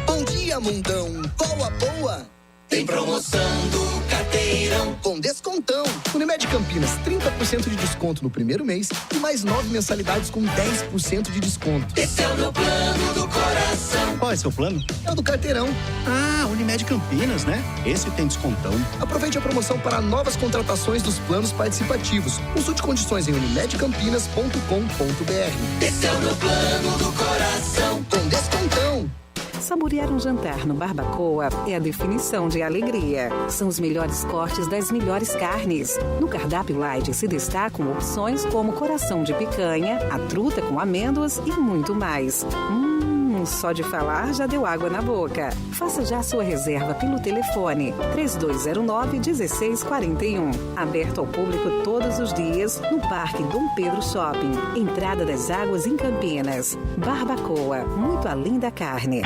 Bom dia, mundão. Qual a boa? Tem promoção do Carteirão com descontão. Unimed Campinas, 30% de desconto no primeiro mês e mais 9 mensalidades com 10% de desconto. Esse é o meu plano do coração. Qual é seu plano? É o do Carteirão. Ah, Unimed Campinas, né? Esse tem descontão. Aproveite a promoção para novas contratações dos planos participativos. Consulte condições em unimedcampinas.com.br. Esse é o meu plano do coração com descontão. Saborear um jantar no Barbacoa é a definição de alegria. São os melhores cortes das melhores carnes. No cardápio light se destacam opções como coração de picanha, a truta com amêndoas e muito mais. Só de falar já deu água na boca. Faça já sua reserva pelo telefone 3209-1641. Aberto ao público todos os dias no Parque Dom Pedro Shopping. Entrada das Águas em Campinas. Barbacoa, muito além da carne.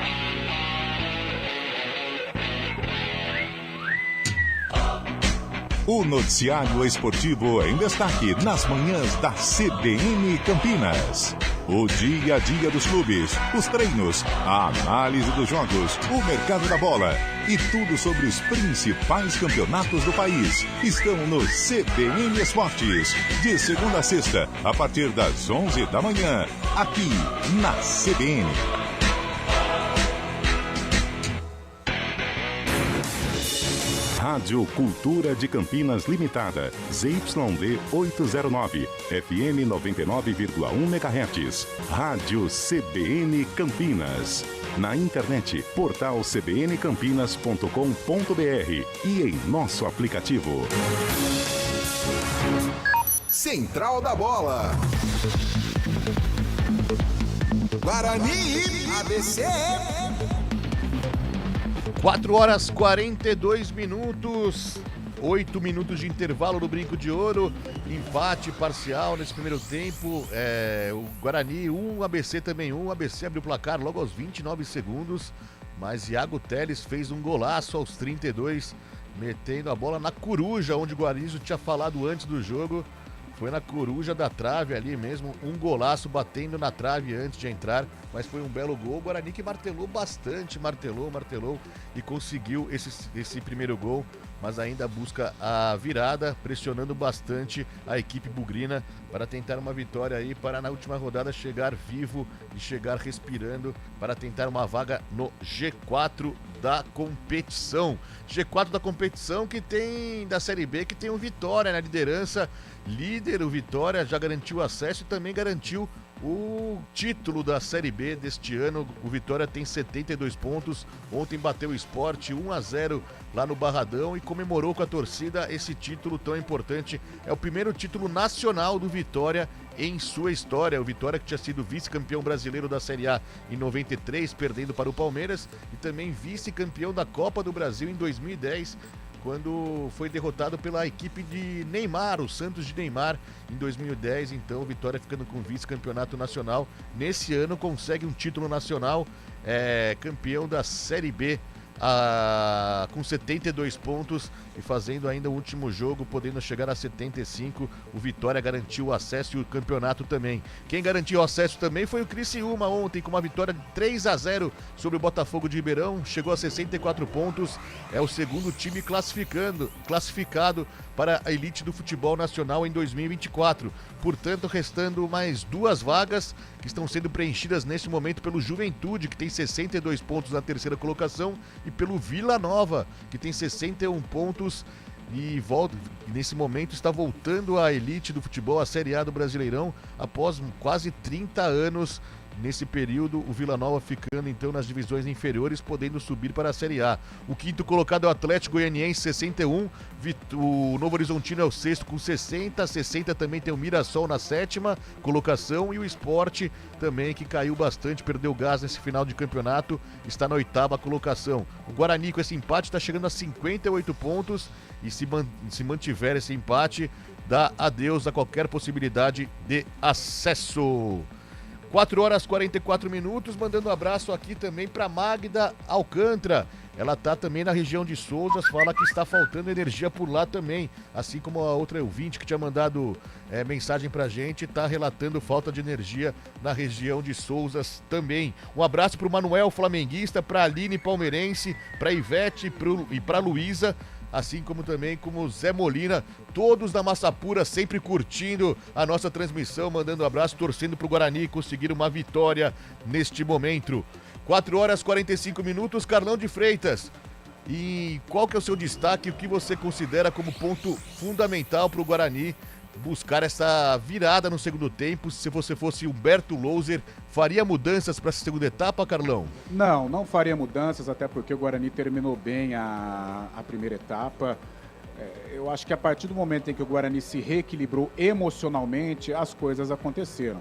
O noticiário esportivo em destaque nas manhãs da CBN Campinas. O dia a dia dos clubes, os treinos, a análise dos jogos, o mercado da bola e tudo sobre os principais campeonatos do país estão no CBN Esportes, de segunda a sexta, a partir das 11 da manhã, aqui na CBN. Rádio Cultura de Campinas Limitada, ZYD 809, FM 99,1 MHz. Rádio CBN Campinas. Na internet, portal cbncampinas.com.br e em nosso aplicativo. Central da Bola. Guarani, ABC. 4 horas 42 minutos, 8 minutos de intervalo no Brinco de Ouro, empate parcial nesse primeiro tempo, o Guarani 1, ABC também 1, ABC abriu o placar logo aos 29 segundos, mas Iago Teles fez um golaço aos 32, metendo a bola na coruja, onde o Guarizo tinha falado antes do jogo. Foi na coruja da trave ali mesmo, um golaço batendo na trave antes de entrar, mas foi um belo gol. O Guarani que martelou bastante, martelou e conseguiu esse primeiro gol, mas ainda busca a virada, pressionando bastante a equipe bugrina para tentar uma vitória aí, para na última rodada chegar vivo e chegar respirando para tentar uma vaga no G4 da competição. G4 da competição que tem, da Série B, que tem o Vitória na liderança. Líder, o Vitória já garantiu acesso e também garantiu o título da Série B deste ano. O Vitória tem 72 pontos. Ontem bateu o Sport 1-0 lá no Barradão e comemorou com a torcida esse título tão importante. É o primeiro título nacional do Vitória em sua história. O Vitória que tinha sido vice-campeão brasileiro da Série A em 93, perdendo para o Palmeiras, e também vice-campeão da Copa do Brasil em 2010, quando foi derrotado pela equipe de Neymar, o Santos de Neymar, em 2010. Então, o Vitória ficando com vice-campeonato nacional. Nesse ano, consegue um título nacional, campeão da Série B, com 72 pontos e fazendo ainda o último jogo, podendo chegar a 75. O Vitória garantiu o acesso e o campeonato também. Quem garantiu o acesso também foi o Criciúma ontem, com uma vitória de 3-0 sobre o Botafogo de Ribeirão, chegou a 64 pontos, é o segundo time classificado para a elite do futebol nacional em 2024. Portanto, restando mais 2 vagas que estão sendo preenchidas nesse momento pelo Juventude, que tem 62 pontos na terceira colocação, e pelo Vila Nova, que tem 61 pontos e nesse momento está voltando à elite do futebol, a Série A do Brasileirão, após quase 30 anos. Nesse período, o Vila Nova ficando então nas divisões inferiores, podendo subir para a Série A. O quinto colocado é o Atlético Goianiense, 61. O Novo Horizontino é o sexto com 60. 60 também tem o Mirassol na sétima colocação. E o Sport também, que caiu bastante, perdeu gás nesse final de campeonato, está na oitava colocação. O Guarani, com esse empate, está chegando a 58 pontos. E se mantiver esse empate, dá adeus a qualquer possibilidade de acesso. 4 horas e 44 minutos, mandando um abraço aqui também para Magda Alcântara. Ela tá também na região de Souzas, fala que está faltando energia por lá também. Assim como a outra ouvinte que tinha mandado mensagem pra gente, tá relatando falta de energia na região de Souzas também. Um abraço pro Manuel Flamenguista, pra Aline Palmeirense, pra Ivete e pra Luísa. Assim como também como Zé Molina, todos da Massa Pura, sempre curtindo a nossa transmissão, mandando um abraço, torcendo para o Guarani conseguir uma vitória neste momento. 4 horas e 45 minutos, Carlão de Freitas. E qual que é o seu destaque, o que você considera como ponto fundamental para o Guarani buscar essa virada no segundo tempo? Se você fosse Humberto Louser, faria mudanças para essa segunda etapa, Carlão? Não faria mudanças, até porque o Guarani terminou bem a primeira etapa. Eu acho que a partir do momento em que o Guarani se reequilibrou emocionalmente, as coisas aconteceram.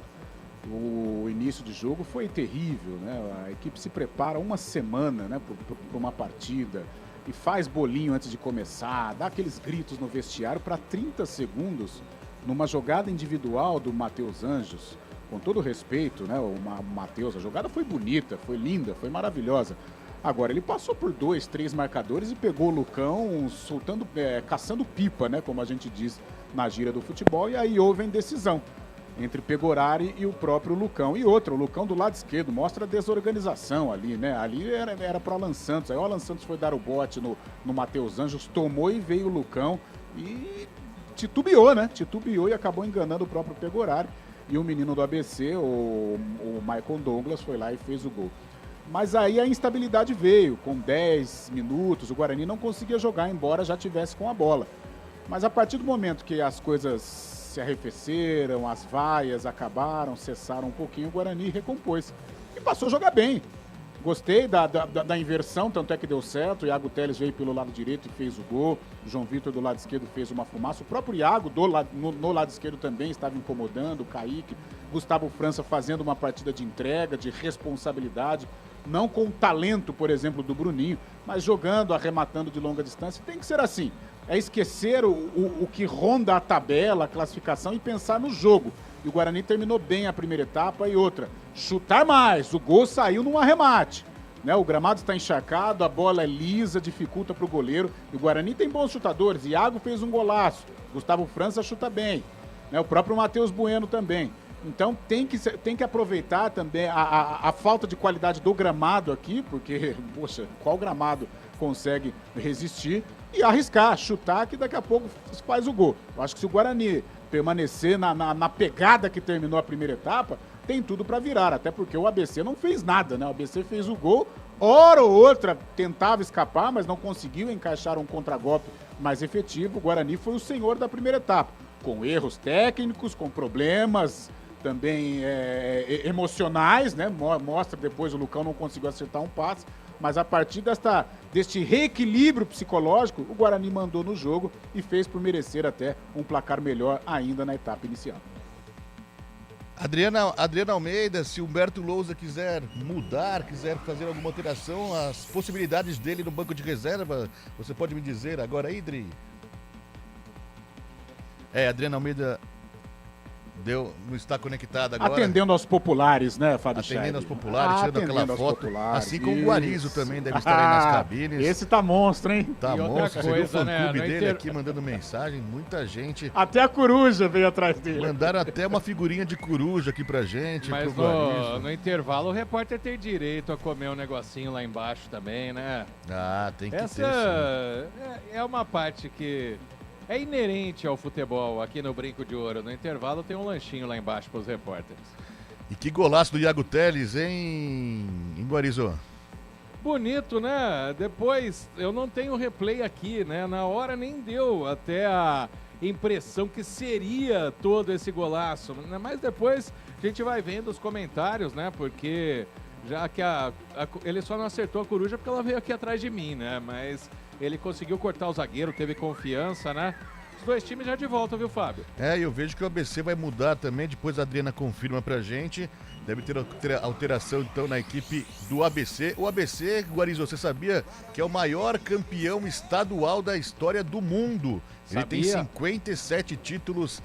O início de jogo foi terrível, né? A equipe se prepara uma semana, né, para uma partida e faz bolinho antes de começar, dá aqueles gritos no vestiário para 30 segundos numa jogada individual do Matheus Anjos. Com todo respeito, né, o Matheus, a jogada foi bonita, foi linda, foi maravilhosa. Agora, ele passou por 2, 3 marcadores e pegou o Lucão soltando, caçando pipa, né, como a gente diz na gíria do futebol, e aí houve a indecisão entre Pegorari e o próprio Lucão. E outra, o Lucão do lado esquerdo, mostra a desorganização ali, né? Ali era para o Alan Santos, aí o Alan Santos foi dar o bote no Matheus Anjos, tomou e veio o Lucão e titubeou, né? Titubeou e acabou enganando o próprio Pegorari. E o menino do ABC, o Michael Douglas, foi lá e fez o gol. Mas aí a instabilidade veio, com 10 minutos, o Guarani não conseguia jogar, embora já tivesse com a bola. Mas a partir do momento que as coisas se arrefeceram, as vaias acabaram, cessaram um pouquinho, o Guarani recompôs e passou a jogar bem. Gostei da inversão, tanto é que deu certo. O Iago Teles veio pelo lado direito e fez o gol. O João Vitor do lado esquerdo fez uma fumaça. O próprio Iago no lado esquerdo também estava incomodando. O Kaique, Gustavo França fazendo uma partida de entrega, de responsabilidade. Não com o talento, por exemplo, do Bruninho, mas jogando, arrematando de longa distância. Tem que ser assim. É esquecer o que ronda a tabela, a classificação e pensar no jogo. E o Guarani terminou bem a primeira etapa. E outra, chutar mais. O gol saiu num arremate, né? O gramado está encharcado, a bola é lisa, dificulta para o goleiro. E o Guarani tem bons chutadores. Iago fez um golaço. Gustavo França chuta bem, né? O próprio Matheus Bueno também. Então tem que aproveitar também a falta de qualidade do gramado aqui, porque, poxa, qual gramado consegue resistir? E arriscar, chutar, que daqui a pouco faz o gol. Eu acho que se o Guarani permanecer na pegada que terminou a primeira etapa, tem tudo para virar, até porque o ABC não fez nada, né? O ABC fez o gol, hora ou outra tentava escapar, mas não conseguiu encaixar um contragolpe mais efetivo. O Guarani foi o senhor da primeira etapa, com erros técnicos, com problemas também emocionais, né? Mostra depois o Lucão não conseguiu acertar um passe, mas a partir deste reequilíbrio psicológico, o Guarani mandou no jogo e fez por merecer até um placar melhor ainda na etapa inicial. Adriana Almeida, se Humberto Lousa quiser mudar, quiser fazer alguma alteração, as possibilidades dele no banco de reserva, você pode me dizer agora aí, Dri? Adriana Almeida não está conectada agora. Atendendo aos populares, né, Fábio? Atendendo aos populares, tirando aquela foto. Assim como o Guarizo também deve estar aí nas cabines. Esse tá monstro, hein? Tá monstro. Você viu o fã-clube dele aqui mandando mensagem? Muita gente. Até a coruja veio atrás dele. Mandaram até uma figurinha de coruja aqui pra gente. Mas no intervalo o repórter tem direito a comer um negocinho lá embaixo também, né? Tem que ter, sim. É uma parte que é inerente ao futebol aqui no Brinco de Ouro. No intervalo tem um lanchinho lá embaixo para os repórteres. E que golaço do Iago Teles, hein, Guarizo? Bonito, né? Depois, eu não tenho replay aqui, né? Na hora nem deu até a impressão que seria todo esse golaço. Mas depois a gente vai vendo os comentários, né? Porque já que ele só não acertou a coruja porque ela veio aqui atrás de mim, né? Mas ele conseguiu cortar o zagueiro, teve confiança, né? Os dois times já de volta, viu, Fábio? Eu vejo que o ABC vai mudar também, depois a Adriana confirma pra gente. Deve ter alteração, então, na equipe do ABC. O ABC, Guarizo, você sabia que é o maior campeão estadual da história do mundo? Ele tem 57 títulos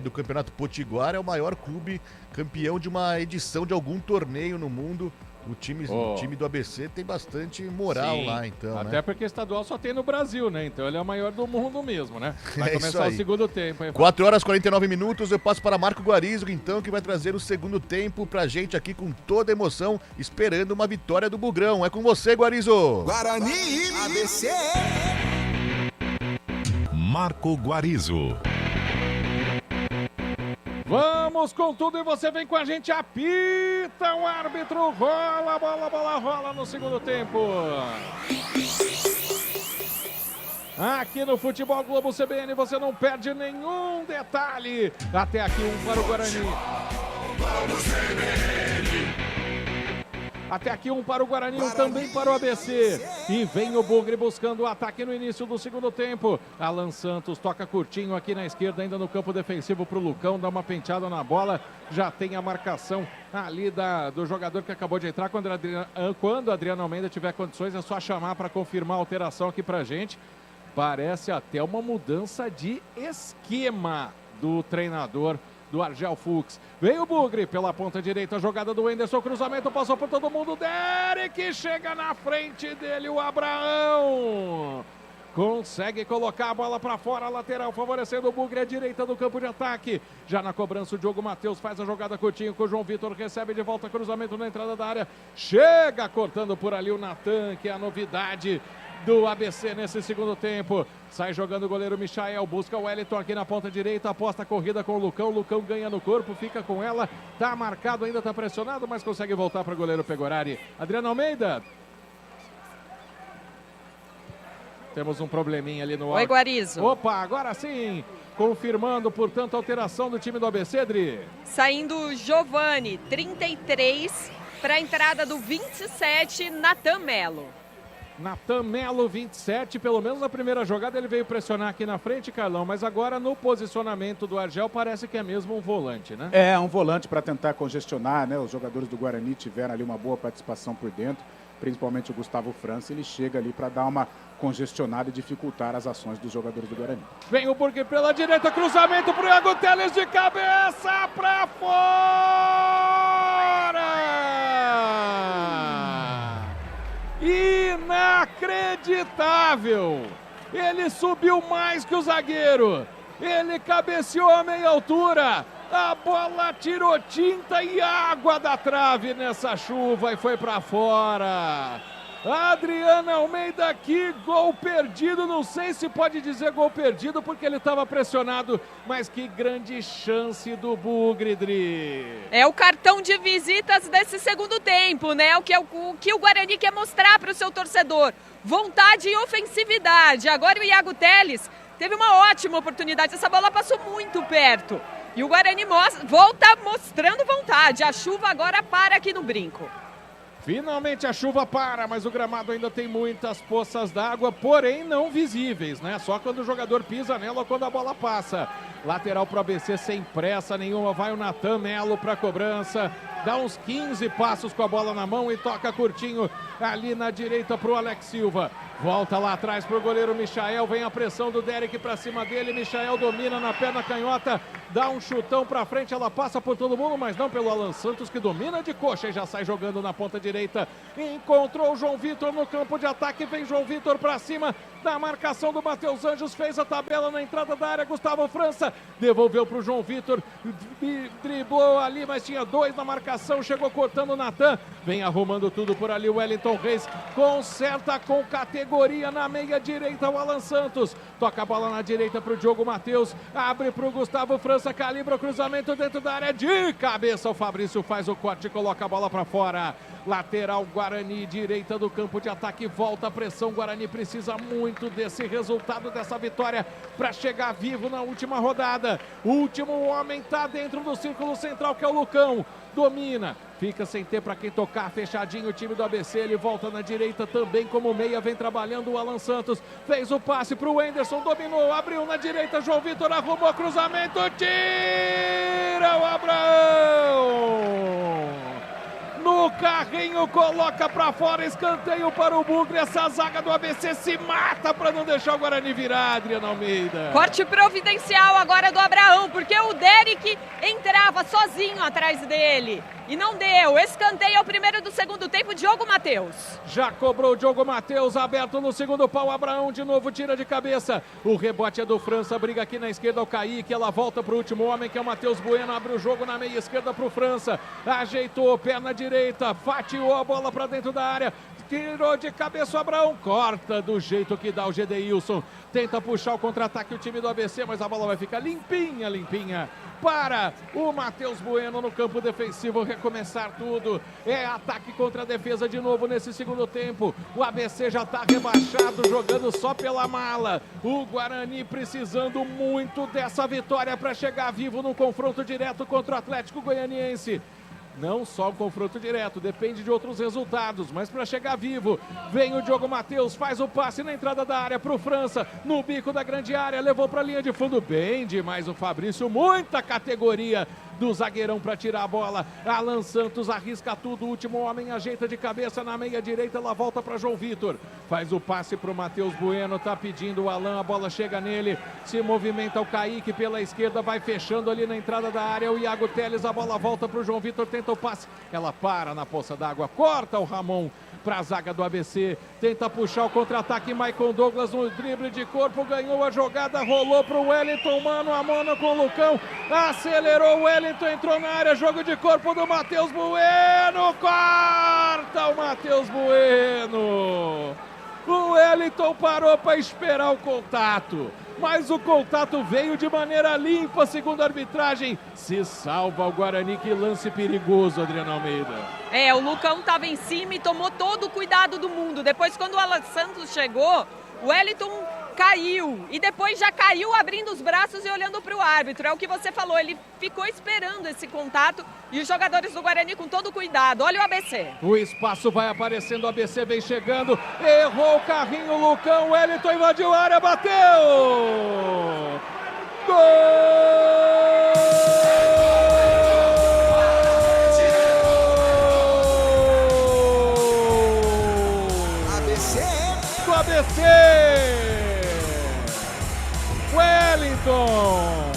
do Campeonato Potiguar, é o maior clube campeão de uma edição de algum torneio no mundo. O time do ABC tem bastante moral lá, então, até porque estadual só tem no Brasil, né? Então ele é o maior do mundo mesmo, né? Vai começar o segundo tempo. 4 horas e 49 minutos, eu passo para Marco Guarizo, então, que vai trazer o segundo tempo pra gente aqui com toda a emoção, esperando uma vitória do Bugrão. É com você, Guarizo! Guarani, ABC! Marco Guarizo. Vamos com tudo e você vem com a gente, apita o árbitro, rola a bola rola no segundo tempo. Aqui no Futebol Globo CBN você não perde nenhum detalhe. Até aqui para o Guarani. Até aqui para o Guarani, também para o ABC. E vem o Bugre buscando o ataque no início do segundo tempo. Alan Santos toca curtinho aqui na esquerda, ainda no campo defensivo para o Lucão. Dá uma penteada na bola. Já tem a marcação ali do jogador que acabou de entrar. Quando a Adriana Almeida tiver condições, é só chamar para confirmar a alteração aqui para a gente. Parece até uma mudança de esquema do treinador do Argel Fux. Veio o Bugre pela ponta direita, a jogada do Wenderson, cruzamento, passou por todo mundo, Derek chega na frente dele, o Abraão consegue colocar a bola para fora, lateral favorecendo o Bugre, à direita do campo de ataque, já na cobrança o Diogo Matheus faz a jogada curtinho com o João Vitor, recebe de volta, cruzamento na entrada da área, chega cortando por ali o Natan, que é a novidade do ABC nesse segundo tempo. Sai jogando o goleiro Michael, busca o Wellington aqui na ponta direita, aposta a corrida com o Lucão, Lucão ganha no corpo, fica com ela, tá marcado, ainda tá pressionado, mas consegue voltar para o goleiro Pegorari. Adriano Almeida. Temos um probleminha ali no... Oi, Guarizo. Opa, agora sim, confirmando, portanto, a alteração do time do ABC, Dri. Saindo Giovani, 33, para a entrada do 27, Natan Melo. Natan Melo, 27, pelo menos na primeira jogada ele veio pressionar aqui na frente, Carlão, mas agora no posicionamento do Argel parece que é mesmo um volante, né? É, um volante para tentar congestionar, né? Os jogadores do Guarani tiveram ali uma boa participação por dentro, principalmente o Gustavo França, ele chega ali para dar uma congestionada e dificultar as ações dos jogadores do Guarani. Vem o Burke pela direita, cruzamento pro Iago Teles de cabeça para fora! Inacreditável! Ele subiu mais que o zagueiro, ele cabeceou a meia altura, a bola tirou tinta e água da trave nessa chuva e foi para fora. Adriana Almeida, que gol perdido, não sei se pode dizer gol perdido porque ele estava pressionado, mas que grande chance do Bugre, Dri. É o cartão de visitas desse segundo tempo, né? O que o Guarani quer mostrar para o seu torcedor, vontade e ofensividade. Agora o Iago Teles teve uma ótima oportunidade, essa bola passou muito perto. E o Guarani volta mostrando vontade, a chuva agora para aqui no Brinco. Finalmente a chuva para, mas o gramado ainda tem muitas poças d'água, porém não visíveis, né? Só quando o jogador pisa nela ou quando a bola passa. Lateral para o ABC sem pressa nenhuma, vai o Natan Melo para a cobrança, dá uns 15 passos com a bola na mão e toca curtinho ali na direita para o Alex Silva. Volta lá atrás para o goleiro Michael, vem a pressão do Derek para cima dele, Michael domina na perna canhota, dá um chutão para frente, ela passa por todo mundo, mas não pelo Alan Santos, que domina de coxa e já sai jogando na ponta direita. Encontrou o João Vitor no campo de ataque, vem João Vitor para cima da marcação do Matheus Anjos, fez a tabela na entrada da área, Gustavo França devolveu para o João Vitor, driblou ali, mas tinha dois na marcação, chegou cortando o Natan, vem arrumando tudo por ali o Wellington Reis, conserta com categoria na meia direita o Alan Santos, toca a bola na direita para o Diogo Matheus, abre para o Gustavo França, calibra o cruzamento dentro da área, de cabeça o Fabrício faz o corte e coloca a bola para fora. Lateral Guarani, direita do campo de ataque, volta a pressão. Guarani precisa muito desse resultado, dessa vitória, para chegar vivo na última rodada. O último homem está dentro do círculo central, que é o Lucão. Domina, fica sem ter para quem tocar, fechadinho o time do ABC, ele volta na direita também como meia, vem trabalhando o Alan Santos, fez o passe para o Wenderson, dominou, abriu na direita, João Vitor arrumou cruzamento, tira o Abraão! No carrinho, coloca pra fora, escanteio para o Bugre. Essa zaga do ABC se mata para não deixar o Guarani virar, Adriana Almeida. Corte providencial agora do Abraão, porque o Derek entrava sozinho atrás dele e não deu. Escanteio ao primeiro do segundo tempo, Diogo Matheus. Já cobrou o Diogo Matheus, aberto no segundo pau. Abraão de novo tira de cabeça. O rebote é do França, briga aqui na esquerda o Kaique. Ela volta para o último homem, que é o Matheus Bueno. Abre o jogo na meia esquerda para o França. Ajeitou, perna direita, fatiou a bola para dentro da área. Tirou de cabeça o Abraão, corta do jeito que dá o Gedeilson. Tenta puxar o contra-ataque o time do ABC, mas a bola vai ficar limpinha, limpinha. Para o Matheus Bueno no campo defensivo, recomeçar tudo. É ataque contra a defesa de novo nesse segundo tempo. O ABC já está rebaixado, jogando só pela mala. O Guarani precisando muito dessa vitória para chegar vivo no confronto direto contra o Atlético Goianiense. Não só o confronto direto, depende de outros resultados, mas para chegar vivo, vem o Diogo Matheus, faz o passe na entrada da área para o França, no bico da grande área, levou para a linha de fundo, bem demais o Fabrício, muita categoria do zagueirão para tirar a bola. Alan Santos arrisca tudo, o último homem ajeita de cabeça na meia direita, ela volta para João Vitor, faz o passe para o Matheus Bueno, tá pedindo o Alan, a bola chega nele, se movimenta o Kaique pela esquerda, vai fechando ali na entrada da área, o Iago Teles, a bola volta para o João Vitor, tenta o passe, ela para na poça d'água, corta o Ramon para a zaga do ABC, tenta puxar o contra-ataque, Maicon Douglas no drible de corpo, ganhou a jogada, rolou para o Wellington, mano a mano com o Lucão, acelerou o Wellington, entrou na área, jogo de corpo do Matheus Bueno, corta o Matheus Bueno, o Wellington parou para esperar o contato, mas o contato veio de maneira limpa, segundo a arbitragem. Se salva o Guarani, que lance perigoso, Adriana Almeida. O Lucão estava em cima e tomou todo o cuidado do mundo. Depois, quando o Alan Santos chegou, o Wellington caiu. E depois já caiu abrindo os braços e olhando para o árbitro. É o que você falou, ele ficou esperando esse contato e os jogadores do Guarani com todo cuidado. Olha o ABC. O espaço vai aparecendo, o ABC vem chegando, errou o carrinho, o Lucão, o Wellington invadiu a área, bateu! Gol! Do ABC! Wellington!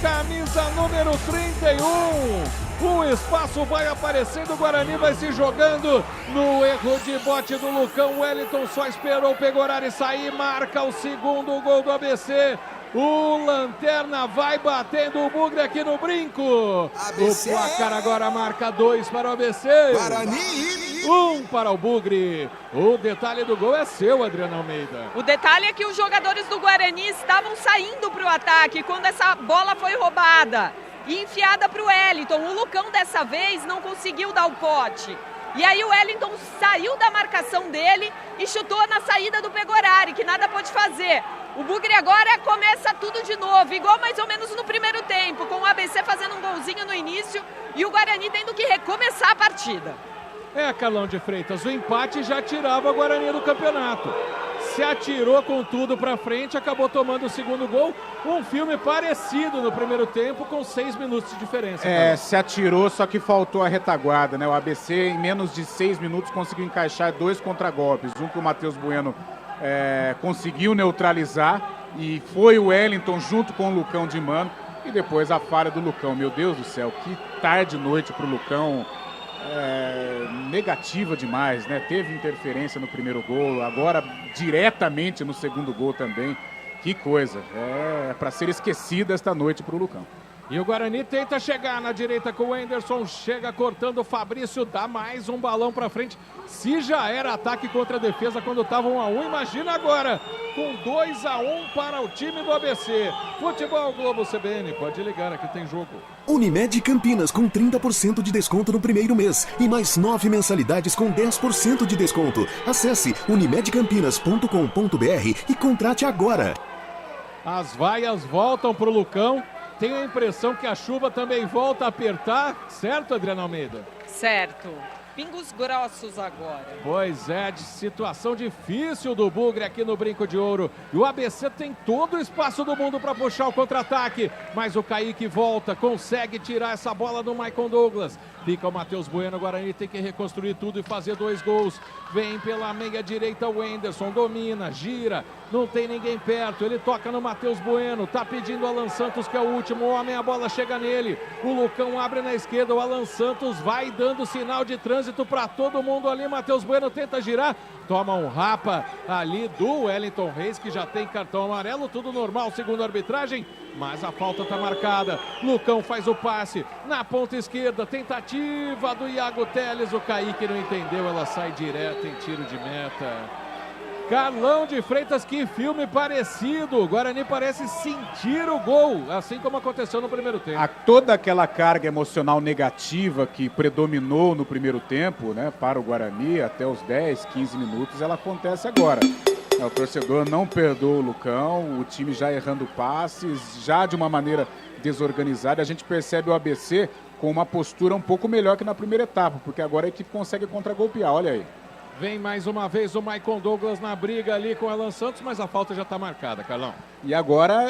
Camisa número 31. O espaço vai aparecendo, o Guarani vai se jogando no erro de bote do Lucão. Wellington só esperou o Pegorari sair, marca o segundo gol do ABC. O Lanterna vai batendo o Bugre aqui no brinco. ABC. O placar agora marca 2 para o ABC. Guarani. 1 para o Bugre. O detalhe do gol é seu, Adriana Almeida. O detalhe é que os jogadores do Guarani estavam saindo para o ataque quando essa bola foi roubada e enfiada para o Wellington. O Lucão dessa vez não conseguiu dar o pote. E aí o Wellington saiu da marcação dele e chutou na saída do Pegorari, que nada pôde fazer. O Bugre agora começa tudo de novo, igual mais ou menos no primeiro tempo, com o ABC fazendo um golzinho no início e o Guarani tendo que recomeçar a partida. Carlão de Freitas, o empate já tirava o Guarani do campeonato. Se atirou com tudo pra frente, acabou tomando o segundo gol. Um filme parecido no primeiro tempo, com 6 minutos de diferença. Se atirou, só que faltou a retaguarda, né? O ABC, em menos de 6 minutos, conseguiu encaixar 2 contragolpes. Um que o Matheus Bueno conseguiu neutralizar, e foi o Wellington junto com o Lucão de mano. E depois a falha do Lucão. Meu Deus do céu, que tarde e noite pro Lucão. Negativa demais, né? Teve interferência no primeiro gol, agora diretamente no segundo gol também. Que coisa, é para ser esquecida esta noite para o Lucão. E o Guarani tenta chegar na direita com o Anderson, chega cortando o Fabrício, dá mais um balão pra frente. Se já era ataque contra a defesa quando estava 1-1, imagina agora, com 2-1 para o time do ABC. Futebol Globo CBN, pode ligar, aqui tem jogo. Unimed Campinas com 30% de desconto no primeiro mês e mais 9 mensalidades com 10% de desconto. Acesse unimedcampinas.com.br e contrate agora. As vaias voltam pro Lucão. Tenho a impressão que a chuva também volta a apertar, certo, Adriana Almeida? Certo. Pingos grossos agora. Pois é, de situação difícil do Bugre aqui no Brinco de Ouro. E o ABC tem todo o espaço do mundo para puxar o contra-ataque. Mas o Kaique volta, consegue tirar essa bola do Maicon Douglas. Fica o Matheus Bueno, o Guarani tem que reconstruir tudo e fazer 2 gols. Vem pela meia direita o Anderson, domina, gira, não tem ninguém perto. Ele toca no Matheus Bueno, tá pedindo o Alan Santos que é o último homem, a bola chega nele. O Lucão abre na esquerda, o Alan Santos vai dando sinal de trânsito para todo mundo ali. Matheus Bueno tenta girar, toma um rapa ali do Wellington Reis, que já tem cartão amarelo, tudo normal segundo a arbitragem, mas a falta tá marcada. Lucão faz o passe na ponta esquerda, tentativa do Iago Teles, o Kaique não entendeu, ela sai direto em tiro de meta. Carlão de Freitas, que filme parecido, o Guarani parece sentir o gol, assim como aconteceu no primeiro tempo. Toda aquela carga emocional negativa que predominou no primeiro tempo, né, para o Guarani, até os 10, 15 minutos, ela acontece agora. O torcedor não perdoa o Lucão, o time já errando passes, já de uma maneira desorganizada. A gente percebe o ABC com uma postura um pouco melhor que na primeira etapa, porque agora a equipe consegue contragolpear, olha aí. Vem mais uma vez o Maicon Douglas na briga ali com o Alan Santos, mas a falta já está marcada, Carlão. E agora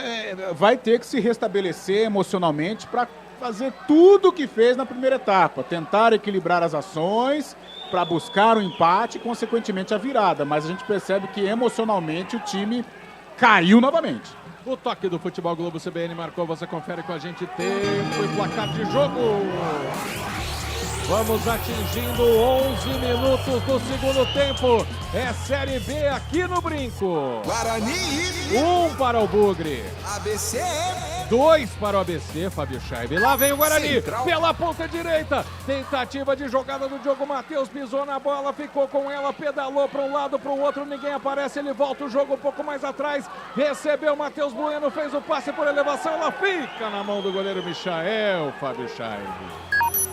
vai ter que se restabelecer emocionalmente para fazer tudo o que fez na primeira etapa, tentar equilibrar as ações para buscar o empate e, consequentemente, a virada. Mas a gente percebe que emocionalmente o time caiu novamente. O toque do Futebol Globo CBN marcou, você confere com a gente tempo e placar de jogo. Vamos atingindo 11 minutos do segundo tempo. É Série B aqui no Brinco. Guarani. 1 para o Bugre. ABC. 2 para o ABC, Fábio Scheibe. Lá vem o Guarani, Central. pela ponta direita. Tentativa de jogada do Diogo Matheus. Pisou na bola, ficou com ela, pedalou para um lado, para o outro. Ninguém aparece, ele volta o jogo um pouco mais atrás. Recebeu o Matheus Bueno, fez o passe por elevação. Ela fica na mão do goleiro Michael, Fábio Scheibe.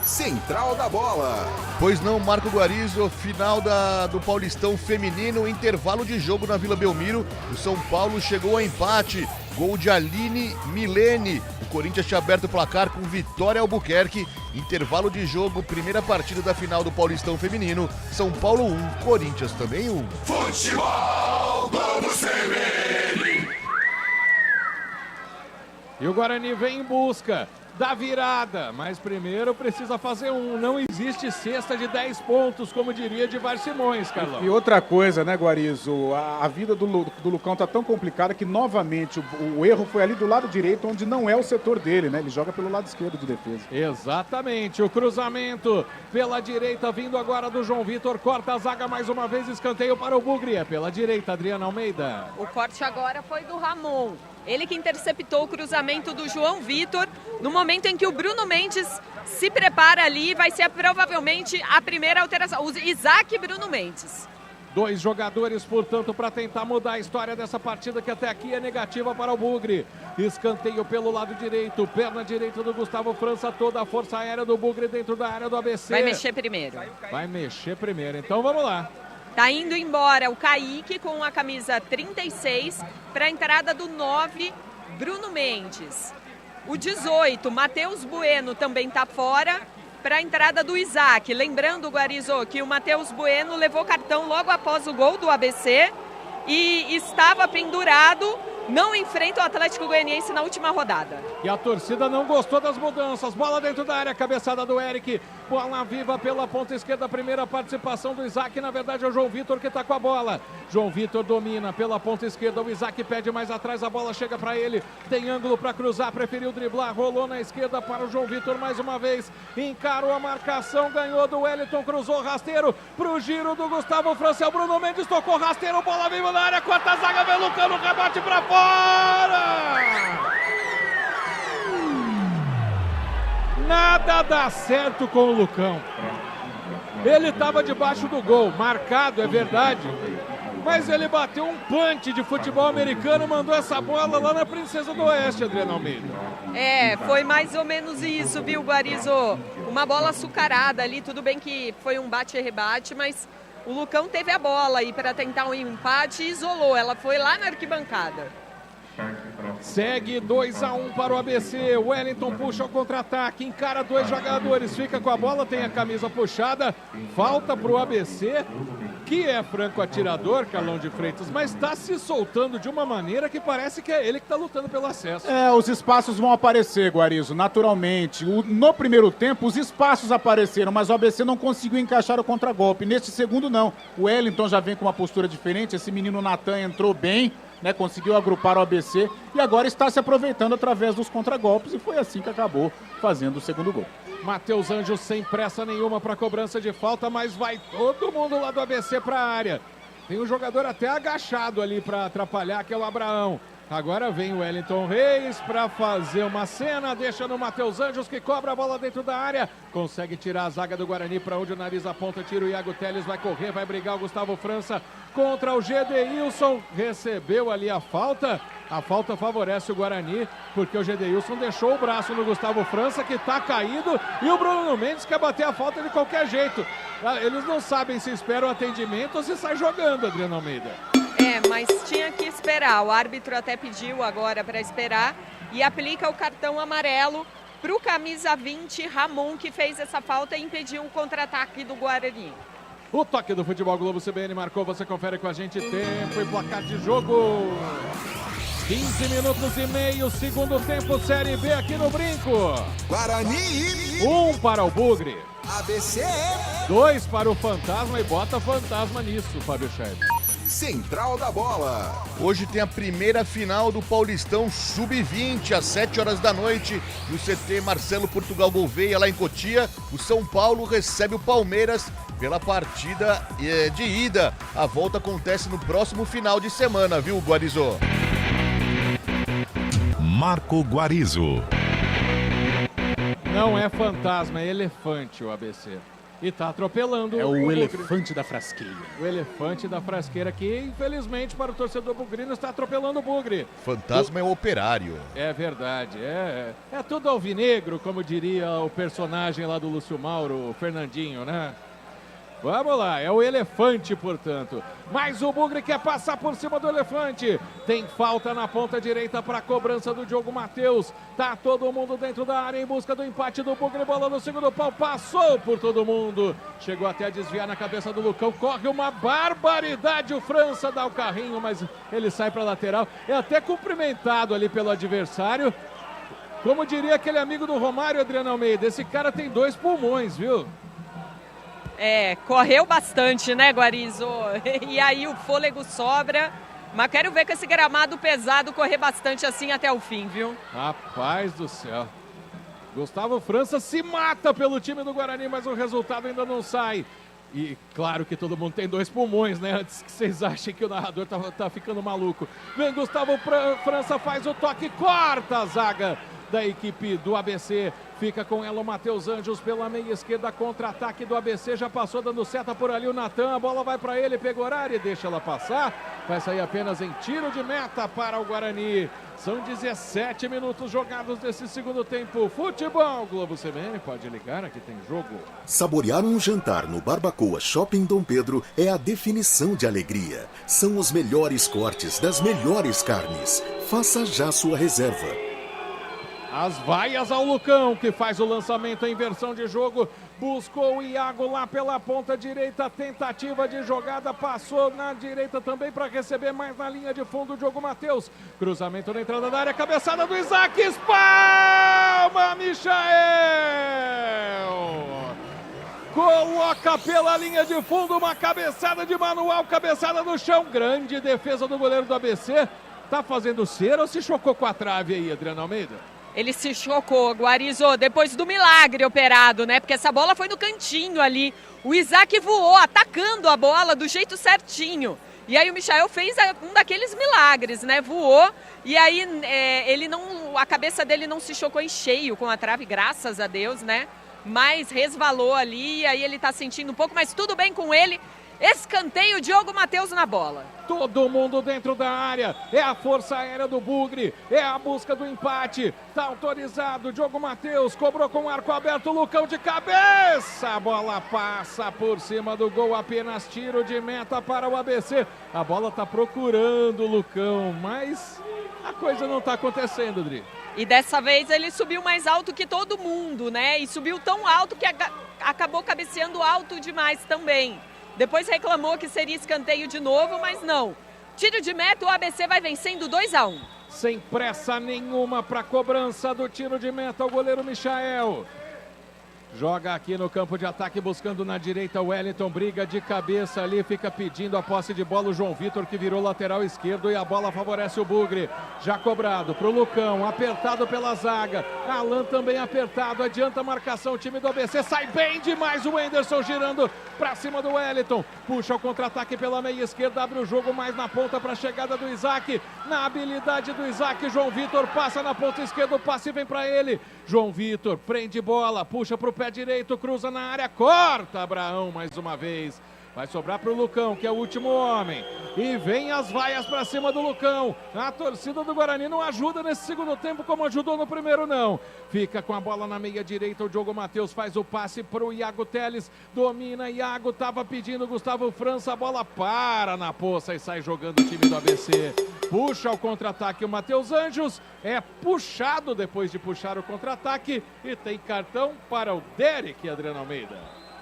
Central da bola. Pois não, Marco Guarizo, final do Paulistão Feminino, intervalo de jogo na Vila Belmiro. O São Paulo chegou a empate, gol de Aline Milene. O Corinthians tinha aberto o placar com Vitória Albuquerque. Intervalo de jogo, primeira partida da final do Paulistão Feminino. São Paulo 1, Corinthians também 1. Futebol Globo CBN. E o Guarani vem em busca da virada, mas primeiro precisa fazer não existe cesta de 10 pontos, como diria Divar Simões, Carlão. E outra coisa, né, Guarizo, a vida do Lucão tá tão complicada que novamente o erro foi ali do lado direito, onde não é o setor dele, né, ele joga pelo lado esquerdo de defesa. Exatamente, o cruzamento pela direita, vindo agora do João Vitor, corta a zaga mais uma vez, escanteio para o Bugre, é pela direita, Adriana Almeida. O corte agora foi do Ramon. Ele que interceptou o cruzamento do João Vitor, no momento em que o Bruno Mendes se prepara ali, vai ser provavelmente a primeira alteração, o Isaac e Bruno Mendes. 2 jogadores, portanto, para tentar mudar a história dessa partida que até aqui é negativa para o Bugre. Escanteio pelo lado direito, perna direita do Gustavo França, toda a força aérea do Bugre dentro da área do ABC. Vai mexer primeiro. Vai mexer primeiro, então vamos lá. Tá indo embora o Kaique com a camisa 36 para a entrada do 9, Bruno Mendes. O 18, Matheus Bueno, também tá fora para a entrada do Isaac. Lembrando, Guarizo, que o Matheus Bueno levou cartão logo após o gol do ABC e estava pendurado, não enfrenta o Atlético Goianiense na última rodada. E a torcida não gostou das mudanças. Bola dentro da área, cabeçada do Eric. Bola viva pela ponta esquerda, primeira participação do Isaac. Na verdade é o João Vitor que está com a bola. João Vitor domina pela ponta esquerda. O Isaac pede mais atrás, a bola chega para ele. Tem ângulo para cruzar, preferiu driblar. Rolou na esquerda para o João Vitor mais uma vez. Encarou a marcação, ganhou do Wellington, cruzou rasteiro pro giro do Gustavo França. O Bruno Mendes tocou rasteiro, bola viva na área. Quarta zaga, vem Lucano, rebate para fora! nada dá certo com o Lucão. Ele estava debaixo do gol, marcado, é verdade. Mas ele bateu um punch de futebol americano, mandou essa bola lá na Princesa do Oeste, Adriano Almeida. Foi mais ou menos isso, viu, Guarizo? Uma bola açucarada ali, tudo bem que foi um bate e rebate, mas o Lucão teve a bola aí para tentar um empate e isolou. Ela foi lá na arquibancada. Segue 2-1 para o ABC. O Wellington puxa o contra-ataque, encara 2 jogadores, fica com a bola, tem a camisa puxada. Falta para o ABC, que é franco atirador, Carlão de Freitas, mas está se soltando de uma maneira que parece que é ele que está lutando pelo acesso. Os espaços vão aparecer, Guarizo, naturalmente. No primeiro tempo, os espaços apareceram, mas o ABC não conseguiu encaixar o contragolpe. Neste segundo, não. O Wellington já vem com uma postura diferente, esse menino Natan entrou bem, né, conseguiu agrupar o ABC e agora está se aproveitando através dos contragolpes e foi assim que acabou fazendo o segundo gol. Matheus Anjos sem pressa nenhuma para cobrança de falta, mas vai todo mundo lá do ABC para a área. Tem um jogador até agachado ali para atrapalhar, que é o Abraão. Agora vem o Wellington Reis para fazer uma cena, deixa no Matheus Anjos, que cobra a bola dentro da área, consegue tirar a zaga do Guarani para onde o nariz aponta, tira o Iago Teles, vai correr, vai brigar o Gustavo França contra o Gedeilson, recebeu ali a falta favorece o Guarani, porque o Gedeilson deixou o braço no Gustavo França, que está caído, e o Bruno Mendes quer bater a falta de qualquer jeito. Eles não sabem se esperam atendimento ou se sai jogando, Adriano Almeida. Mas tinha que esperar. O árbitro até pediu agora para esperar e aplica o cartão amarelo para o camisa 20, Ramon, que fez essa falta e impediu um contra-ataque do Guarani. O toque do Futebol Globo CBN marcou, você confere com a gente tempo e placar de jogo. 15 minutos e meio, segundo tempo, Série B aqui no Brinco. Guarani. 1 para o Bugre. ABC. 2 para o Fantasma e bota Fantasma nisso, Fábio Scheib. Central da Bola. Hoje tem a primeira final do Paulistão Sub-20, às 7 horas da noite, no CT Marcelo Portugal Gouveia, lá em Cotia. O São Paulo recebe o Palmeiras pela partida de ida. A volta acontece no próximo final de semana, viu, Guarizo? Marco Guarizo. Não é fantasma, é elefante o ABC. E tá atropelando o elefante da frasqueira. O elefante da frasqueira que, infelizmente, para o torcedor bugrino, está atropelando o Bugre. Fantasma é o Operário. É verdade. É tudo alvinegro, como diria o personagem lá do Lúcio Mauro, o Fernandinho, né? Vamos lá, é o elefante, portanto. Mas o Bugre quer passar por cima do elefante. Tem falta na ponta direita para a cobrança do Diogo Matheus. Tá todo mundo dentro da área em busca do empate do Bugre. Bola no segundo pau, passou por todo mundo. Chegou até a desviar na cabeça do Lucão. Corre uma barbaridade. O França dá o carrinho, mas ele sai para a lateral. É até cumprimentado ali pelo adversário. Como diria aquele amigo do Romário, Adriano Almeida, esse cara tem 2 pulmões, viu? Correu bastante, né, Guarizo? E aí o fôlego sobra. Mas quero ver com esse gramado pesado correr bastante assim até o fim, viu? Rapaz do céu. Gustavo França se mata pelo time do Guarani, mas o resultado ainda não sai. E claro que todo mundo tem 2 pulmões, né? Antes que vocês achem que o narrador tá ficando maluco. Vem Gustavo França, faz o toque, corta a zaga da equipe do ABC. Fica com ela o Matheus Anjos pela meia esquerda, contra-ataque do ABC, já passou dando seta por ali o Natan, a bola vai para ele, pegou horário e deixa ela passar, vai sair apenas em tiro de meta para o Guarani. São 17 minutos jogados desse segundo tempo. Futebol Globo CBN, pode ligar, aqui tem jogo. Saborear um jantar no Barbacoa Shopping Dom Pedro é a definição de alegria. São os melhores cortes das melhores carnes. Faça já sua reserva. As vaias ao Lucão, que faz o lançamento em inversão de jogo. Buscou o Iago lá pela ponta direita. Tentativa de jogada. Passou na direita também para receber mais na linha de fundo o Diogo Matheus. Cruzamento na entrada da área. Cabeçada do Isaac. Espalma, Michael! Coloca pela linha de fundo uma cabeçada de manual. Cabeçada no chão. Grande defesa do goleiro do ABC. Tá fazendo cera ou se chocou com a trave aí, Adriano Almeida? Ele se chocou, Guarizo, depois do milagre operado, né? Porque essa bola foi no cantinho ali. O Isaac voou, atacando a bola do jeito certinho. E aí o Michael fez um daqueles milagres, né? Voou e aí a cabeça dele não se chocou em cheio com a trave, graças a Deus, né? Mas resvalou ali e aí ele tá sentindo um pouco, mas tudo bem com ele. Escanteio, Diogo Matheus na bola. Todo mundo dentro da área, é a força aérea do Bugre, é a busca do empate, tá autorizado, Diogo Matheus cobrou com o arco aberto, Lucão de cabeça, a bola passa por cima do gol, apenas tiro de meta para o ABC, a bola tá procurando o Lucão, mas a coisa não tá acontecendo, Dri. E dessa vez ele subiu mais alto que todo mundo, né? E subiu tão alto que acabou cabeceando alto demais também. Depois reclamou que seria escanteio de novo, mas não. Tiro de meta, o ABC vai vencendo 2-1. Sem pressa nenhuma para a cobrança do tiro de meta, o goleiro Michael. Joga aqui no campo de ataque, buscando na direita o Wellington, briga de cabeça ali, fica pedindo a posse de bola o João Vitor, que virou lateral esquerdo e a bola favorece o Bugre. Já cobrado pro Lucão, apertado pela zaga, Alan também apertado, adianta a marcação, o time do ABC sai bem demais, o Wenderson girando pra cima do Wellington, puxa o contra-ataque pela meia esquerda, abre o jogo mais na ponta para a chegada do Isaac, na habilidade do Isaac, João Vitor passa na ponta esquerda, o passe vem para ele, João Vitor prende bola, puxa pro pé direito, cruza na área, corta Abraão mais uma vez. Vai sobrar para o Lucão, que é o último homem. E vem as vaias para cima do Lucão. A torcida do Guarani não ajuda nesse segundo tempo como ajudou no primeiro, não. Fica com a bola na meia direita. O Diogo Matheus faz o passe para o Iago Teles. Domina, Iago estava pedindo Gustavo França. A bola para na poça e sai jogando o time do ABC. Puxa o contra-ataque o Matheus Anjos. É puxado depois de puxar o contra-ataque. E tem cartão para o Derek, Adriano Almeida.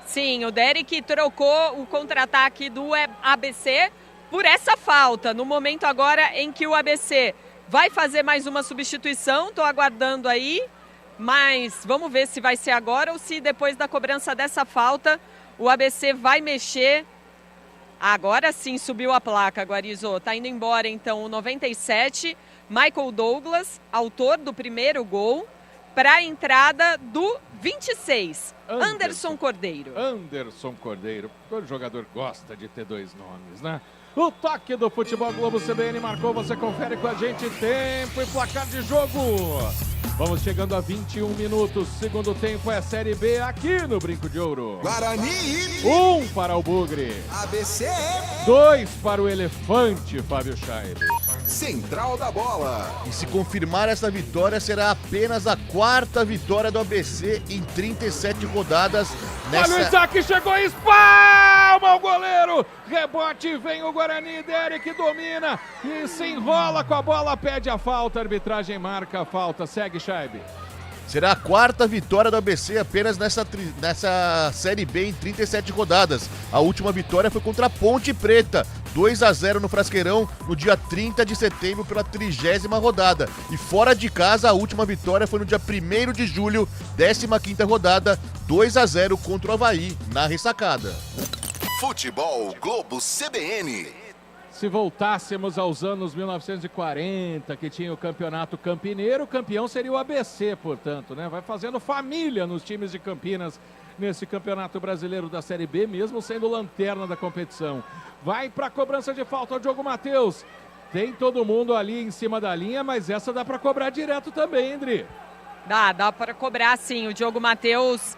Sim, o Derek trocou o contra-ataque do ABC por essa falta. No momento agora em que o ABC vai fazer mais uma substituição, estou aguardando aí, mas vamos ver se vai ser agora ou se depois da cobrança dessa falta o ABC vai mexer. Agora sim subiu a placa, Guarizo. Está indo embora então o 97, Michael Douglas, autor do primeiro gol, para a entrada do 26, Anderson Cordeiro. Anderson Cordeiro, todo jogador gosta de ter dois nomes, né? O toque do Futebol Globo CBN marcou, você confere com a gente tempo e placar de jogo. Vamos chegando a 21 minutos, segundo tempo é Série B aqui no Brinco de Ouro. Guarani. 1 para o Bugre. ABC. 2 para o Elefante, Fábio Chaib. Central da Bola. E se confirmar essa vitória, será apenas a 4ª vitória do ABC em 37 rodadas. Olha o Isaac, chegou e espalma o goleiro. Rebote, vem o Guarani, Derek domina e se enrola com a bola, pede a falta, a arbitragem marca a falta. Segue, Chaib. Será a 4ª vitória do ABC apenas nessa Série B em 37 rodadas. A última vitória foi contra a Ponte Preta, 2-0 no Frasqueirão, no dia 30 de setembro pela 30ª rodada. E fora de casa, a última vitória foi no dia 1º de julho, 15ª rodada, 2-0 contra o Avaí, na ressacada. Futebol Globo CBN. Se voltássemos aos anos 1940, que tinha o campeonato campineiro, o campeão seria o ABC, portanto, né? Vai fazendo família nos times de Campinas nesse campeonato brasileiro da Série B, mesmo sendo lanterna da competição. Vai para a cobrança de falta o Diogo Matheus. Tem todo mundo ali em cima da linha, mas essa dá para cobrar direto também, André. Dá para cobrar sim. O Diogo Matheus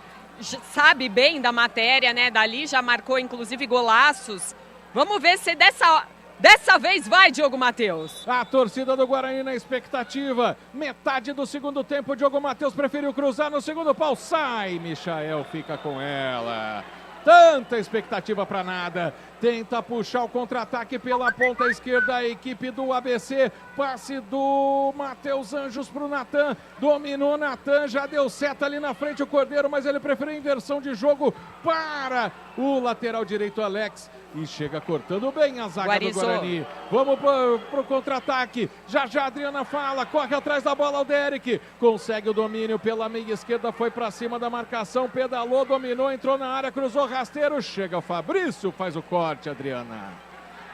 sabe bem da matéria, né? Dali já marcou inclusive golaços. Vamos ver se dessa vez vai, Diogo Matheus. A torcida do Guarani na expectativa. Metade do segundo tempo, Diogo Matheus preferiu cruzar no segundo pau. Sai, Michael fica com ela. Tanta expectativa para nada. Tenta puxar o contra-ataque pela ponta esquerda a equipe do ABC. Passe do Matheus Anjos para o Natan. Dominou Natan, já deu seta ali na frente o Cordeiro, mas ele preferiu inversão de jogo para o lateral direito Alex. E chega cortando bem a zaga do Guarani. Vamos pro contra-ataque. Já a Adriana fala, corre atrás da bola o Derek. Consegue o domínio pela meia esquerda, foi para cima da marcação, pedalou, dominou, entrou na área, cruzou rasteiro. Chega o Fabrício, faz o corte, Adriana.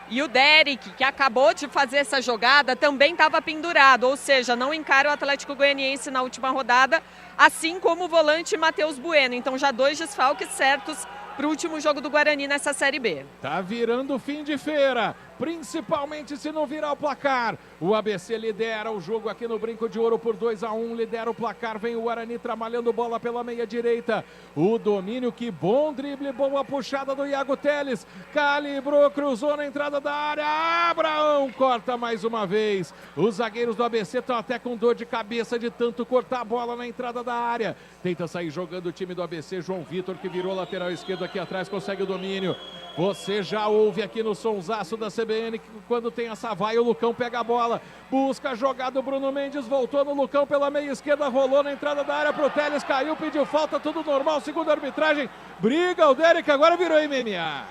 E o Derek, que acabou de fazer essa jogada, também estava pendurado, ou seja, não encara o Atlético Goianiense na última rodada, assim como o volante Matheus Bueno. Então já 2 desfalques certos para o último jogo do Guarani nessa Série B. Tá virando fim de feira, principalmente se não virar o placar. O ABC lidera o jogo aqui no Brinco de Ouro por 2-1, lidera o placar, vem o Guarani trabalhando bola pela meia direita. O domínio, que bom drible, boa puxada do Iago Teles, calibrou, cruzou na entrada da área, Abraão corta mais uma vez. Os zagueiros do ABC estão até com dor de cabeça de tanto cortar a bola na entrada da área. Tenta sair jogando o time do ABC, João Vitor, que virou lateral esquerdo aqui atrás, consegue o domínio. Você já ouve aqui no sonsaço da CBN que quando tem essa vaia, o Lucão pega a bola, busca a jogada, o Bruno Mendes voltou no Lucão pela meia esquerda, rolou na entrada da área pro Teles, caiu, pediu falta, tudo normal, segundo a arbitragem, briga o Derek, agora virou MMA.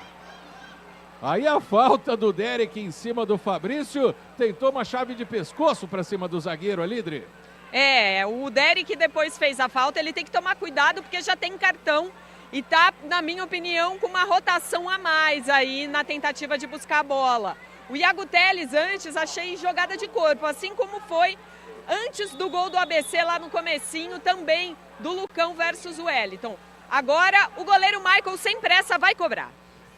Aí a falta do Derek em cima do Fabrício, tentou uma chave de pescoço para cima do zagueiro ali, Dri. O Derek depois fez a falta, ele tem que tomar cuidado porque já tem cartão. E tá, na minha opinião, com uma rotação a mais aí na tentativa de buscar a bola. O Iago Teles antes achei jogada de corpo, assim como foi antes do gol do ABC lá no comecinho também do Lucão versus o Wellington. Agora o goleiro Michael sem pressa vai cobrar.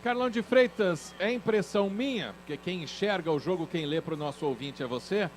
Carlão de Freitas, é impressão minha, porque quem enxerga o jogo, quem lê para o nosso ouvinte é você,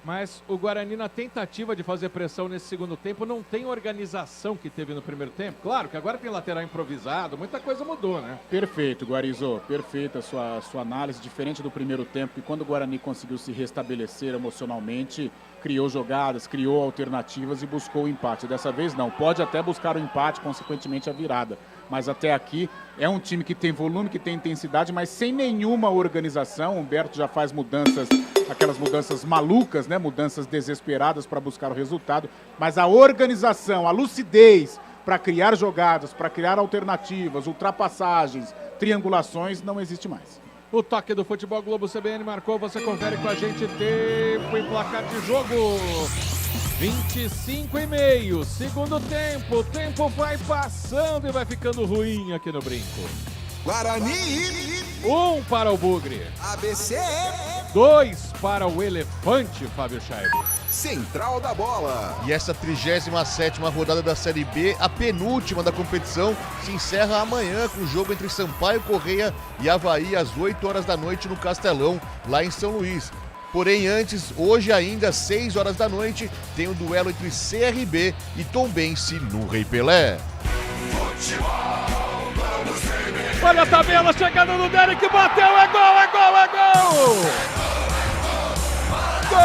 mas o Guarani, na tentativa de fazer pressão nesse segundo tempo, não tem organização que teve no primeiro tempo. Claro que agora tem lateral improvisado, muita coisa mudou, né? Perfeito, Guarizô, perfeita a sua análise, diferente do primeiro tempo, que quando o Guarani conseguiu se restabelecer emocionalmente, criou jogadas, criou alternativas e buscou o empate. Dessa vez não, pode até buscar o empate, consequentemente a virada. Mas até aqui é um time que tem volume, que tem intensidade, mas sem nenhuma organização. O Humberto já faz mudanças, aquelas mudanças malucas, né? Mudanças desesperadas para buscar o resultado. Mas a organização, a lucidez para criar jogadas, para criar alternativas, ultrapassagens, triangulações, não existe mais. O toque do Futebol Globo CBN marcou, você confere com a gente tempo e placar de jogo. 25,5, segundo tempo, o tempo vai passando e vai ficando ruim aqui no Brinco. Guarani. 1 para o Bugre. ABC. 2 para o Elefante, Fábio Chaib. Central da Bola. E essa 37ª rodada da Série B, a penúltima da competição, se encerra amanhã com o jogo entre Sampaio Corrêa e Avaí às 8 horas da noite no Castelão, lá em São Luís. Porém, antes, hoje ainda, às 6 horas da noite, tem o duelo entre CRB e Tombense no Rei Pelé. Olha a tabela, chegando no Derek, bateu, é gol, é gol, é gol! Gol!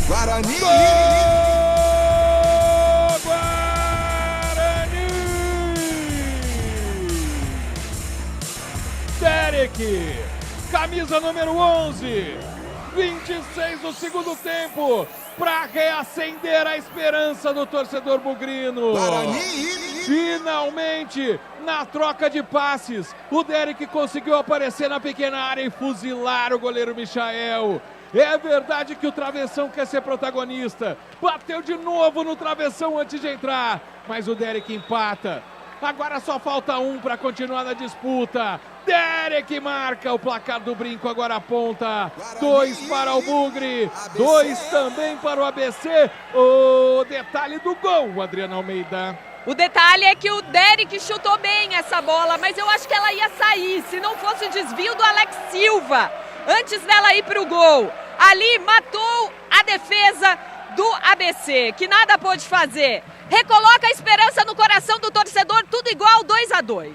Guarani! Derek, camisa número 11, 26 do segundo tempo, para reacender a esperança do torcedor bugrino. Guarani. Finalmente, na troca de passes, o Derek conseguiu aparecer na pequena área e fuzilar o goleiro Michael. É verdade que o travessão quer ser protagonista, bateu de novo no travessão antes de entrar, mas o Derek empata. Agora só falta um para continuar na disputa. Derek marca, o placar do Brinco agora aponta. 2 para o Bugre, 2 também para o ABC. O detalhe do gol, Adriana Almeida. O detalhe é que o Derek chutou bem essa bola, mas eu acho que ela ia sair, se não fosse o desvio do Alex Silva, antes dela ir para o gol. Ali matou a defesa do ABC, que nada pôde fazer. Recoloca a esperança no coração do torcedor, tudo igual, 2-2.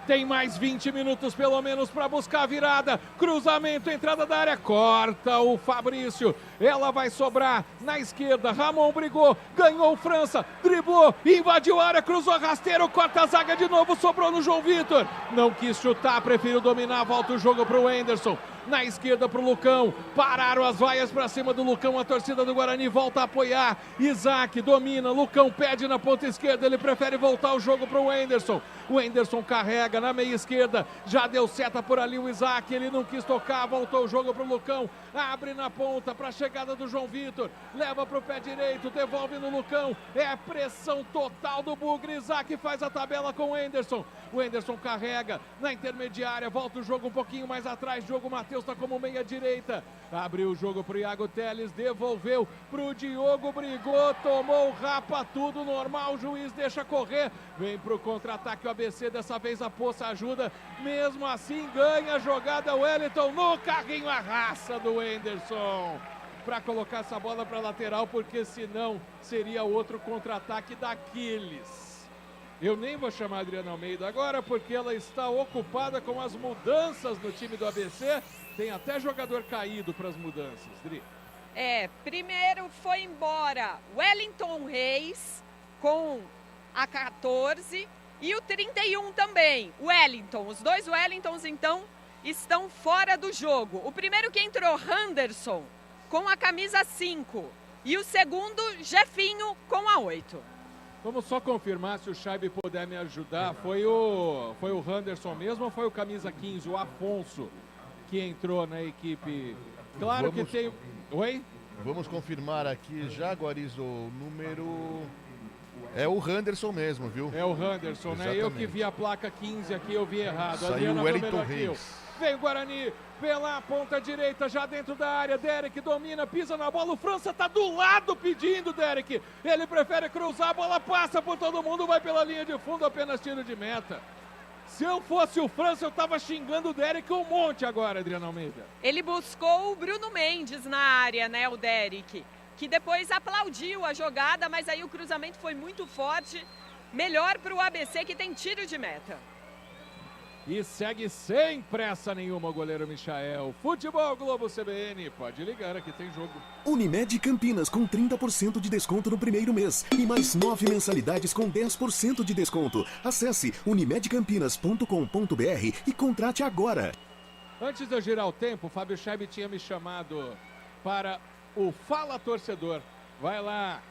Tem mais 20 minutos pelo menos para buscar a virada. Cruzamento, entrada da área, corta o Fabrício. Ela vai sobrar na esquerda. Ramon brigou, ganhou França, driblou, invadiu a área, cruzou rasteiro, corta a zaga de novo, sobrou no João Vitor. Não quis chutar, preferiu dominar, volta o jogo para o Anderson. na esquerda pro Lucão, pararam as vaias pra cima do Lucão, a torcida do Guarani volta a apoiar, Isaac domina, Lucão pede na ponta esquerda, ele prefere voltar o jogo pro Wenderson, o Wenderson carrega na meia esquerda, já deu seta por ali o Isaac, ele não quis tocar, voltou o jogo pro Lucão, abre na ponta pra chegada do João Vitor, leva pro pé direito, devolve no Lucão, é pressão total do Bugre, Isaac faz a tabela com o Wenderson, o Wenderson carrega na intermediária, volta o jogo um pouquinho mais atrás, Diogo Matheus está como meia direita, abriu o jogo pro Iago Teles, devolveu pro Diogo, brigou, tomou, rapa, tudo normal, o juiz deixa correr, vem pro contra-ataque o ABC, dessa vez a Poça ajuda, mesmo assim ganha a jogada, o Wellington no carrinho, a raça do Wenderson, para colocar essa bola para lateral, porque senão seria outro contra-ataque daqueles. Eu nem vou chamar a Adriana Almeida agora, porque ela está ocupada com as mudanças no time do ABC. Tem até jogador caído para as mudanças, Dri. Primeiro foi embora Wellington Reis com a 14 e o 31 também, Wellington. Os dois Wellingtons, então, estão fora do jogo. O primeiro que entrou, Henderson, com a camisa 5. E o segundo, Jefinho, com a 8. Vamos só confirmar, se o Scheibe puder me ajudar, foi o Henderson mesmo ou foi o camisa 15, o Afonso, que entrou na equipe? Claro que tem... Oi? Vamos confirmar aqui já, Guarizo, o número... É o Henderson mesmo, viu? É o Henderson, né? Eu que vi a placa 15 aqui, eu vi errado. Saiu o Wellington Reis. Vem o Guarani pela ponta direita, já dentro da área. Derek domina, pisa na bola. O França tá do lado pedindo, Derek. Ele prefere cruzar, a bola passa por todo mundo, vai pela linha de fundo, apenas tiro de meta. Se eu fosse o França, eu tava xingando o Derek um monte agora, Adriana Almeida. Ele buscou o Bruno Mendes na área, né, o Derek, que depois aplaudiu a jogada, mas aí o cruzamento foi muito forte. Melhor para o ABC, que tem tiro de meta. E segue sem pressa nenhuma o goleiro Michael. Futebol Globo CBN, pode ligar, aqui tem jogo. Unimed Campinas com 30% de desconto no primeiro mês e mais 9 mensalidades com 10% de desconto. Acesse unimedcampinas.com.br e contrate agora. Antes de eu girar o tempo, o Fábio Scheibe tinha me chamado para o Fala Torcedor. Vai lá.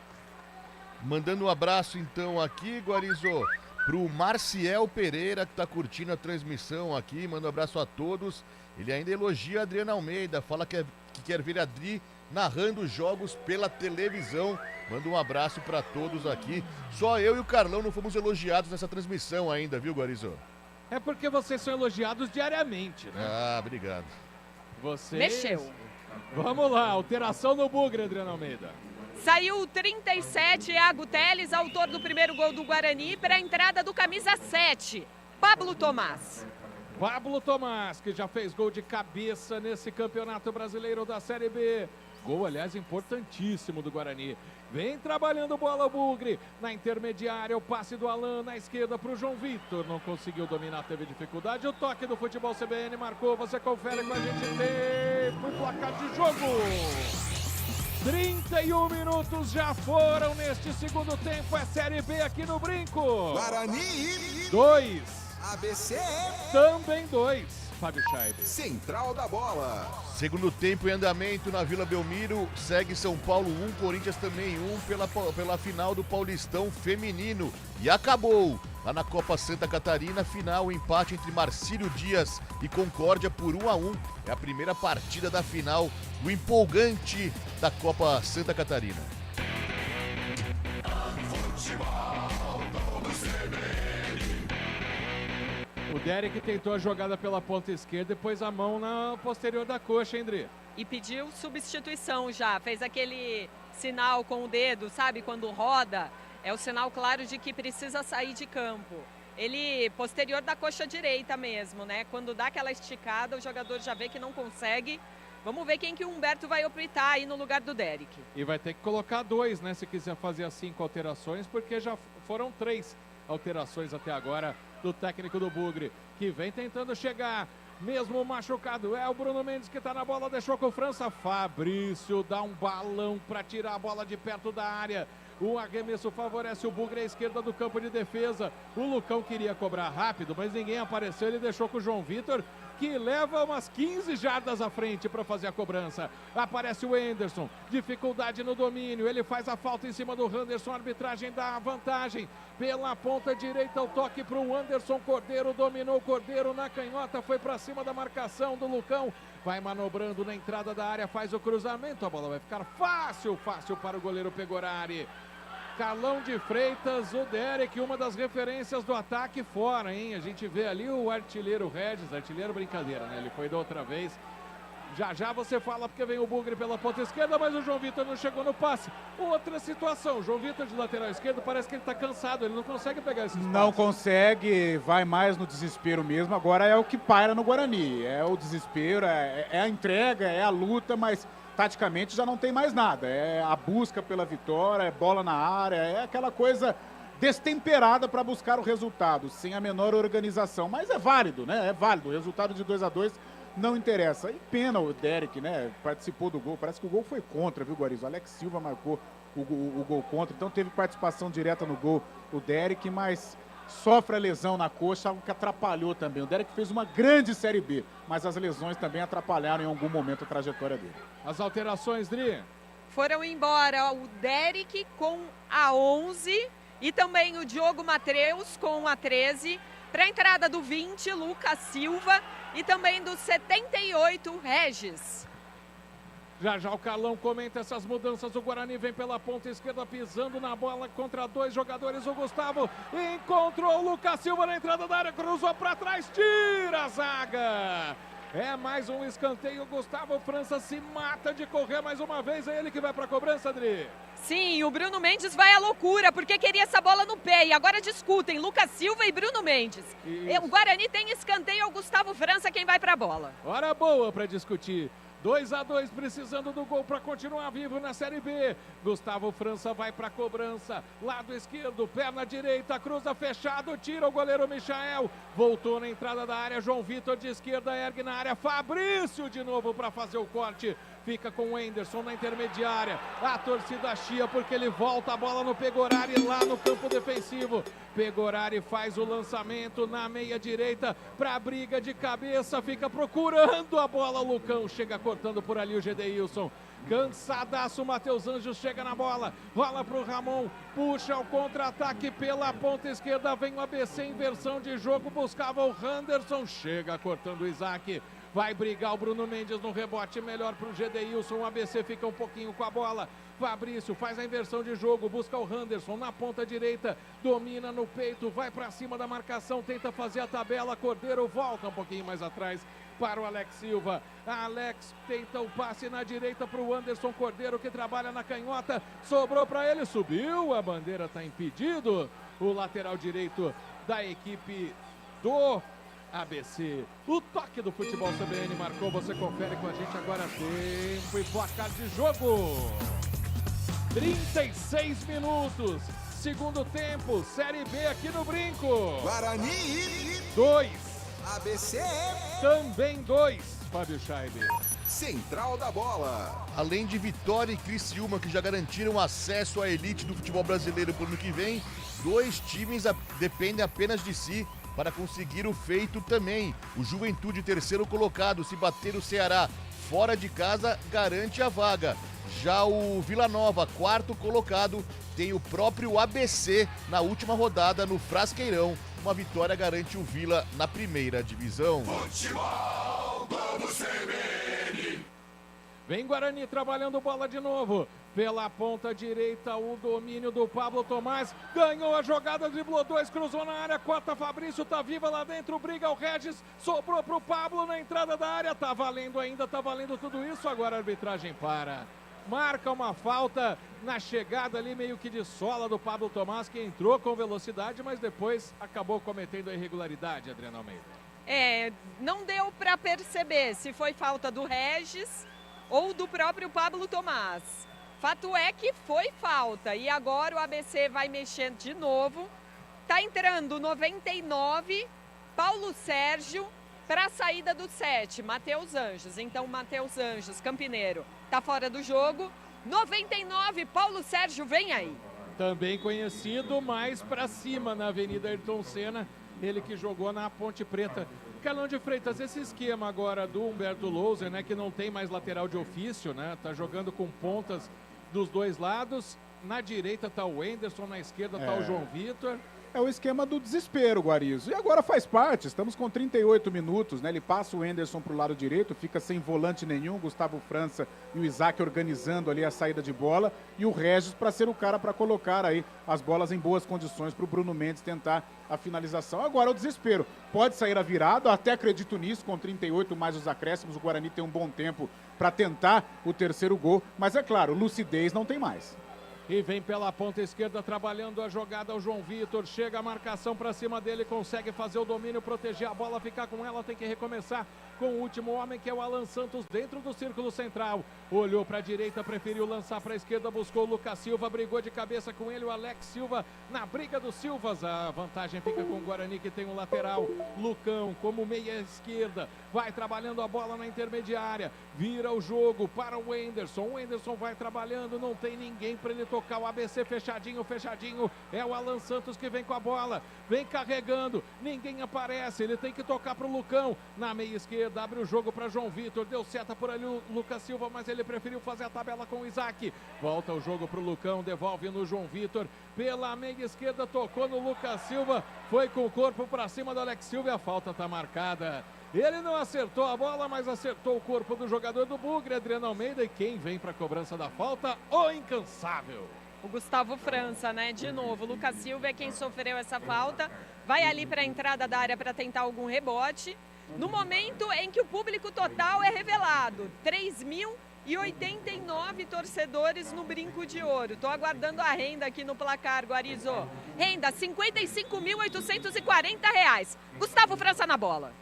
Mandando um abraço então aqui, Guarizo, pro Marciel Pereira, que tá curtindo a transmissão aqui, manda um abraço a todos. Ele ainda elogia a Adriana Almeida, fala que quer ver a Adri narrando os jogos pela televisão. Manda um abraço para todos aqui. Só eu e o Carlão não fomos elogiados nessa transmissão ainda, viu, Guarizo? É porque vocês são elogiados diariamente, né? Ah, obrigado. Vocês... Mexeu. Vamos lá, alteração no Bugre, Adriana Almeida. Saiu o 37, Iago Teles, autor do primeiro gol do Guarani, para a entrada do camisa 7, Pablo Tomás. Pablo Tomás, que já fez gol de cabeça nesse Campeonato Brasileiro da Série B. Gol, aliás, importantíssimo do Guarani. Vem trabalhando bola o Bugre. Na intermediária, o passe do Alan na esquerda para o João Vitor. Não conseguiu dominar, teve dificuldade. O toque do Futebol CBN marcou. Você confere com a gente. Tempo e placar de jogo. 31 minutos já foram neste segundo tempo. É Série B aqui no Brinco. Guarani 2. ABC Também 2. Fábio Scheibe. Central da Bola. Segundo tempo em andamento na Vila Belmiro. Segue São Paulo 1, Corinthians também 1 pela final do Paulistão Feminino. E acabou. Lá na Copa Santa Catarina, final, empate entre Marcílio Dias e Concórdia por 1-1. É a primeira partida da final do empolgante da Copa Santa Catarina. O Derek tentou a jogada pela ponta esquerda e pôs a mão na posterior da coxa, hein, André? E pediu substituição já, fez aquele sinal com o dedo, sabe, quando roda, é o sinal claro de que precisa sair de campo. Ele, posterior da coxa direita mesmo, né, quando dá aquela esticada, o jogador já vê que não consegue. Vamos ver quem que o Humberto vai optar aí no lugar do Derek. E vai ter que colocar 2, né, se quiser fazer as 5 alterações, porque já foram 3 alterações até agora do técnico do Bugre, que vem tentando chegar, mesmo machucado. É o Bruno Mendes que tá na bola, deixou com o França. Fabrício dá um balão para tirar a bola de perto da área. O arremesso favorece o Bugre à esquerda do campo de defesa. O Lucão queria cobrar rápido, mas ninguém apareceu. Ele deixou com o João Vitor. que leva umas 15 jardas à frente para fazer a cobrança. Aparece o Anderson, dificuldade no domínio, ele faz a falta em cima do Anderson, a arbitragem dá a vantagem. Pela ponta direita, o toque para o Anderson Cordeiro, dominou o Cordeiro na canhota, foi para cima da marcação do Lucão. Vai manobrando na entrada da área, faz o cruzamento, a bola vai ficar fácil para o goleiro Pegorari. Carlão de Freitas, o Derek, uma das referências do ataque fora, hein? A gente vê ali o artilheiro Regis, artilheiro brincadeira, né? Ele foi da outra vez. Já você fala porque vem o Bugre pela ponta esquerda, mas o João Vitor não chegou no passe. Outra situação, o João Vitor de lateral esquerdo parece que ele tá cansado, ele não consegue pegar esse espaço. Não consegue, vai mais no desespero mesmo, agora é o que paira no Guarani. É o desespero, é a entrega, é a luta, mas taticamente já não tem mais nada. É a busca pela vitória, é bola na área, é aquela coisa destemperada para buscar o resultado, sem a menor organização. Mas é válido, né? É válido. O resultado de 2-2 não interessa. E pena o Derek, né? Participou do gol. Parece que o gol foi contra, viu, Guarizo? O Alex Silva marcou o gol contra. Então teve participação direta no gol o Derek, mas sofre a lesão na coxa, algo que atrapalhou também. O Derek fez uma grande Série B, mas as lesões também atrapalharam em algum momento a trajetória dele. As alterações, Dri? Foram embora o Derek com a 11 e também o Diogo Mateus com a 13. Para a entrada do 20, Lucas Silva, e também do 78, Regis. Já o Carlão comenta essas mudanças. O Guarani vem pela ponta esquerda, pisando na bola contra dois jogadores. O Gustavo encontrou o Lucas Silva na entrada da área, cruzou para trás, tira a zaga. É mais um escanteio. O Gustavo França se mata de correr mais uma vez. É ele que vai para a cobrança, Adri. Sim, o Bruno Mendes vai à loucura, porque queria essa bola no pé. E agora discutem Lucas Silva e Bruno Mendes. Isso. O Guarani tem escanteio, é o Gustavo França quem vai para a bola. Hora boa para discutir. 2-2, precisando do gol para continuar vivo na Série B. Gustavo França vai para a cobrança. Lado esquerdo, perna direita, cruza fechado, tira o goleiro Michael. Voltou na entrada da área, João Vitor de esquerda, ergue na área. Fabrício de novo para fazer o corte. Fica com o Anderson na intermediária. A torcida chia porque ele volta a bola no Pegorari lá no campo defensivo. Pegorari faz o lançamento na meia direita para a briga de cabeça. Fica procurando a bola. O Lucão chega cortando por ali o Gedeilson. Cansadaço, Matheus Anjos chega na bola. Rola para o Ramon. Puxa o contra-ataque pela ponta esquerda. Vem o ABC em versão de jogo. Buscava o Henderson. Chega cortando o Isaac. Vai brigar o Bruno Mendes no rebote, melhor para o Gedeilson, o ABC fica um pouquinho com a bola. Fabrício faz a inversão de jogo, busca o Henderson na ponta direita, domina no peito, vai para cima da marcação, tenta fazer a tabela, Cordeiro volta um pouquinho mais atrás para o Alex Silva. Alex tenta o passe na direita para o Anderson Cordeiro, que trabalha na canhota, sobrou para ele, subiu, a bandeira está impedido. O lateral direito da equipe do ABC. O toque do futebol CBN marcou, você confere com a gente agora. Tempo e placar de jogo. 36 minutos. Segundo tempo, Série B aqui no Brinco. Guarani 2. ABC também 2. Fábio Scheibe. Central da bola. Além de Vitória e Criciúma, que já garantiram acesso à elite do futebol brasileiro para o ano que vem, 2 times dependem apenas de si para conseguir o feito também. O Juventude, terceiro colocado, se bater o Ceará fora de casa, garante a vaga. Já o Vila Nova, quarto colocado, tem o próprio ABC na última rodada no Frasqueirão. Uma vitória garante o Vila na primeira divisão. Futebol Globo CBN. Vem Guarani trabalhando bola de novo. Pela ponta direita, o domínio do Pablo Tomás. Ganhou a jogada, driblou 2, cruzou na área. Corta Fabrício, tá viva lá dentro. Briga o Regis. Sobrou pro Pablo na entrada da área. Tá valendo ainda, tá valendo tudo isso. Agora a arbitragem para. Marca uma falta na chegada ali, meio que de sola do Pablo Tomás, que entrou com velocidade, mas depois acabou cometendo a irregularidade, Adriana Almeida. Não deu para perceber se foi falta do Regis ou do próprio Pablo Tomás. Fato é que foi falta e agora o ABC vai mexendo de novo. Tá entrando 99, Paulo Sérgio para a saída do 7, Matheus Anjos. Então Matheus Anjos, campineiro, tá fora do jogo. 99, Paulo Sérgio, vem aí. Também conhecido mais para cima na Avenida Ayrton Senna. Ele que jogou na Ponte Preta. Carlão de Freitas, esse esquema agora do Humberto Louser, né, que não tem mais lateral de ofício, né, tá jogando com pontas dos dois lados. Na direita tá o Wenderson, na esquerda tá o João Vitor. É o esquema do desespero, Guarizo. E agora faz parte, estamos com 38 minutos, né? Ele passa o Wenderson pro lado direito, fica sem volante nenhum, Gustavo França e o Isaac organizando ali a saída de bola, e o Regis para ser o cara para colocar aí as bolas em boas condições para o Bruno Mendes tentar a finalização. Agora o desespero. Pode sair a virada, até acredito nisso, com 38 mais os acréscimos, o Guarani tem um bom tempo para tentar o terceiro gol, mas é claro, lucidez não tem mais. E vem pela ponta esquerda trabalhando a jogada o João Vitor, chega a marcação para cima dele, consegue fazer o domínio, proteger a bola, ficar com ela, tem que recomeçar com o último homem que é o Alan Santos dentro do círculo central. Olhou para a direita, preferiu lançar para a esquerda, buscou o Lucas Silva, brigou de cabeça com ele, o Alex Silva na briga dos Silvas. A vantagem fica com o Guarani que tem o lateral, Lucão como meia esquerda, vai trabalhando a bola na intermediária, vira o jogo para o Wenderson vai trabalhando, não tem ninguém para ele tocar, o ABC fechadinho, é o Alan Santos que vem com a bola, vem carregando, ninguém aparece, ele tem que tocar para o Lucão, na meia esquerda, abre o jogo para João Vitor, deu seta por ali o Lucas Silva, mas ele preferiu fazer a tabela com o Isaac, volta o jogo para o Lucão, devolve no João Vitor, pela meia esquerda, tocou no Lucas Silva, foi com o corpo para cima do Alex Silva e a falta está marcada. Ele não acertou a bola, mas acertou o corpo do jogador do Bugre, Adriano Almeida, e quem vem para a cobrança da falta? O incansável. O Gustavo França, né? De novo, o Lucas Silva é quem sofreu essa falta, vai ali para a entrada da área para tentar algum rebote. No momento em que o público total é revelado, 3.089 torcedores no Brinco de Ouro. Estou aguardando a renda aqui no placar, Guarizo. Renda, R$ 55.840. Gustavo França na bola.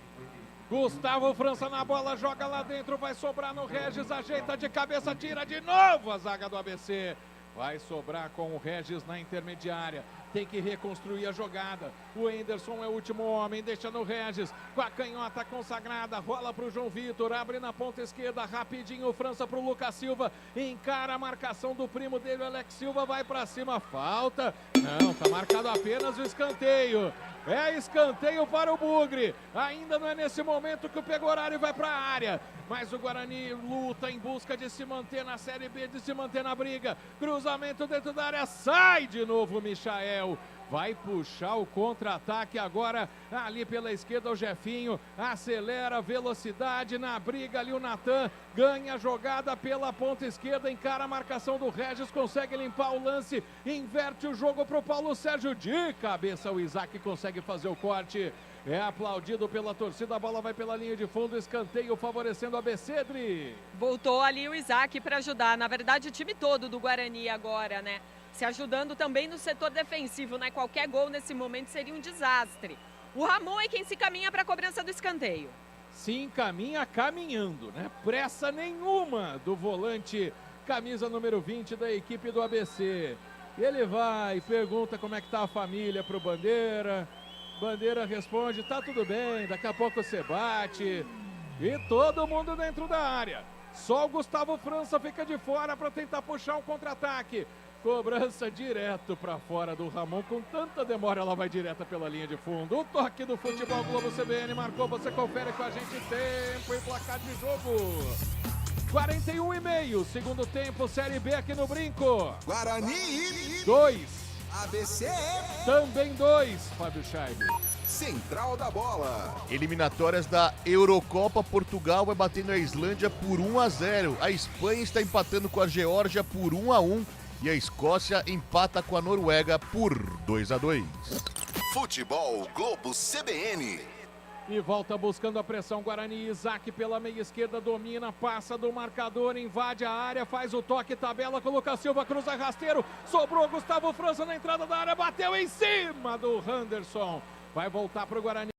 Gustavo França na bola, joga lá dentro, vai sobrar no Regis, ajeita de cabeça, tira de novo a zaga do ABC. Vai sobrar com o Regis na intermediária. Tem que reconstruir a jogada. O Wenderson é o último homem, deixa no Regis. Com a canhota consagrada, rola para o João Vitor, abre na ponta esquerda, rapidinho, França para o Lucas Silva. Encara a marcação do primo dele, o Alex Silva, vai para cima, falta. Não, tá marcado apenas o escanteio. É escanteio para o Bugre. Ainda não é nesse momento que o Pegorari vai para a área. Mas o Guarani luta em busca de se manter na Série B, de se manter na briga. Cruzamento dentro da área, sai de novo o Michael. Vai puxar o contra-ataque agora ali pela esquerda o Jefinho, acelera a velocidade na briga ali o Natan, ganha a jogada pela ponta esquerda, encara a marcação do Regis, consegue limpar o lance, inverte o jogo para o Paulo Sérgio, de cabeça o Isaac consegue fazer o corte, é aplaudido pela torcida, a bola vai pela linha de fundo, escanteio favorecendo a Becedri. Voltou ali o Isaac para ajudar, na verdade o time todo do Guarani agora, né? Se ajudando também no setor defensivo, né? Qualquer gol nesse momento seria um desastre. O Ramon é quem se caminha para a cobrança do escanteio. Se encaminha caminhando, né? Pressa nenhuma do volante, camisa número 20 da equipe do ABC. Ele vai, pergunta como é que tá a família pro Bandeira. Bandeira responde, tá tudo bem, daqui a pouco você bate. E todo mundo dentro da área. Só o Gustavo França fica de fora para tentar puxar um contra-ataque. Cobrança direto para fora do Ramon, com tanta demora ela vai direta pela linha de fundo. O toque do Futebol Globo CBN marcou, você confere com a gente tempo e placar de jogo. 41,5, segundo tempo, Série B aqui no Brinco. Guarani 2. ABC também 2, Fábio Scheib. Central da bola. Eliminatórias da Eurocopa, Portugal vai batendo a Islândia por 1-0. A Espanha está empatando com a Geórgia por 1-1. E a Escócia empata com a Noruega por 2-2. Futebol Globo CBN. E volta buscando a pressão, Guarani, Isaac pela meia esquerda, domina, passa do marcador, invade a área, faz o toque, tabela com o Lucas Silva, cruza rasteiro, sobrou Gustavo França na entrada da área, bateu em cima do Henderson. Vai voltar para o Guarani.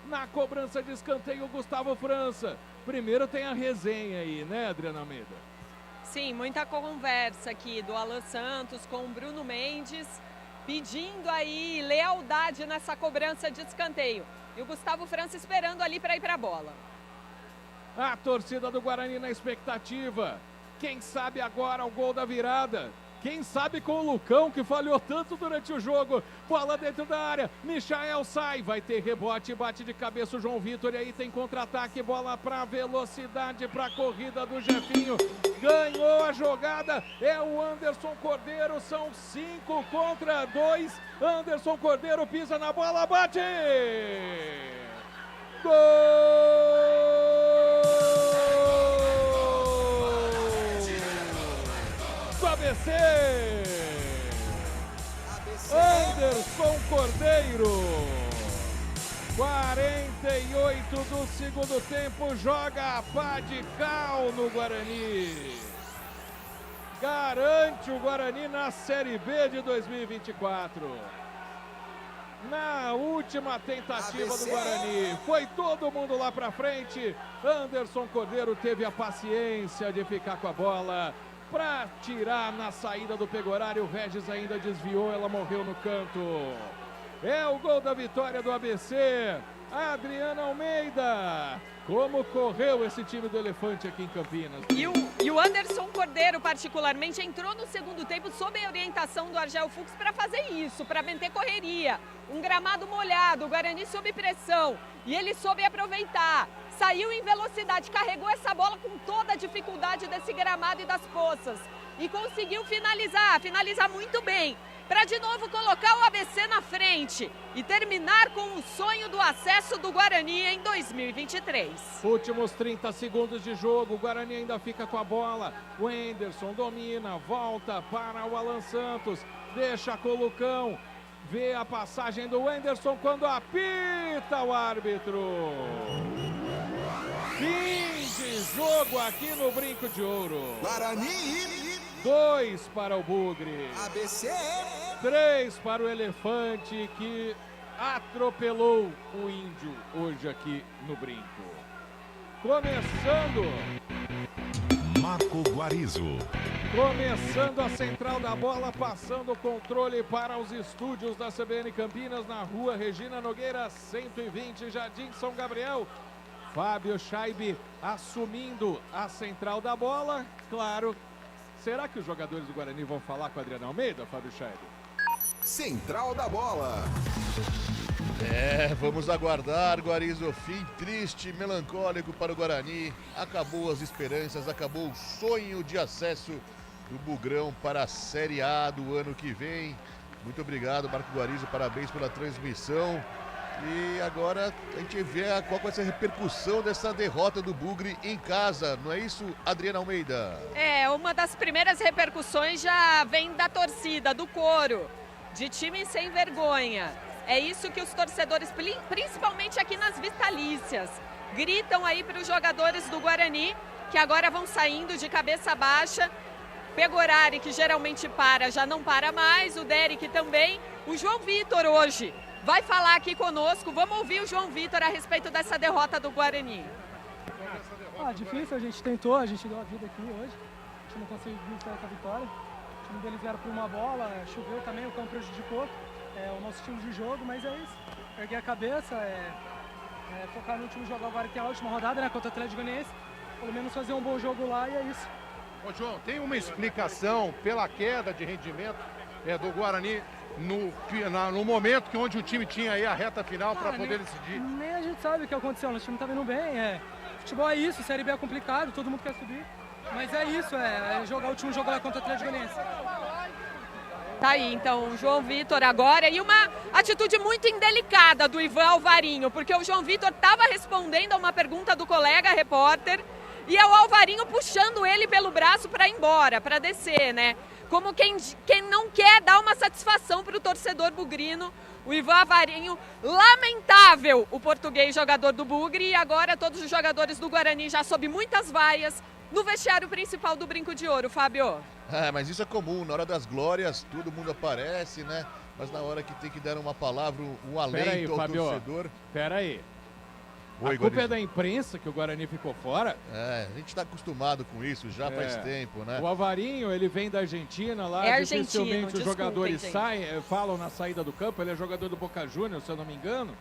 Na cobrança de escanteio, Gustavo França. Primeiro tem a resenha aí, né, Adriana Almeida? Sim, muita conversa aqui do Alan Santos com o Bruno Mendes, pedindo aí lealdade nessa cobrança de escanteio. E o Gustavo França esperando ali para ir para a bola. A torcida do Guarani na expectativa. Quem sabe agora o gol da virada? Quem sabe com o Lucão, que falhou tanto durante o jogo. Bola dentro da área. Michael sai. Vai ter rebote. Bate de cabeça o João Vitor. E aí tem contra-ataque. Bola para velocidade. Para a corrida do Jefinho. Ganhou a jogada. É o Anderson Cordeiro. São 5 contra 2. Anderson Cordeiro pisa na bola. Bate! Gol! Do ABC! Anderson Cordeiro, 48 do segundo tempo, joga a pá de cal no Guarani. Garante o Guarani na Série B de 2024. Na última tentativa do Guarani, foi todo mundo lá pra frente. Anderson Cordeiro teve a paciência de ficar com a bola para tirar na saída do Pegorari. O Regis ainda desviou, ela morreu no canto. É o gol da vitória do ABC. Adriana Almeida. Como correu esse time do Elefante aqui em Campinas? E o Anderson Cordeiro, particularmente, entrou no segundo tempo sob a orientação do Argel Fux para fazer isso, para manter correria. Um gramado molhado, o Guarani sob pressão. E ele soube aproveitar. Saiu em velocidade, carregou essa bola com toda a dificuldade desse gramado e das poças. E conseguiu finalizar muito bem. Para de novo colocar o ABC na frente e terminar com o sonho do acesso do Guarani em 2023. Últimos 30 segundos de jogo, o Guarani ainda fica com a bola. O Henderson domina, volta para o Alan Santos, deixa com o Lucão. Vê a passagem do Henderson quando apita o árbitro. Fim de jogo aqui no Brinco de Ouro. Guarani. 2 para o Bugre. ABC. 3 para o Elefante, que atropelou o Índio hoje aqui no Brinco. Começando. Marco Guarizo. Começando a central da bola, passando o controle para os estúdios da CBN Campinas, na rua Regina Nogueira, 120, Jardim São Gabriel. Fábio Scheibe assumindo a central da bola, claro. Será que os jogadores do Guarani vão falar com a Adriana Almeida, Fábio Scheibe? Central da bola. Vamos aguardar, Guarizo. Fim triste, melancólico para o Guarani. Acabou as esperanças, acabou o sonho de acesso do Bugrão para a Série A do ano que vem. Muito obrigado, Marco Guarizo, parabéns pela transmissão. E agora a gente vê qual vai ser a repercussão dessa derrota do Bugre em casa, não é isso, Adriana Almeida? Uma das primeiras repercussões já vem da torcida, do coro, de time sem vergonha. É isso que os torcedores, principalmente aqui nas vitalícias, gritam aí para os jogadores do Guarani, que agora vão saindo de cabeça baixa. Pegorari, que geralmente para, já não para mais, o Derek também. O João Vitor hoje vai falar aqui conosco. Vamos ouvir o João Vitor a respeito dessa derrota do Guarani. Difícil, a gente tentou, a gente deu a vida aqui hoje. A gente não conseguiu sair com a vitória. O time deles vieram por uma bola, choveu também, o campo prejudicou o nosso estilo de jogo, mas é isso. Erguer a cabeça, focar no último jogo agora, que é a última rodada, né, contra o Atlético Goianiense. Pelo menos fazer um bom jogo lá e é isso. Ô João, tem uma explicação pela queda de rendimento do Guarani no momento onde o time tinha aí a reta final para poder decidir? Nem a gente sabe o que aconteceu, o time tá vindo bem, futebol é isso, Série B é complicado, todo mundo quer subir, mas é isso, jogar o último jogo lá contra o Atlético Goianiense. Tá aí, então, o João Vitor agora, e uma atitude muito indelicada do Ivan Alvarinho, porque o João Vitor estava respondendo a uma pergunta do colega repórter, e é o Alvarinho puxando ele pelo braço para ir embora, para descer, né? Como quem não quer dar uma satisfação para o torcedor bugrino. O Ivan Alvarinho, lamentável o português jogador do Bugre, e agora todos os jogadores do Guarani já sob muitas vaias no vestiário principal do Brinco de Ouro, Fábio. Mas isso é comum, na hora das glórias todo mundo aparece, né? mas na hora que tem que dar uma palavra, um alento ao torcedor... Pera aí. Oi, a culpa Guarani. é da imprensa que o Guarani ficou fora? A gente está acostumado com isso já faz tempo, né? O Alvarinho, ele vem da Argentina lá, dificilmente os jogadores falam na saída do campo, ele é jogador do Boca Juniors, se eu não me engano,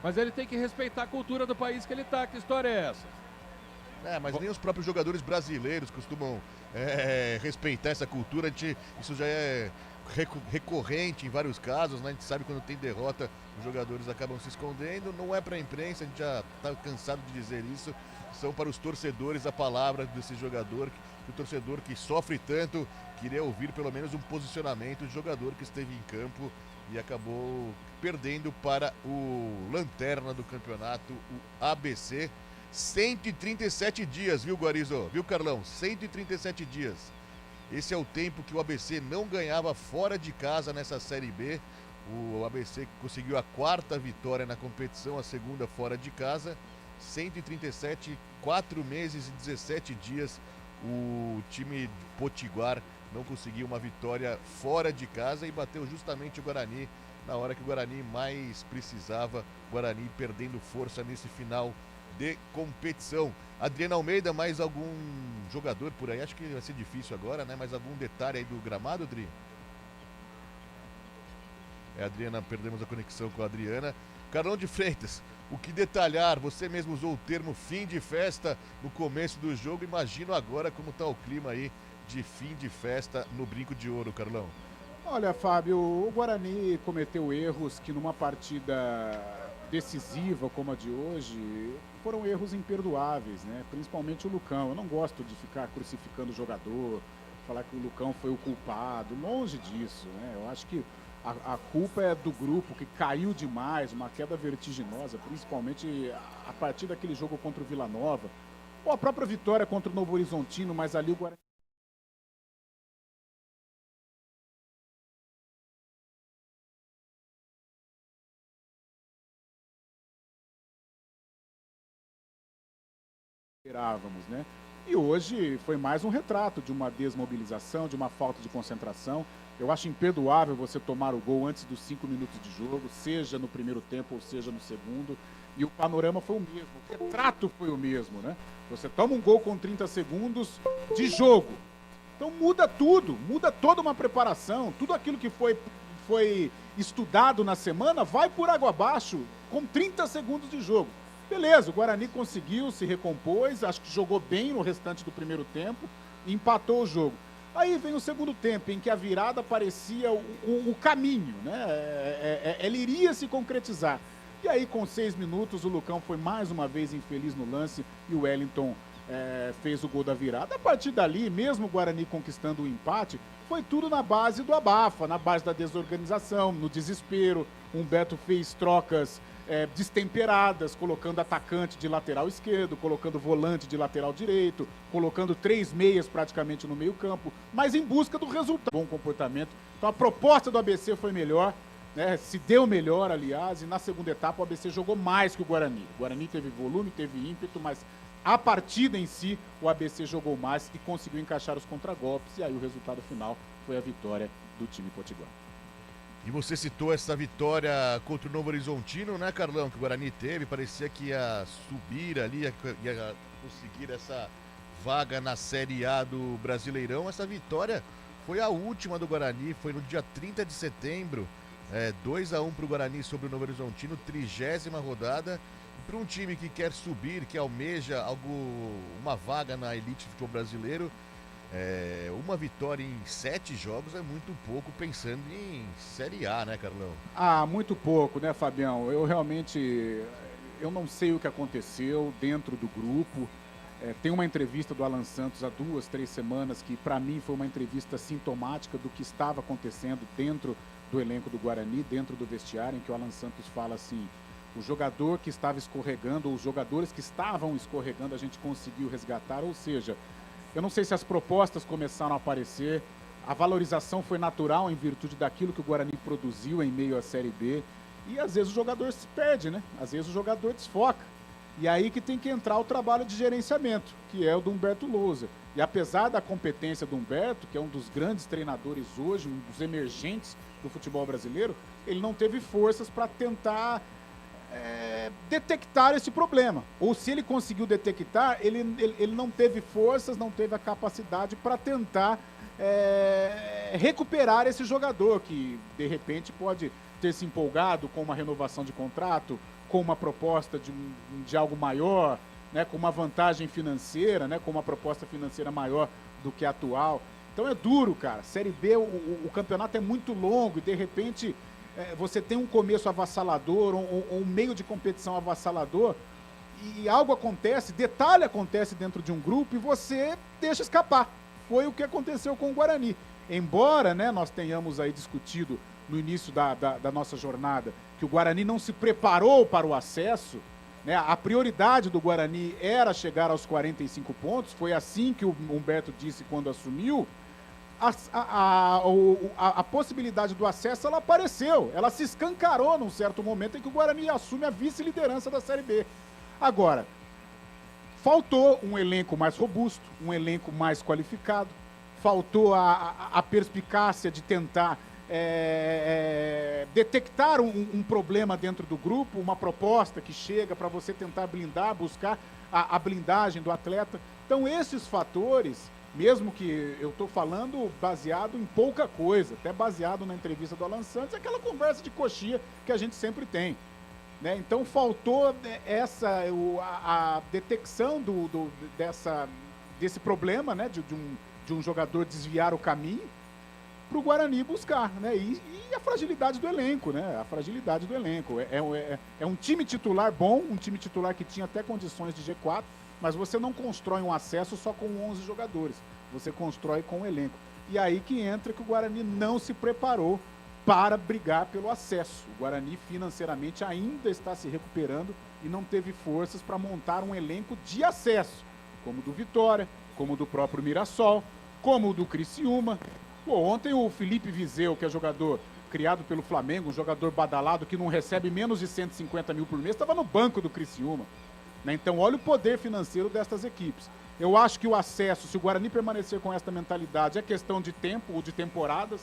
mas ele tem que respeitar a cultura do país que ele tá, que história é essa? Mas nem os próprios jogadores brasileiros costumam respeitar essa cultura, isso já é recorrente em vários casos, né? A gente sabe quando tem derrota, os jogadores acabam se escondendo, não é para a imprensa, a gente já está cansado de dizer isso, são para os torcedores a palavra desse jogador, que o torcedor que sofre tanto queria ouvir pelo menos um posicionamento do jogador que esteve em campo e acabou perdendo para o lanterna do campeonato, o ABC. 137 dias, viu, Guarizo? Viu, Carlão? 137 dias. Esse é o tempo que o ABC não ganhava fora de casa nessa Série B. O ABC conseguiu a 4ª vitória na competição, a 2ª fora de casa. 137, 4 meses e 17 dias. O time potiguar não conseguiu uma vitória fora de casa e bateu justamente o Guarani na hora que o Guarani mais precisava. O Guarani perdendo força nesse final de competição. Adriana Almeida, mais algum jogador por aí? Acho que vai ser difícil agora, né? Mais algum detalhe aí do gramado, Adri? Adriana, perdemos a conexão com a Adriana. Carlão de Freitas, o que detalhar? Você mesmo usou o termo fim de festa no começo do jogo. Imagino agora como está o clima aí de fim de festa no Brinco de Ouro, Carlão. Olha, Fábio, o Guarani cometeu erros que numa partida decisiva como a de hoje foram erros imperdoáveis, né? Principalmente o Lucão. Eu não gosto de ficar crucificando o jogador, falar que o Lucão foi o culpado, longe disso, né? Eu acho que a culpa é do grupo que caiu demais, uma queda vertiginosa, principalmente a partir daquele jogo contra o Vila Nova, ou a própria vitória contra o Novo Horizontino, mas ali o Guarani esperávamos, né? E hoje foi mais um retrato de uma desmobilização, de uma falta de concentração. Eu acho imperdoável você tomar o gol antes dos 5 minutos de jogo, seja no primeiro tempo ou seja no segundo. E o panorama foi o mesmo, o retrato foi o mesmo, né? Você toma um gol com 30 segundos de jogo. Então muda tudo, muda toda uma preparação, tudo aquilo que foi estudado na semana vai por água abaixo com 30 segundos de jogo. Beleza, o Guarani conseguiu, se recompôs, acho que jogou bem no restante do primeiro tempo e empatou o jogo. Aí vem o segundo tempo, em que a virada parecia o caminho, né? Ele iria se concretizar. E aí, com 6 minutos, o Lucão foi mais uma vez infeliz no lance e o Wellington fez o gol da virada. A partir dali, mesmo o Guarani conquistando o empate, foi tudo na base do abafa, na base da desorganização, no desespero. O Humberto fez trocas destemperadas, colocando atacante de lateral esquerdo, colocando volante de lateral direito, colocando 3 meias praticamente no meio campo, mas em busca do resultado. Bom comportamento. Então a proposta do ABC foi melhor, né? Se deu melhor, aliás, e na segunda etapa o ABC jogou mais que o Guarani. O Guarani teve volume, teve ímpeto, mas a partida em si, o ABC jogou mais e conseguiu encaixar os contragolpes, e aí o resultado final foi a vitória do time potiguar. E você citou essa vitória contra o Novo Horizontino, né, Carlão? Que o Guarani teve, parecia que ia subir ali, ia conseguir essa vaga na Série A do Brasileirão. Essa vitória foi a última do Guarani, foi no dia 30 de setembro, 2-1 para o Guarani sobre o Novo Horizontino, 30ª rodada. E para um time que quer subir, que almeja uma vaga na elite do futebol brasileiro, uma vitória em 7 jogos é muito pouco, pensando em Série A, né, Carlão? Muito pouco, né, Fabião? Eu não sei o que aconteceu dentro do grupo. Tem uma entrevista do Alan Santos há 2, 3 semanas que, para mim, foi uma entrevista sintomática do que estava acontecendo dentro do elenco do Guarani, dentro do vestiário, em que o Alan Santos fala assim: o jogador que estava escorregando, ou os jogadores que estavam escorregando, a gente conseguiu resgatar, ou seja, eu não sei se as propostas começaram a aparecer, a valorização foi natural em virtude daquilo que o Guarani produziu em meio à Série B, e às vezes o jogador se perde, né? Às vezes o jogador desfoca. E aí que tem que entrar o trabalho de gerenciamento, que é o do Humberto Louser. E apesar da competência do Humberto, que é um dos grandes treinadores hoje, um dos emergentes do futebol brasileiro, ele não teve forças para tentar detectar esse problema. Ou se ele conseguiu detectar, ele não teve forças, não teve a capacidade para tentar recuperar esse jogador que, de repente, pode ter se empolgado com uma renovação de contrato, com uma proposta de algo maior, né, com uma vantagem financeira, né, com uma proposta financeira maior do que a atual. Então é duro, cara. Série B, o campeonato é muito longo e, de repente, você tem um começo avassalador, um meio de competição avassalador, e algo acontece, detalhe acontece dentro de um grupo e você deixa escapar. Foi o que aconteceu com o Guarani. Embora, né, nós tenhamos aí discutido no início da nossa jornada que o Guarani não se preparou para o acesso, né? A prioridade do Guarani era chegar aos 45 pontos, foi assim que o Humberto disse quando assumiu. A possibilidade do acesso, ela apareceu, ela se escancarou num certo momento em que o Guarani assume a vice-liderança da Série B. Agora, faltou um elenco mais robusto, um elenco mais qualificado, faltou a perspicácia de tentar detectar um problema dentro do grupo, uma proposta que chega para você tentar blindar, buscar a blindagem do atleta. Então, esses fatores, mesmo que eu estou falando baseado em pouca coisa, até baseado na entrevista do Alan Santos, é aquela conversa de coxinha que a gente sempre tem, né? Então, faltou a detecção desse problema, né? de um jogador desviar o caminho para o Guarani buscar, né? E a fragilidade do elenco, né? A fragilidade do elenco. É um time titular bom, um time titular que tinha até condições de G4, mas você não constrói um acesso só com 11 jogadores. Você constrói com o elenco. E aí que entra que o Guarani não se preparou para brigar pelo acesso. O Guarani financeiramente ainda está se recuperando e não teve forças para montar um elenco de acesso, como o do Vitória, como o do próprio Mirassol, como o do Criciúma. Ontem o Felipe Viseu, que é jogador criado pelo Flamengo, um jogador badalado que não recebe menos de 150 mil por mês, estava no banco do Criciúma, né? Então olha o poder financeiro destas equipes. Eu acho que o acesso, se o Guarani permanecer com esta mentalidade, é questão de tempo ou de temporadas,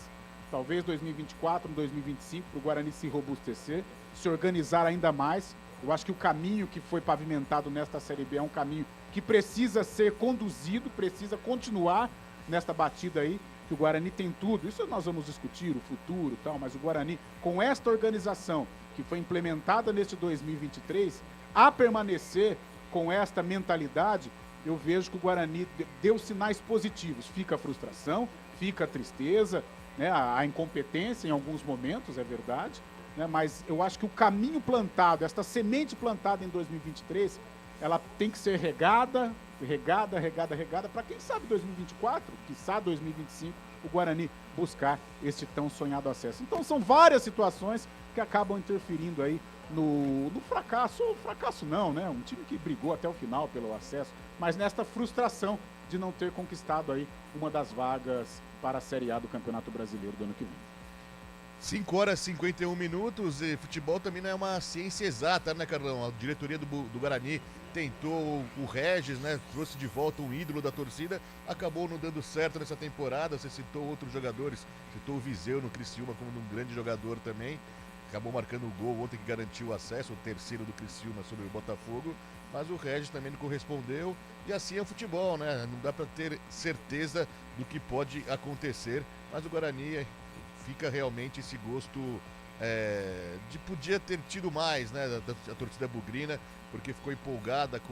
talvez 2024, 2025, para o Guarani se robustecer, se organizar ainda mais. Eu acho que o caminho que foi pavimentado nesta Série B é um caminho que precisa ser conduzido, precisa continuar nesta batida aí, que o Guarani tem tudo. Isso nós vamos discutir, o futuro e tal, mas o Guarani, com esta organização que foi implementada neste 2023, a permanecer com esta mentalidade, eu vejo que o Guarani deu sinais positivos. Fica a frustração, fica a tristeza, né, a incompetência em alguns momentos, é verdade, né, mas eu acho que o caminho plantado, esta semente plantada em 2023, ela tem que ser regada, para quem sabe 2024, quiçá 2025, o Guarani buscar este tão sonhado acesso. Então são várias situações que acabam interferindo aí no fracasso, ou fracasso não, né? Um time que brigou até o final pelo acesso, mas nesta frustração de não ter conquistado aí uma das vagas para a Série A do Campeonato Brasileiro do ano que vem. 5 horas e 51 minutos, e futebol também não é uma ciência exata, né, Carlão? A diretoria do Guarani tentou o Regis, né? Trouxe de volta um ídolo da torcida, acabou não dando certo nessa temporada. Você citou outros jogadores, citou o Viseu no Criciúma como um grande jogador também. Acabou marcando o gol ontem que garantiu o acesso, o terceiro do Criciúma sobre o Botafogo, mas o Regis também não correspondeu, e assim é o futebol, né? Não dá para ter certeza do que pode acontecer, mas o Guarani fica realmente esse gosto de podia ter tido mais, né, da torcida bugrina, porque ficou empolgada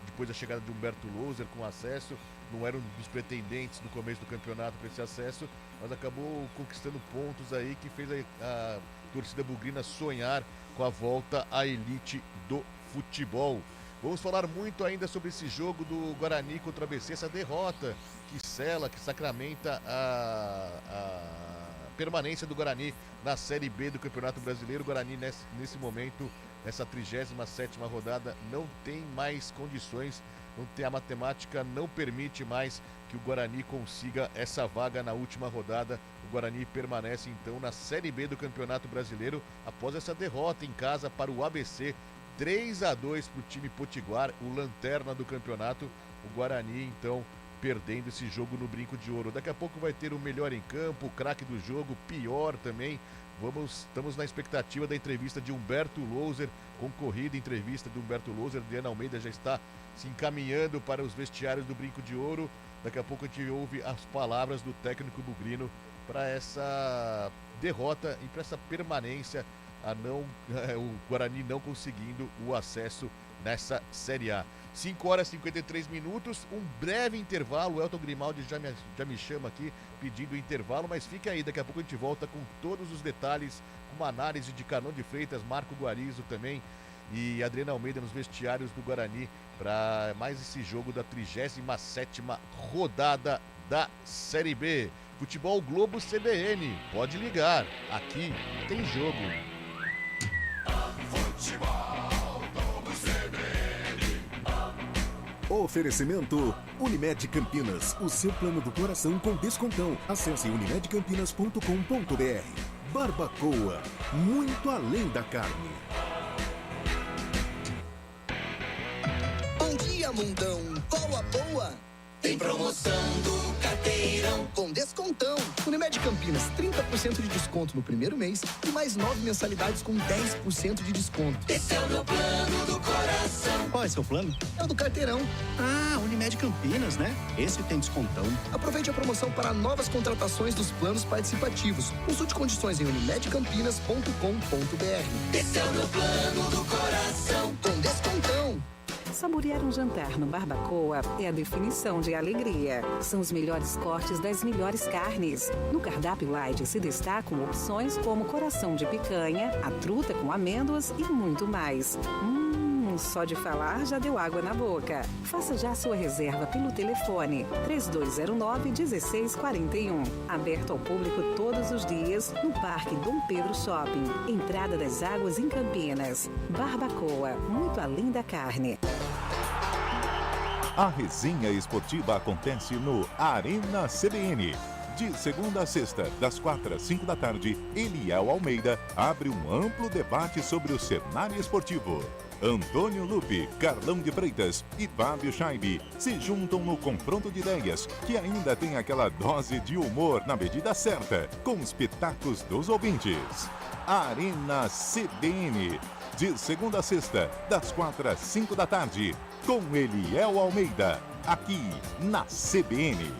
depois da chegada de Humberto Louser com acesso. Não era um dos pretendentes no começo do campeonato para esse acesso, mas acabou conquistando pontos aí que fez a torcida bugrina sonhar com a volta à elite do futebol. Vamos falar muito ainda sobre esse jogo do Guarani contra o ABC, essa derrota que sela, que sacramenta a permanência do Guarani na Série B do Campeonato Brasileiro. O Guarani nesse momento, nessa 37ª rodada, não tem mais condições, a matemática não permite mais que o Guarani consiga essa vaga na última rodada. O Guarani permanece então na Série B do Campeonato Brasileiro após essa derrota em casa para o ABC, 3-2 para o time potiguar, o lanterna do campeonato. O Guarani, então, perdendo esse jogo no Brinco de Ouro. Daqui a pouco vai ter o melhor em campo, o craque do jogo, pior também. Estamos na expectativa da entrevista de Humberto Louser, concorrida entrevista de Humberto Louser. Adriana Almeida já está se encaminhando para os vestiários do Brinco de Ouro. Daqui a pouco a gente ouve as palavras do técnico bugrino para essa derrota e para essa permanência, o Guarani não conseguindo o acesso nessa Série A. 5h53, um breve intervalo. O Elton Grimaldi já me chama aqui pedindo intervalo, mas fique aí, daqui a pouco a gente volta com todos os detalhes, com uma análise de Carlão de Freitas, Marco Guarizo também e Adriana Almeida nos vestiários do Guarani para mais esse jogo da 37ª rodada da Série B. Futebol Globo CBN, pode ligar, aqui tem jogo. Futebol Globo CBN. Oferecimento Unimed Campinas, o seu plano do coração com descontão. Acesse unimedcampinas.com.br. Barbacoa, muito além da carne. Bom dia, mundão. Qual a boa? Tem promoção do Carteirão com descontão. Unimed Campinas, 30% de desconto no primeiro mês e mais 9 mensalidades com 10% de desconto. Esse é o meu plano do coração. Qual é seu plano? É o do Carteirão. Ah, Unimed Campinas, né? Esse tem descontão. Aproveite a promoção para novas contratações dos planos participativos. Consulte condições em unimedcampinas.com.br. Esse é o meu plano do coração com descontão. Saborear um jantar no Barbacoa é a definição de alegria. São os melhores cortes das melhores carnes. No cardápio light se destacam opções como coração de picanha, a truta com amêndoas e muito mais. Só de falar já deu água na boca. Faça já sua reserva pelo telefone 3209-1641. Aberto ao público todos os dias no Parque Dom Pedro Shopping. Entrada das Águas em Campinas. Barbacoa, muito além da carne. A resenha esportiva acontece no Arena CBN. De segunda a sexta, das 4 às 5 da tarde, Eliel Almeida abre um amplo debate sobre o cenário esportivo. Antônio Lupe, Carlão de Freitas e Fábio Scheibe se juntam no confronto de ideias, que ainda tem aquela dose de humor na medida certa, com os pitacos dos ouvintes. Arena CBN, de segunda a sexta, das 4 às 5 da tarde, com Eliel Almeida, aqui na CBN.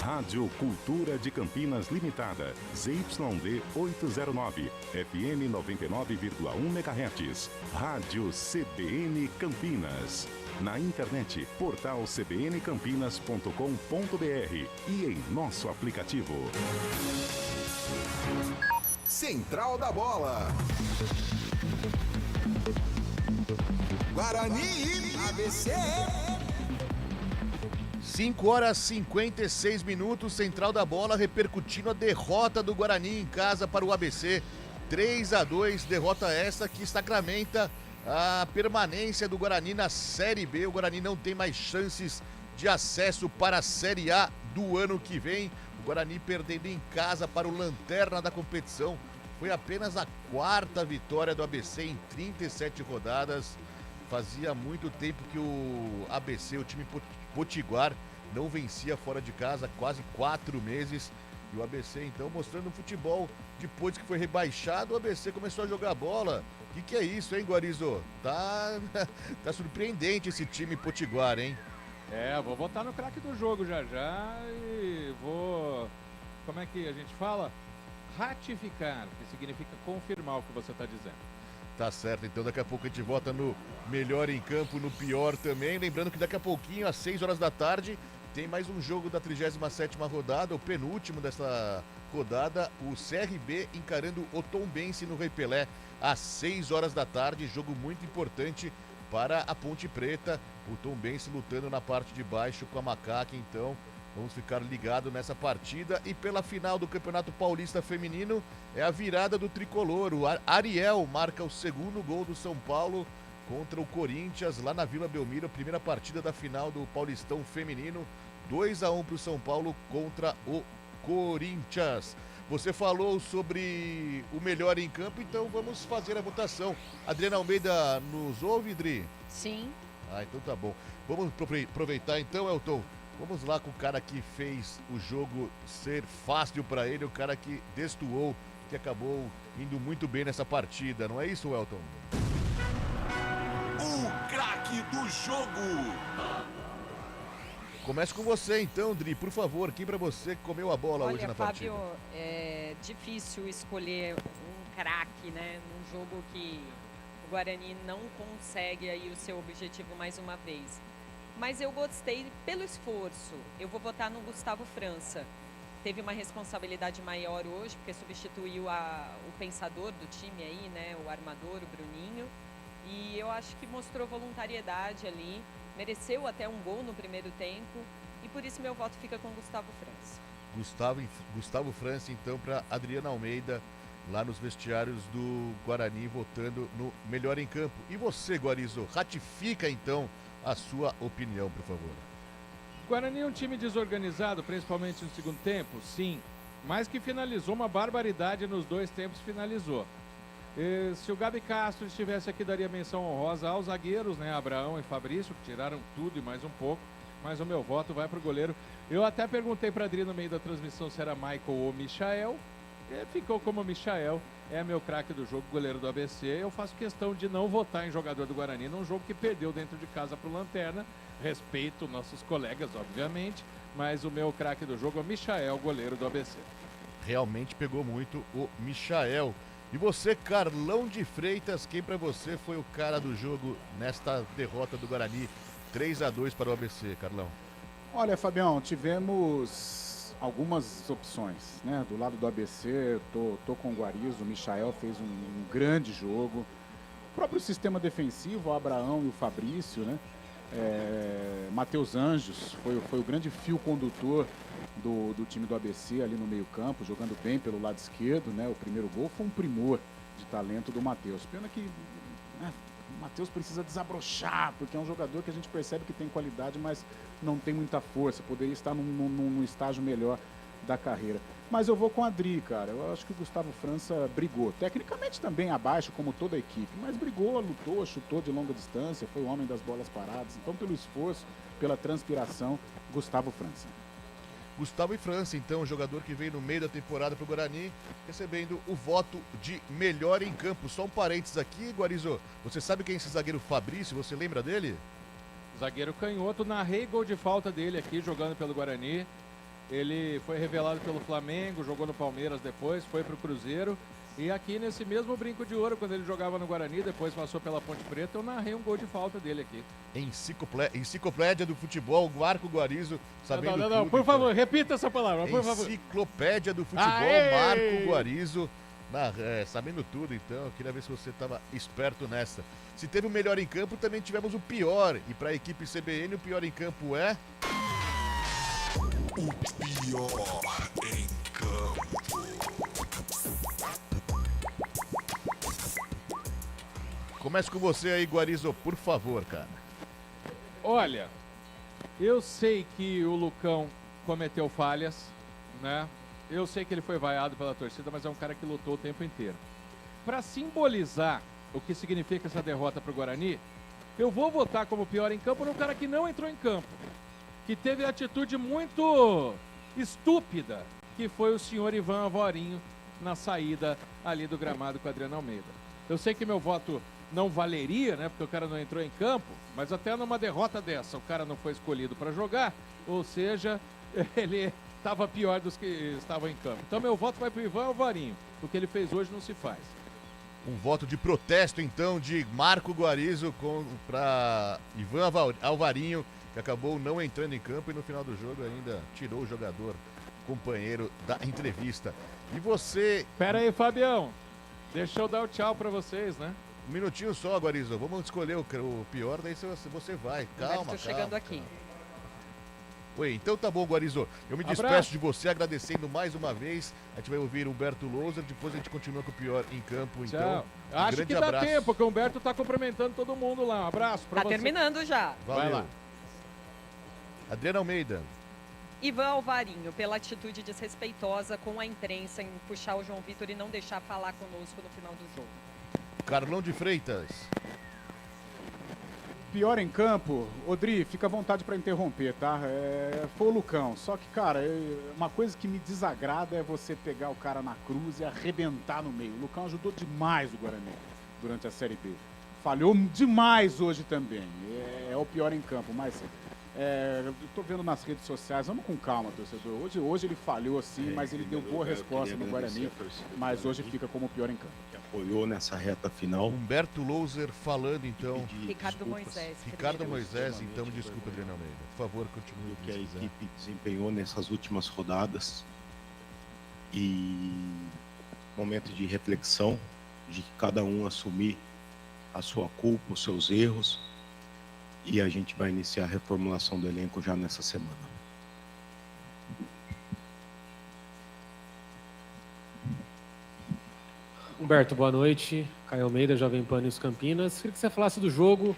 Rádio Cultura de Campinas Limitada, ZYD 809, FM 99,1 MHz. Rádio CBN Campinas. Na internet, portal cbncampinas.com.br e em nosso aplicativo. Central da Bola. Guarani e ABC. 5h56, Central da Bola repercutindo a derrota do Guarani em casa para o ABC. 3-2, derrota essa que sacramenta a permanência do Guarani na Série B. O Guarani não tem mais chances de acesso para a Série A do ano que vem. O Guarani perdendo em casa para o lanterna da competição. Foi apenas a 4ª vitória do ABC em 37 rodadas. Fazia muito tempo que o ABC, o time potiguar, não vencia fora de casa, quase 4 meses. E o ABC, então, mostrando o futebol. Depois que foi rebaixado, o ABC começou a jogar bola. O que é isso, hein, Guarizo? Tá surpreendente esse time potiguar, hein? Vou votar no craque do jogo já e vou... Como é que a gente fala? Ratificar, que significa confirmar o que você está dizendo. Tá certo, então daqui a pouco a gente vota no melhor em campo, no pior também. Lembrando que daqui a pouquinho, às 6 horas da tarde, tem mais um jogo da 37ª rodada, o penúltimo dessa rodada, o CRB encarando o Tombense no Rei Pelé, às 6 horas da tarde, jogo muito importante para a Ponte Preta, o Tombense lutando na parte de baixo com a Macaca, então vamos ficar ligados nessa partida. E pela final do Campeonato Paulista Feminino, é a virada do tricolor. O Ariel marca o 2º gol do São Paulo contra o Corinthians, lá na Vila Belmiro, a primeira partida da final do Paulistão Feminino. 2-1 para o São Paulo contra o Corinthians. Você falou sobre o melhor em campo, então vamos fazer a votação. Adriana Almeida nos ouve, Dri? Sim. Ah, então tá bom. Vamos aproveitar então, Elton. Vamos lá com o cara que fez o jogo ser fácil para ele, o cara que destoou, que acabou indo muito bem nessa partida. Não é isso, Elton? O craque do jogo. Começa com você então, Dri, por favor. Quem pra você comeu a bola hoje na partida? Fábio, é difícil escolher um craque, né? Num jogo que o Guarani não consegue aí o seu objetivo mais uma vez. Mas eu gostei pelo esforço. Eu vou votar no Gustavo França. Teve uma responsabilidade maior hoje, porque substituiu o pensador do time aí, né? O armador, o Bruninho. E eu acho que mostrou voluntariedade ali. Mereceu até um gol no primeiro tempo. E por isso meu voto fica com Gustavo França. Gustavo França, então, para Adriana Almeida, lá nos vestiários do Guarani, votando no melhor em campo. E você, Guarizo, ratifica, então, a sua opinião, por favor. Guarani é um time desorganizado, principalmente no segundo tempo, sim. Mas que finalizou uma barbaridade nos 2 tempos, finalizou. E se o Gabi Castro estivesse aqui, daria menção honrosa aos zagueiros, né? Abraão e Fabrício, que tiraram tudo e mais um pouco. Mas o meu voto vai para o goleiro. Eu até perguntei para Adri no meio da transmissão se era Michael ou Michael. E ficou como Michael. É meu craque do jogo, goleiro do ABC. Eu faço questão de não votar em jogador do Guarani num jogo que perdeu dentro de casa pro Lanterna. Respeito nossos colegas, obviamente, mas o meu craque do jogo é Michael, goleiro do ABC. Realmente pegou muito o Michael. E você, Carlão de Freitas, quem pra você foi o cara do jogo nesta derrota do Guarani 3-2 para o ABC, Carlão? Olha, Fabião, tivemos algumas opções, né? Do lado do ABC, tô com o Guarizo, o Michael fez um grande jogo. O próprio sistema defensivo, o Abraão e o Fabrício, né? Matheus Anjos foi o grande fio condutor do time do ABC ali no meio campo, jogando bem pelo lado esquerdo, né? O primeiro gol foi um primor de talento do Matheus. Pena que o Matheus precisa desabrochar, porque é um jogador que a gente percebe que tem qualidade, mas não tem muita força, poderia estar num estágio melhor da carreira. Mas eu vou com a Adri, cara. Eu acho que o Gustavo França brigou. Tecnicamente também abaixo, como toda a equipe, mas brigou, lutou, chutou de longa distância, foi o homem das bolas paradas. Então, pelo esforço, pela transpiração, Gustavo França. Gustavo e França, então, jogador que veio no meio da temporada para o Guarani, recebendo o voto de melhor em campo. Só um parênteses aqui, Guarizo. Você sabe quem é esse zagueiro Fabrício? Você lembra dele? Zagueiro canhoto, narrei gol de falta dele aqui, jogando pelo Guarani. Ele foi revelado pelo Flamengo, jogou no Palmeiras depois, foi pro Cruzeiro. E aqui nesse mesmo Brinco de Ouro, quando ele jogava no Guarani, depois passou pela Ponte Preta, eu narrei um gol de falta dele aqui. Enciclopédia do futebol, Marco Guarizo, sabendo Não, tudo, por favor, então. repita essa palavra, por favor. Enciclopédia do futebol, Aê! Marco Guarizo, sabendo tudo, então, eu queria ver se você estava esperto nessa. Se teve o melhor em campo, também tivemos o pior, e para a equipe CBN, o pior em campo é... O pior em campo. Começa com você aí, Guarizo, por favor, cara. Olha, eu sei que o Lucão cometeu falhas, né? Eu sei que ele foi vaiado pela torcida, mas é um cara que lutou o tempo inteiro. Para simbolizar o que significa essa derrota para o Guarani, eu vou votar como pior em campo num cara que não entrou em campo, que teve a atitude muito estúpida, que foi o senhor Ivan Alvarinho na saída ali do gramado com a Adriana Almeida. Eu sei que meu voto não valeria, né, porque o cara não entrou em campo, mas até numa derrota dessa, o cara não foi escolhido para jogar, ou seja, ele estava pior dos que estavam em campo. Então meu voto vai para o Ivan Alvarinho. O que ele fez hoje não se faz. Um voto de protesto, então, de Marco Guarizo para Ivan Alvarinho, que acabou não entrando em campo e no final do jogo ainda tirou o jogador, companheiro da entrevista. E você... Pera aí, Fabião. Deixa eu dar o tchau para vocês, né? Um minutinho só, Guarizo. Vamos escolher o pior, daí você vai. Calma, Estou chegando aqui. Oi, então tá bom, Guarizo. Eu me despeço de você agradecendo mais uma vez. A gente vai ouvir Humberto Louser, depois a gente continua com o pior em campo. Então, tchau. Acho que dá tempo, porque o Humberto tá cumprimentando todo mundo lá. Um abraço pra você. Tá terminando já. Valeu. Vai lá. Adriana Almeida. Ivan Alvarinho, pela atitude desrespeitosa com a imprensa em puxar o João Vitor e não deixar falar conosco no final do jogo. Carlão de Freitas. Pior em campo, Odri, fica à vontade para interromper, tá? Foi o Lucão. Só que, cara, uma coisa que me desagrada é você pegar o cara na cruz e arrebentar no meio. O Lucão ajudou demais o Guarani durante a Série B. Falhou demais hoje também. É o pior em campo, mas eu tô vendo nas redes sociais, vamos com calma, torcedor. Hoje ele falhou sim, mas ele deu boa resposta no Guarani, mas hoje fica como o pior em campo. Apoiou nessa reta final. Humberto Louser falando, então. Ricardo Moisés. Ricardo Moisés, então, me desculpa, Adriano Almeida. Por favor, continue. O que a equipe desempenhou nessas últimas rodadas. E momento de reflexão, de cada um assumir a sua culpa, os seus erros. E a gente vai iniciar a reformulação do elenco já nessa semana. Humberto, boa noite. Caio Almeida, Jovem Pan News Campinas. Queria que você falasse do jogo,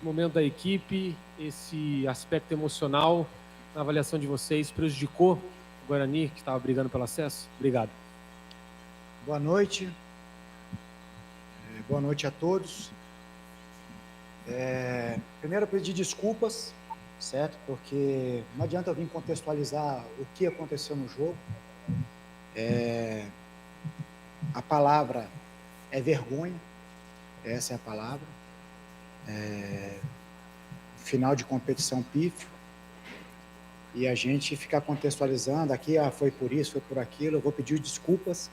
momento da equipe, esse aspecto emocional, na avaliação de vocês, prejudicou o Guarani, que estava brigando pelo acesso? Obrigado. Boa noite. Boa noite a todos. Primeiro, eu pedir desculpas, certo? Porque não adianta eu vir contextualizar o que aconteceu no jogo. A palavra é vergonha, essa é a palavra. Final de competição pífio. E a gente ficar contextualizando aqui, foi por isso, foi por aquilo. Eu vou pedir desculpas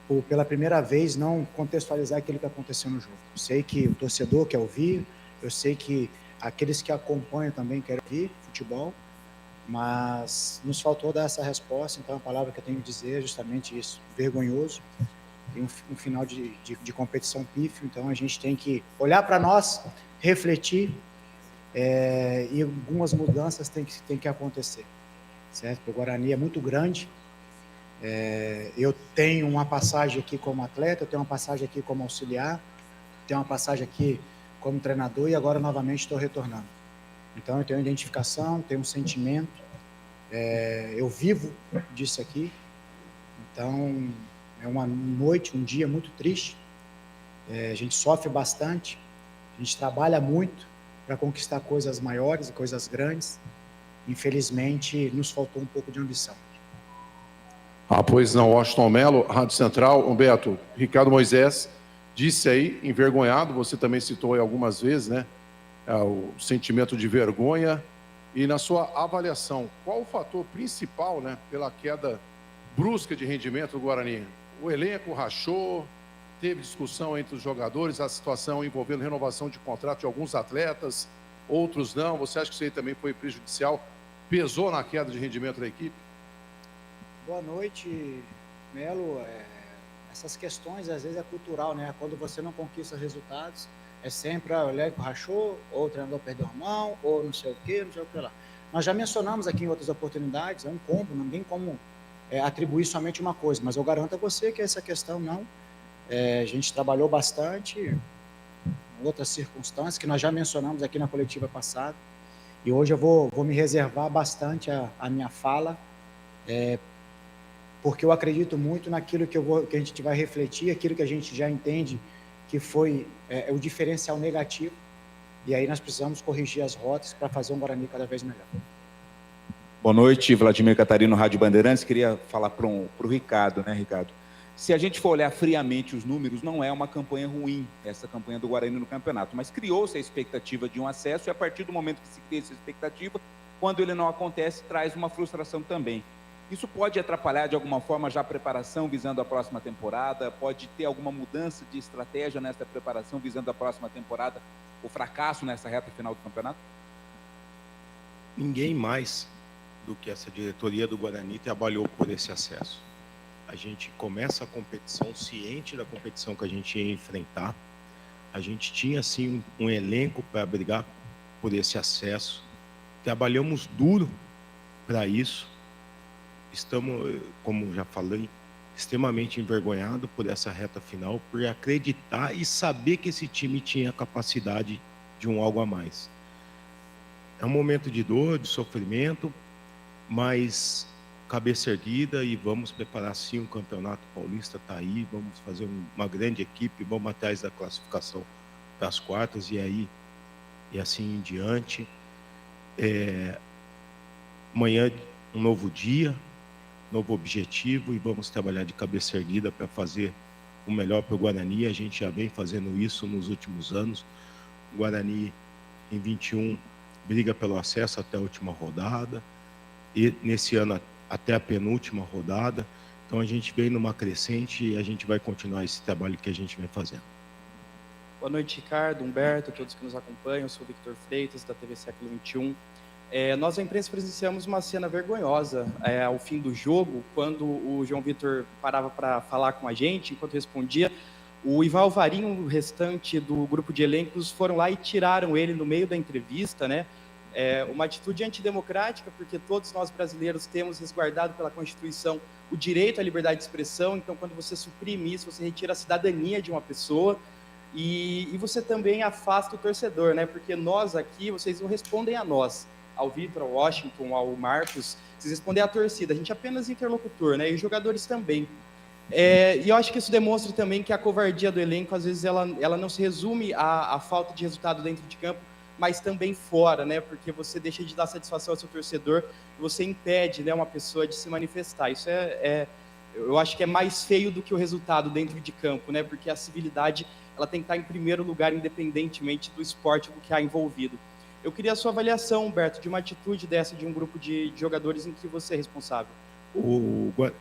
por, pela primeira vez, não contextualizar aquilo que aconteceu no jogo. Eu sei que o torcedor quer ouvir, eu sei que aqueles que acompanham também querem ouvir futebol, mas nos faltou dar essa resposta, então a palavra que eu tenho que dizer é justamente isso, vergonhoso. Tem um final de competição pífio, então a gente tem que olhar para nós, refletir, e algumas mudanças tem que acontecer, certo? O Guarani é muito grande, eu tenho uma passagem aqui como atleta, eu tenho uma passagem aqui como auxiliar, tenho uma passagem aqui como treinador e agora novamente estou retornando. Então eu tenho identificação, tenho um sentimento, eu vivo disso aqui, então é uma noite, um dia muito triste, a gente sofre bastante, a gente trabalha muito para conquistar coisas maiores e coisas grandes, infelizmente nos faltou um pouco de ambição. Pois não, Washington Melo, Rádio Central. Humberto, Ricardo Moisés disse aí, envergonhado, você também citou aí algumas vezes, né, o sentimento de vergonha. E na sua avaliação, qual o fator principal, né, pela queda brusca de rendimento do Guarani? O elenco rachou, teve discussão entre os jogadores, a situação envolvendo renovação de contrato de alguns atletas, outros não. Você acha que isso aí também foi prejudicial? Pesou na queda de rendimento da equipe? Boa noite, Melo. Essas questões, às vezes, é cultural, né? Quando você não conquista resultados, é sempre o elenco rachou, ou o treinador perdeu a mão, ou não sei o que lá. Nós já mencionamos aqui em outras oportunidades, é um combo, não tem como atribuir somente uma coisa, mas eu garanto a você que essa questão não. A gente trabalhou bastante em outras circunstâncias, que nós já mencionamos aqui na coletiva passada, e hoje eu vou me reservar bastante a minha fala, porque eu acredito muito naquilo que a gente vai refletir, aquilo que a gente já entende que foi o diferencial negativo, e aí nós precisamos corrigir as rotas para fazer um Guarani cada vez melhor. Boa noite, Vladimir Catarino, Rádio Bandeirantes. Queria falar para o Ricardo, né, Ricardo? Se a gente for olhar friamente os números, não é uma campanha ruim, essa campanha do Guarani no campeonato, mas criou-se a expectativa de um acesso, e a partir do momento que se cria essa expectativa, quando ele não acontece, traz uma frustração também. Isso pode atrapalhar de alguma forma já a preparação visando a próxima temporada? Pode ter alguma mudança de estratégia nessa preparação visando a próxima temporada? O fracasso nessa reta final do campeonato? Ninguém mais do que essa diretoria do Guarani trabalhou por esse acesso. A gente começa a competição ciente da competição que a gente ia enfrentar. A gente tinha, sim, um elenco para brigar por esse acesso. Trabalhamos duro para isso. Estamos, como já falei, extremamente envergonhados por essa reta final, por acreditar e saber que esse time tinha capacidade de um algo a mais. É um momento de dor, de sofrimento, mas cabeça erguida, e vamos preparar sim o Campeonato Paulista, está aí, vamos fazer uma grande equipe, vamos atrás da classificação das quartas e assim em diante. Amanhã um novo dia, novo objetivo, e vamos trabalhar de cabeça erguida para fazer o melhor para o Guarani. A gente já vem fazendo isso nos últimos anos. O Guarani em 21 briga pelo acesso até a última rodada, e nesse ano até a penúltima rodada. Então a gente vem numa crescente e a gente vai continuar esse trabalho que a gente vem fazendo. Boa noite, Ricardo, Humberto, todos que nos acompanham. Eu sou o Victor Freitas, da TV Século XXI. Nós, a imprensa, presenciamos uma cena vergonhosa ao fim do jogo, quando o João Vitor parava para falar com a gente, enquanto respondia, o Ivan Alvarinho, o restante do grupo de elencos, foram lá e tiraram ele no meio da entrevista, né? Uma atitude antidemocrática, porque todos nós brasileiros temos resguardado pela Constituição o direito à liberdade de expressão. Então, quando você suprime isso, você retira a cidadania de uma pessoa e você também afasta o torcedor, né? Porque nós aqui, vocês não respondem a nós, ao Vitor, ao Washington, ao Marcos, vocês respondem à torcida, a gente é apenas interlocutor, né? E os jogadores também. E eu acho que isso demonstra também que a covardia do elenco, às vezes, ela não se resume à falta de resultado dentro de campo, mas também fora, né? Porque você deixa de dar satisfação ao seu torcedor e você impede, né, uma pessoa de se manifestar. Isso eu acho que é mais feio do que o resultado dentro de campo, né? Porque a civilidade, ela tem que estar em primeiro lugar, independentemente do esporte do que há envolvido. Eu queria a sua avaliação, Humberto, de uma atitude dessa de um grupo de jogadores em que você é responsável.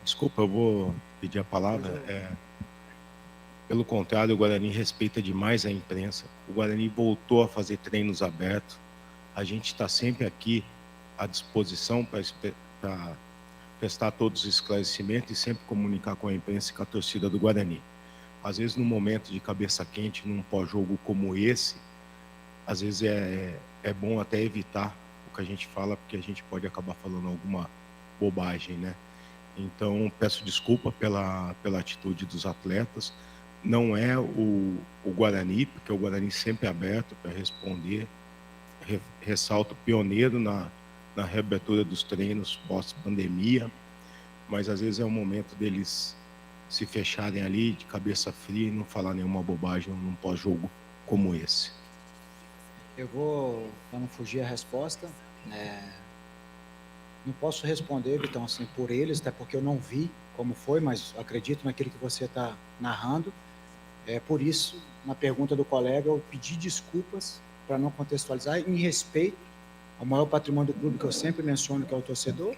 Desculpa, eu vou pedir a palavra. Pelo contrário, o Guarani respeita demais a imprensa. O Guarani voltou a fazer treinos abertos. A gente está sempre aqui à disposição para prestar todos os esclarecimentos e sempre comunicar com a imprensa e com a torcida do Guarani. Às vezes, num momento de cabeça quente, num pós-jogo como esse, às vezes é bom até evitar o que a gente fala, porque a gente pode acabar falando alguma bobagem, né? Então, peço desculpa pela atitude dos atletas. Não é o Guarani, porque o Guarani sempre é aberto para responder. Ressalto pioneiro na reabertura dos treinos pós-pandemia, mas às vezes é o momento deles se fecharem ali de cabeça fria e não falar nenhuma bobagem num pós-jogo como esse. Eu vou, para não fugir a resposta, não posso responder, Vitão, assim, por eles, até porque eu não vi como foi, mas acredito naquilo que você está narrando. Por isso, na pergunta do colega, eu pedi desculpas para não contextualizar, em respeito ao maior patrimônio do clube, que eu sempre menciono, que é o torcedor,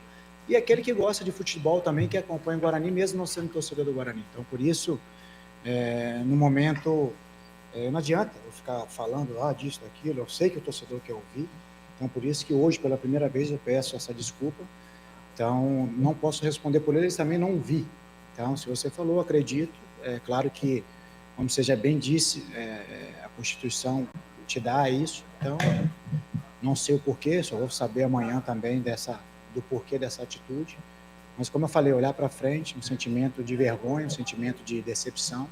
e aquele que gosta de futebol também, que acompanha o Guarani, mesmo não sendo torcedor do Guarani. Então, por isso, no momento, não adianta eu ficar falando disso, daquilo, eu sei que o torcedor quer ouvir. Então, por isso que hoje, pela primeira vez, eu peço essa desculpa. Então, não posso responder por eles, também não vi. Então, se você falou, acredito. É claro que, como você já bem disse, a Constituição te dá isso. Então, não sei o porquê, só vou saber amanhã também do porquê dessa atitude. Mas, como eu falei, olhar para frente, um sentimento de vergonha, um sentimento de decepção.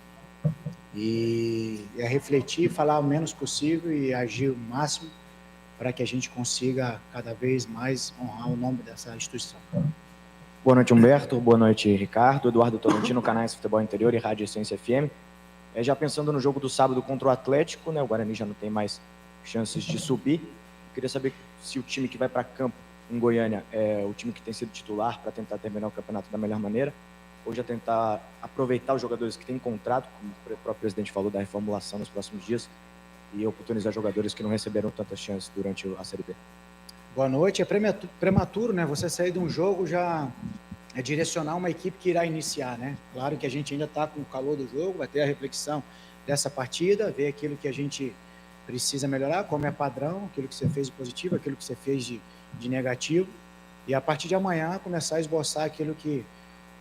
E refletir, falar o menos possível e agir o máximo para que a gente consiga cada vez mais honrar o nome dessa instituição. Boa noite, Humberto. Boa noite, Ricardo. Eduardo Tolentino, canais Futebol Interior e Rádio Essência FM. Já pensando no jogo do sábado contra o Atlético, né? O Guarani já não tem mais chances de subir. Eu queria saber se o time que vai para campo em Goiânia é o time que tem sido titular para tentar terminar o campeonato da melhor maneira, ou já tentar aproveitar os jogadores que têm contrato, como o próprio presidente falou, da reformulação nos próximos dias, e oportunizar jogadores que não receberam tantas chances durante a Série B. Boa noite. É prematuro, né? Você sair de um jogo já direcionar uma equipe que irá iniciar, né? Claro que a gente ainda está com o calor do jogo, vai ter a reflexão dessa partida, ver aquilo que a gente precisa melhorar, como é padrão, aquilo que você fez de positivo, aquilo que você fez de negativo, e a partir de amanhã começar a esboçar aquilo que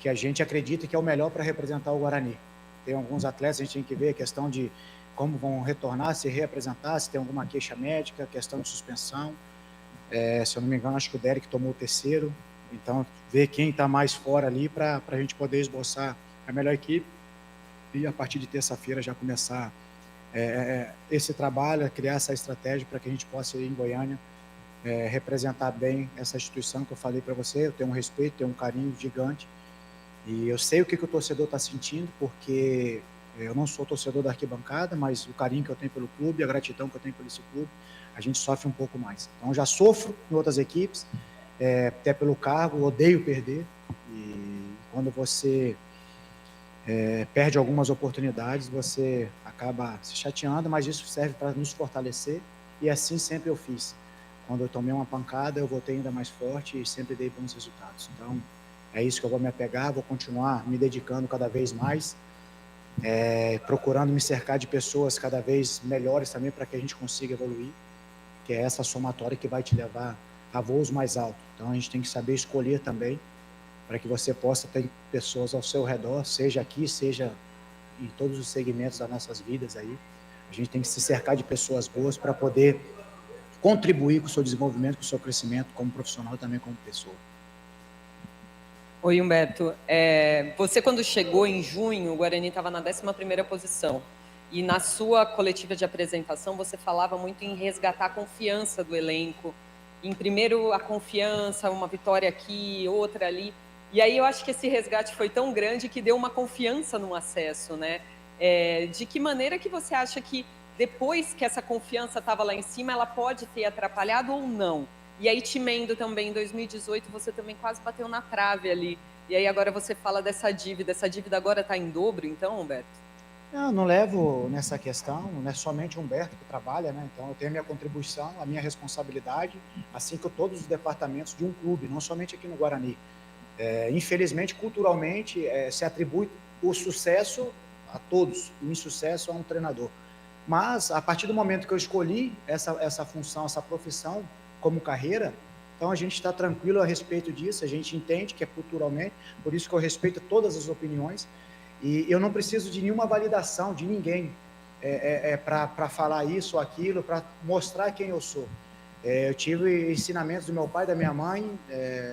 a gente acredita que é o melhor para representar o Guarani. Tem alguns atletas, a gente tem que ver a questão de como vão retornar, se reapresentar, se tem alguma queixa médica, questão de suspensão. Se eu não me engano, acho que o Derek tomou o terceiro. Então, ver quem está mais fora ali para a gente poder esboçar a melhor equipe e, a partir de terça-feira, já começar esse trabalho, criar essa estratégia para que a gente possa ir em Goiânia representar bem essa instituição que eu falei para você. Eu tenho um respeito, tenho um carinho gigante e eu sei o que o torcedor está sentindo, porque eu não sou torcedor da arquibancada, mas o carinho que eu tenho pelo clube, a gratidão que eu tenho por esse clube, a gente sofre um pouco mais. Então, já sofro em outras equipes, até pelo cargo, odeio perder. E quando você perde algumas oportunidades, você acaba se chateando, mas isso serve para nos fortalecer. E assim sempre eu fiz. Quando eu tomei uma pancada, eu voltei ainda mais forte e sempre dei bons resultados. Então, é isso que eu vou me apegar, vou continuar me dedicando cada vez mais, procurando me cercar de pessoas cada vez melhores também para que a gente consiga evoluir, que é essa somatória que vai te levar a voos mais altos. Então, a gente tem que saber escolher também para que você possa ter pessoas ao seu redor, seja aqui, seja em todos os segmentos das nossas vidas aí. A gente tem que se cercar de pessoas boas para poder contribuir com o seu desenvolvimento, com o seu crescimento como profissional e também como pessoa. Oi, Humberto. Você, quando chegou em junho, o Guarani estava na 11ª posição. E na sua coletiva de apresentação, você falava muito em resgatar a confiança do elenco. Em primeiro, a confiança, uma vitória aqui, outra ali. E aí eu acho que esse resgate foi tão grande que deu uma confiança no acesso, né? De que maneira que você acha que depois que essa confiança estava lá em cima, ela pode ter atrapalhado ou não? E aí, te emendo também, em 2018, você também quase bateu na trave ali. E aí agora você fala dessa dívida. Essa dívida agora está em dobro, então, Humberto? Não levo nessa questão, não é somente o Humberto que trabalha, né? Então eu tenho a minha contribuição, a minha responsabilidade, assim como todos os departamentos de um clube, não somente aqui no Guarani. Infelizmente, culturalmente, se atribui o sucesso a todos, o insucesso a um treinador. Mas, a partir do momento que eu escolhi essa função, essa profissão como carreira, então a gente está tranquilo a respeito disso, a gente entende que é culturalmente, por isso que eu respeito todas as opiniões, e eu não preciso de nenhuma validação de ninguém para falar isso ou aquilo, para mostrar quem eu sou. Eu tive ensinamentos do meu pai, da minha mãe,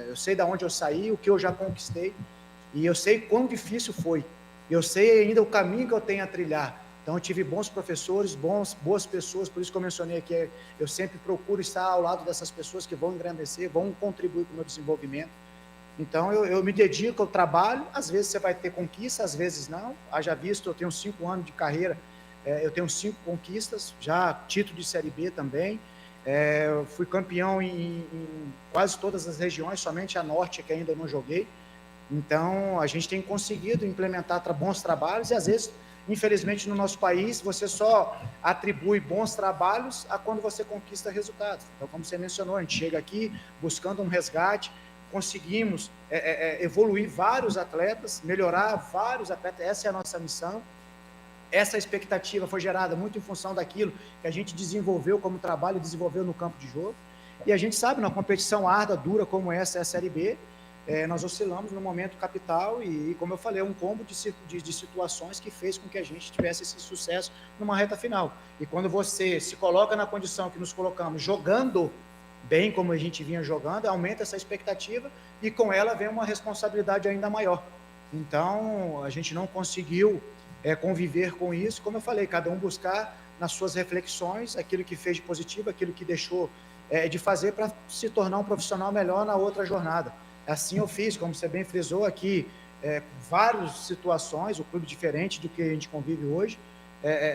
eu sei de onde eu saí, o que eu já conquistei, e eu sei quão difícil foi. Eu sei ainda o caminho que eu tenho a trilhar. Então, eu tive bons professores, boas pessoas, por isso que eu mencionei aqui, eu sempre procuro estar ao lado dessas pessoas que vão engrandecer, vão contribuir para o meu desenvolvimento. Então, eu me dedico ao trabalho, às vezes você vai ter conquista, às vezes não. Haja visto, eu tenho 5 anos de carreira, eu tenho 5 conquistas, já título de Série B também. Eu fui campeão em quase todas as regiões, somente a Norte que ainda não joguei. Então, a gente tem conseguido implementar bons trabalhos e, às vezes, infelizmente, no nosso país, você só atribui bons trabalhos a quando você conquista resultados. Então, como você mencionou, a gente chega aqui buscando um resgate, conseguimos evoluir vários atletas, melhorar vários atletas, essa é a nossa missão. Essa expectativa foi gerada muito em função daquilo que a gente desenvolveu como trabalho e desenvolveu no campo de jogo. E a gente sabe, numa competição árdua, dura como essa é a Série B, nós oscilamos no momento capital e, como eu falei, um combo de situações que fez com que a gente tivesse esse sucesso numa reta final. E quando você se coloca na condição que nos colocamos jogando bem como a gente vinha jogando, aumenta essa expectativa e com ela vem uma responsabilidade ainda maior. Então, a gente não conseguiu conviver com isso, como eu falei, cada um buscar nas suas reflexões aquilo que fez de positivo, aquilo que deixou de fazer para se tornar um profissional melhor na outra jornada. Assim eu fiz, como você bem frisou aqui, várias situações, o clube diferente do que a gente convive hoje,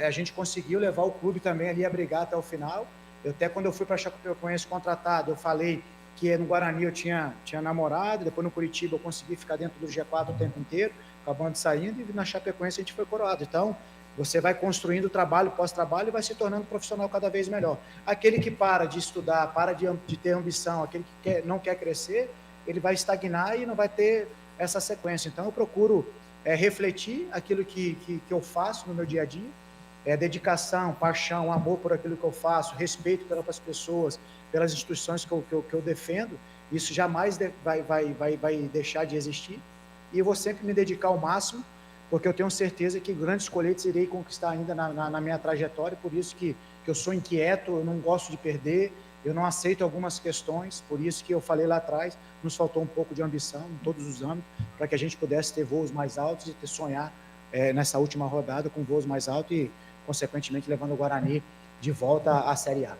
a gente conseguiu levar o clube também ali a brigar até o final. Até quando eu fui para a Chapecoense contratado, eu falei que no Guarani eu tinha namorado, depois no Curitiba eu consegui ficar dentro do G4 o tempo inteiro, acabando saindo, e na Chapecoense a gente foi coroado. Então, você vai construindo trabalho pós-trabalho e vai se tornando um profissional cada vez melhor. Aquele que para de estudar, para de ter ambição, aquele que não quer crescer, ele vai estagnar e não vai ter essa sequência. Então, eu procuro refletir aquilo que eu faço no meu dia a dia, dedicação, paixão, amor por aquilo que eu faço, respeito pelas pessoas, pelas instituições que eu defendo, isso jamais vai deixar de existir. E eu vou sempre me dedicar ao máximo, porque eu tenho certeza que grandes colheitas irei conquistar ainda na minha trajetória, por isso que eu sou inquieto, eu não gosto de perder, eu não aceito algumas questões, por isso que eu falei lá atrás, nos faltou um pouco de ambição em todos os âmbitos, para que a gente pudesse ter voos mais altos e sonhar nessa última rodada com voos mais altos e, consequentemente, levando o Guarani de volta à Série A.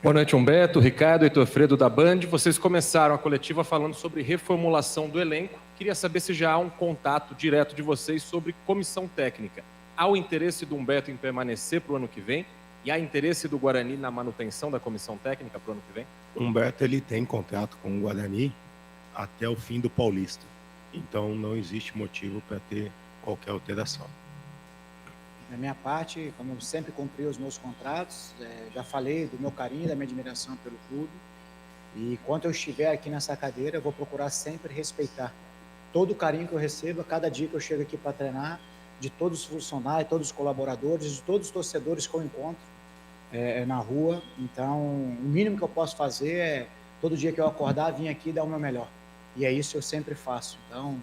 Boa noite, Humberto, Ricardo, Heitor Fredo da Band. Vocês começaram a coletiva falando sobre reformulação do elenco. Queria saber se já há um contato direto de vocês sobre comissão técnica. Há o interesse do Humberto em permanecer para o ano que vem? E há interesse do Guarani na manutenção da comissão técnica para o ano que vem? Humberto, ele tem contrato com o Guarani até o fim do Paulista. Então não existe motivo para ter qualquer alteração. Da minha parte, como eu sempre cumpri os meus contratos, já falei do meu carinho, da minha admiração pelo clube. E enquanto eu estiver aqui nessa cadeira, eu vou procurar sempre respeitar todo o carinho que eu recebo a cada dia que eu chego aqui para treinar, de todos os funcionários, todos os colaboradores, de todos os torcedores que eu encontro na rua. Então, o mínimo que eu posso fazer é, todo dia que eu acordar, vir aqui e dar o meu melhor. E é isso que eu sempre faço. Então,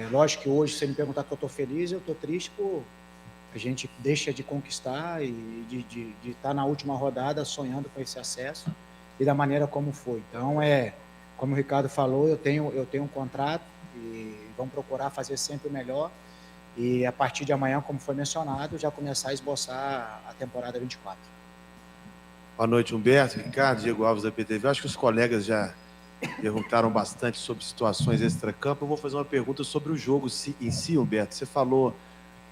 lógico que hoje, se você me perguntar que eu estou feliz, eu estou triste por a gente deixa de conquistar e de estar na última rodada sonhando com esse acesso e da maneira como foi. Então, como o Ricardo falou, eu tenho um contrato e vamos procurar fazer sempre o melhor e a partir de amanhã, como foi mencionado, já começar a esboçar a temporada 24. Boa noite, Humberto, Ricardo, Diego Alves da PTV. Acho que os colegas já perguntaram bastante sobre situações extracampo. Eu vou fazer uma pergunta sobre o jogo em si, Humberto. Você falou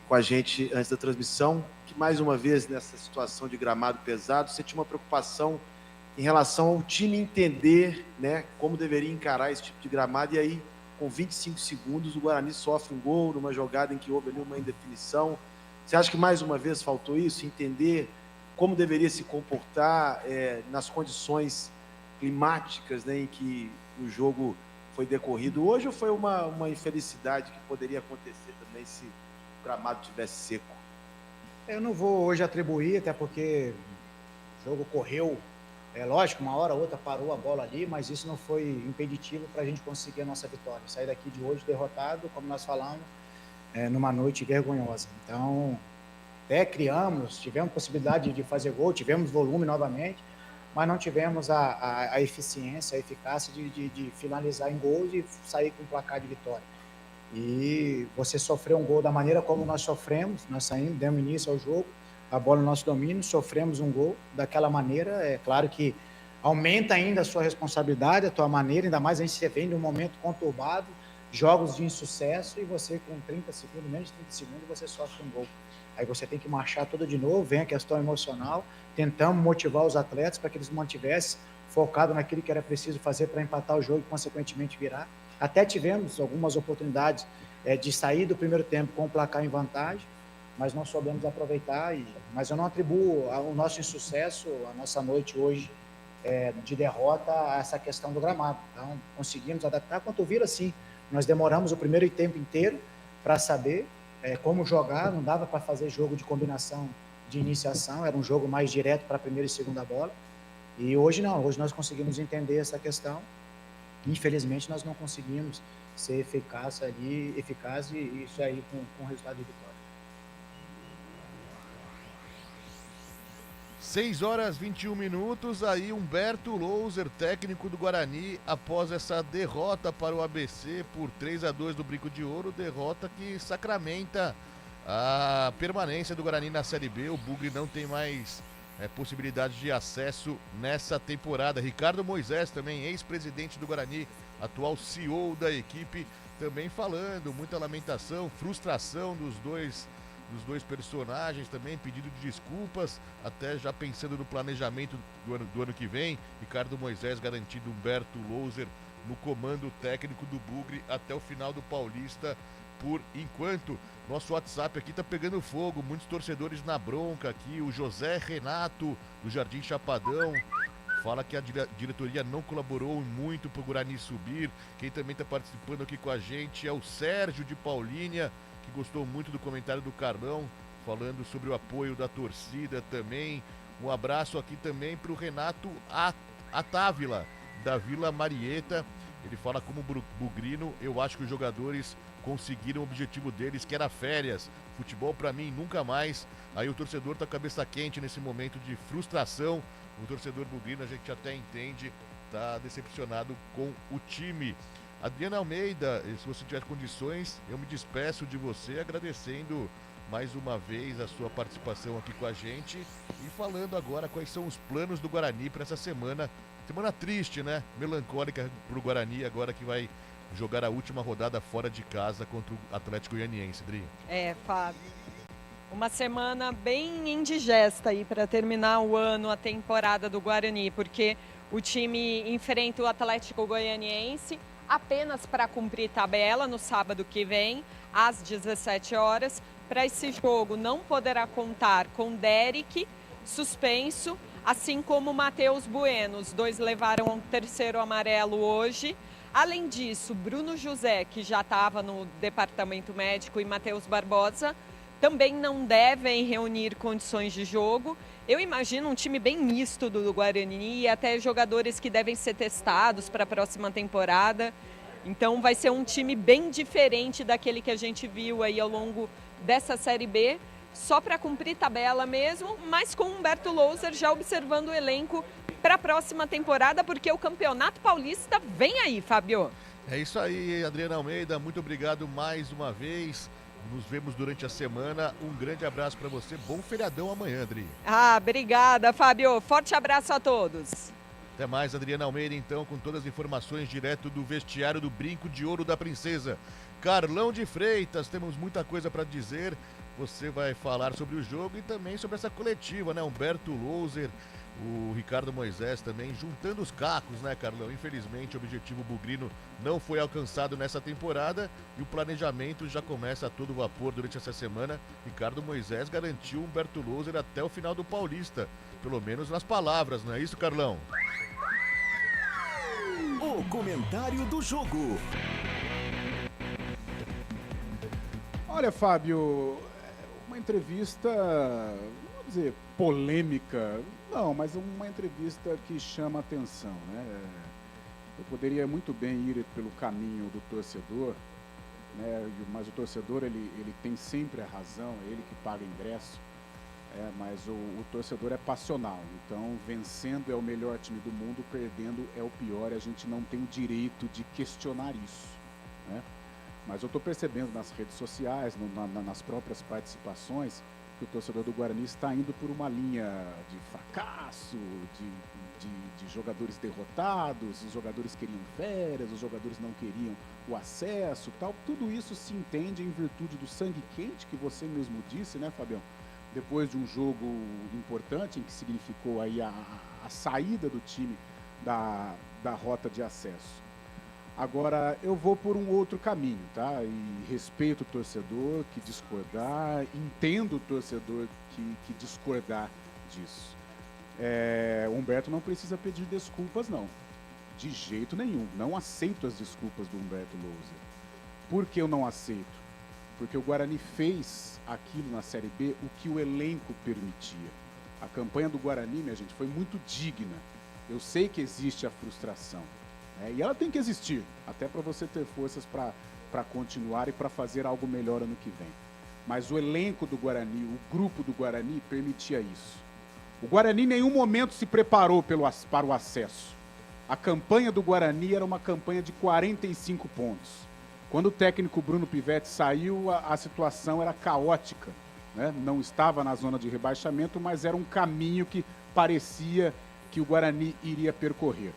com a gente antes da transmissão que, mais uma vez, nessa situação de gramado pesado, você tinha uma preocupação em relação ao time entender, né, como deveria encarar esse tipo de gramado, e aí, com 25 segundos, o Guarani sofre um gol numa jogada em que houve ali uma indefinição. Você acha que, mais uma vez, faltou isso? Entender como deveria se comportar nas condições climáticas, né, em que o jogo foi decorrido hoje, ou foi uma infelicidade que poderia acontecer também se o gramado estivesse seco? Eu não vou hoje atribuir, até porque o jogo correu, lógico, uma hora ou outra parou a bola ali, mas isso não foi impeditivo para a gente conseguir a nossa vitória. Sair daqui de hoje derrotado, como nós falamos, numa noite vergonhosa. Então, até tivemos possibilidade de fazer gol, tivemos volume novamente, mas não tivemos a eficiência, a eficácia de finalizar em gol e sair com um placar de vitória. E você sofreu um gol da maneira como nós sofremos, nós saímos, demos início ao jogo, a bola no nosso domínio, sofremos um gol daquela maneira. É claro que aumenta ainda a sua responsabilidade, a tua maneira, ainda mais a gente vem de um momento conturbado, jogos de insucesso, e você com 30 segundos, menos de 30 segundos, você sofre um gol. Aí você tem que marchar tudo de novo, vem a questão emocional, tentamos motivar os atletas para que eles mantivessem focado naquilo que era preciso fazer para empatar o jogo e, consequentemente, virar. Até tivemos algumas oportunidades de sair do primeiro tempo com o placar em vantagem, mas não soubemos aproveitar. Mas eu não atribuo o nosso insucesso, a nossa noite hoje de derrota, a essa questão do gramado. Então, conseguimos adaptar. Quanto ao Vila, sim, nós demoramos o primeiro tempo inteiro para saber como jogar, não dava para fazer jogo de combinação de iniciação, era um jogo mais direto para a primeira e segunda bola. E hoje não, hoje nós conseguimos entender essa questão. Infelizmente, nós não conseguimos ser eficaz e isso aí com resultado de vitória. 6h21, aí Humberto Louser, técnico do Guarani, após essa derrota para o ABC por 3-2 do Brinco de Ouro, derrota que sacramenta a permanência do Guarani na Série B. O Bugre não tem mais possibilidade de acesso nessa temporada. Ricardo Moisés, também ex-presidente do Guarani, atual CEO da equipe, também falando, muita lamentação, frustração dos dois personagens, também pedido de desculpas, até já pensando no planejamento do ano que vem. Ricardo Moisés garantindo Humberto Louser no comando técnico do Bugre até o final do Paulista, por enquanto. Nosso WhatsApp aqui tá pegando fogo, muitos torcedores na bronca aqui. O José Renato, do Jardim Chapadão, fala que a diretoria não colaborou muito para o Guarani subir. Quem também está participando aqui com a gente é o Sérgio de Paulínia, que gostou muito do comentário do Carlão, falando sobre o apoio da torcida também. Um abraço aqui também para o Renato Atávila, da Vila Marieta. Ele fala como bugrino, eu acho que os jogadores conseguiram o objetivo deles, que era férias. Futebol para mim nunca mais. Aí o torcedor tá com a cabeça quente nesse momento de frustração. O torcedor bugrino, a gente até entende, tá decepcionado com o time. Adriana Almeida, se você tiver condições, eu me despeço de você agradecendo mais uma vez a sua participação aqui com a gente e falando agora quais são os planos do Guarani para essa semana. Semana triste, né? Melancólica para o Guarani agora que vai jogar a última rodada fora de casa contra o Atlético Goianiense, Dri. Fábio. Uma semana bem indigesta aí para terminar o ano, a temporada do Guarani, porque o time enfrenta o Atlético Goianiense apenas para cumprir tabela no sábado que vem, às 17 horas. Para esse jogo não poderá contar com Derek, suspenso, assim como Matheus Bueno. Os dois levaram um terceiro amarelo hoje. Além disso, Bruno José, que já estava no departamento médico, e Matheus Barbosa também não devem reunir condições de jogo. Eu imagino um time bem misto do Guarani e até jogadores que devem ser testados para a próxima temporada. Então vai ser um time bem diferente daquele que a gente viu aí ao longo dessa Série B, só para cumprir tabela mesmo, mas com Humberto Louser já observando o elenco para a próxima temporada, porque o Campeonato Paulista vem aí, Fábio. É isso aí, Adriana Almeida, muito obrigado mais uma vez. Nos vemos durante a semana. Um grande abraço para você. Bom feriadão amanhã, Adri. Obrigada, Fábio. Forte abraço a todos. Até mais, Adriana Almeida, então, com todas as informações direto do vestiário do Brinco de Ouro da Princesa. Carlão de Freitas, temos muita coisa para dizer. Você vai falar sobre o jogo e também sobre essa coletiva, né? Humberto Louser, o Ricardo Moisés também, juntando os cacos, né, Carlão? Infelizmente, o objetivo bugrino não foi alcançado nessa temporada e o planejamento já começa a todo vapor durante essa semana. Ricardo Moisés garantiu Humberto Louser até o final do Paulista, pelo menos nas palavras, não é isso, Carlão? O comentário do jogo. Olha, Fábio, uma entrevista, vamos dizer, polêmica, não, mas uma entrevista que chama atenção, né? Eu poderia muito bem ir pelo caminho do torcedor, né? Mas o torcedor, ele tem sempre a razão, é ele que paga ingresso, mas o torcedor é passional, então vencendo é o melhor time do mundo, perdendo é o pior, e a gente não tem o direito de questionar isso, né? Mas eu estou percebendo nas redes sociais, nas próprias participações, que o torcedor do Guarani está indo por uma linha de fracasso, de jogadores derrotados, os jogadores queriam férias, os jogadores não queriam o acesso, tal. Tudo isso se entende em virtude do sangue quente que você mesmo disse, né, Fabião? Depois de um jogo importante, em que significou aí a saída do time da rota de acesso. Agora, eu vou por um outro caminho, tá? E respeito o torcedor que discordar, entendo o torcedor que discordar disso. O Humberto não precisa pedir desculpas, não. De jeito nenhum. Não aceito as desculpas do Humberto Louser. Por que eu não aceito? Porque o Guarani fez aquilo na Série B o que o elenco permitia. A campanha do Guarani, minha gente, foi muito digna. Eu sei que existe a frustração. E ela tem que existir, até para você ter forças para continuar e para fazer algo melhor ano que vem. Mas o elenco do Guarani, o grupo do Guarani permitia isso. O Guarani em nenhum momento se preparou para o acesso. A campanha do Guarani era uma campanha de 45 pontos. Quando o técnico Bruno Pivetti saiu, a situação era caótica, né? Não estava na zona de rebaixamento, mas era um caminho que parecia que o Guarani iria percorrer.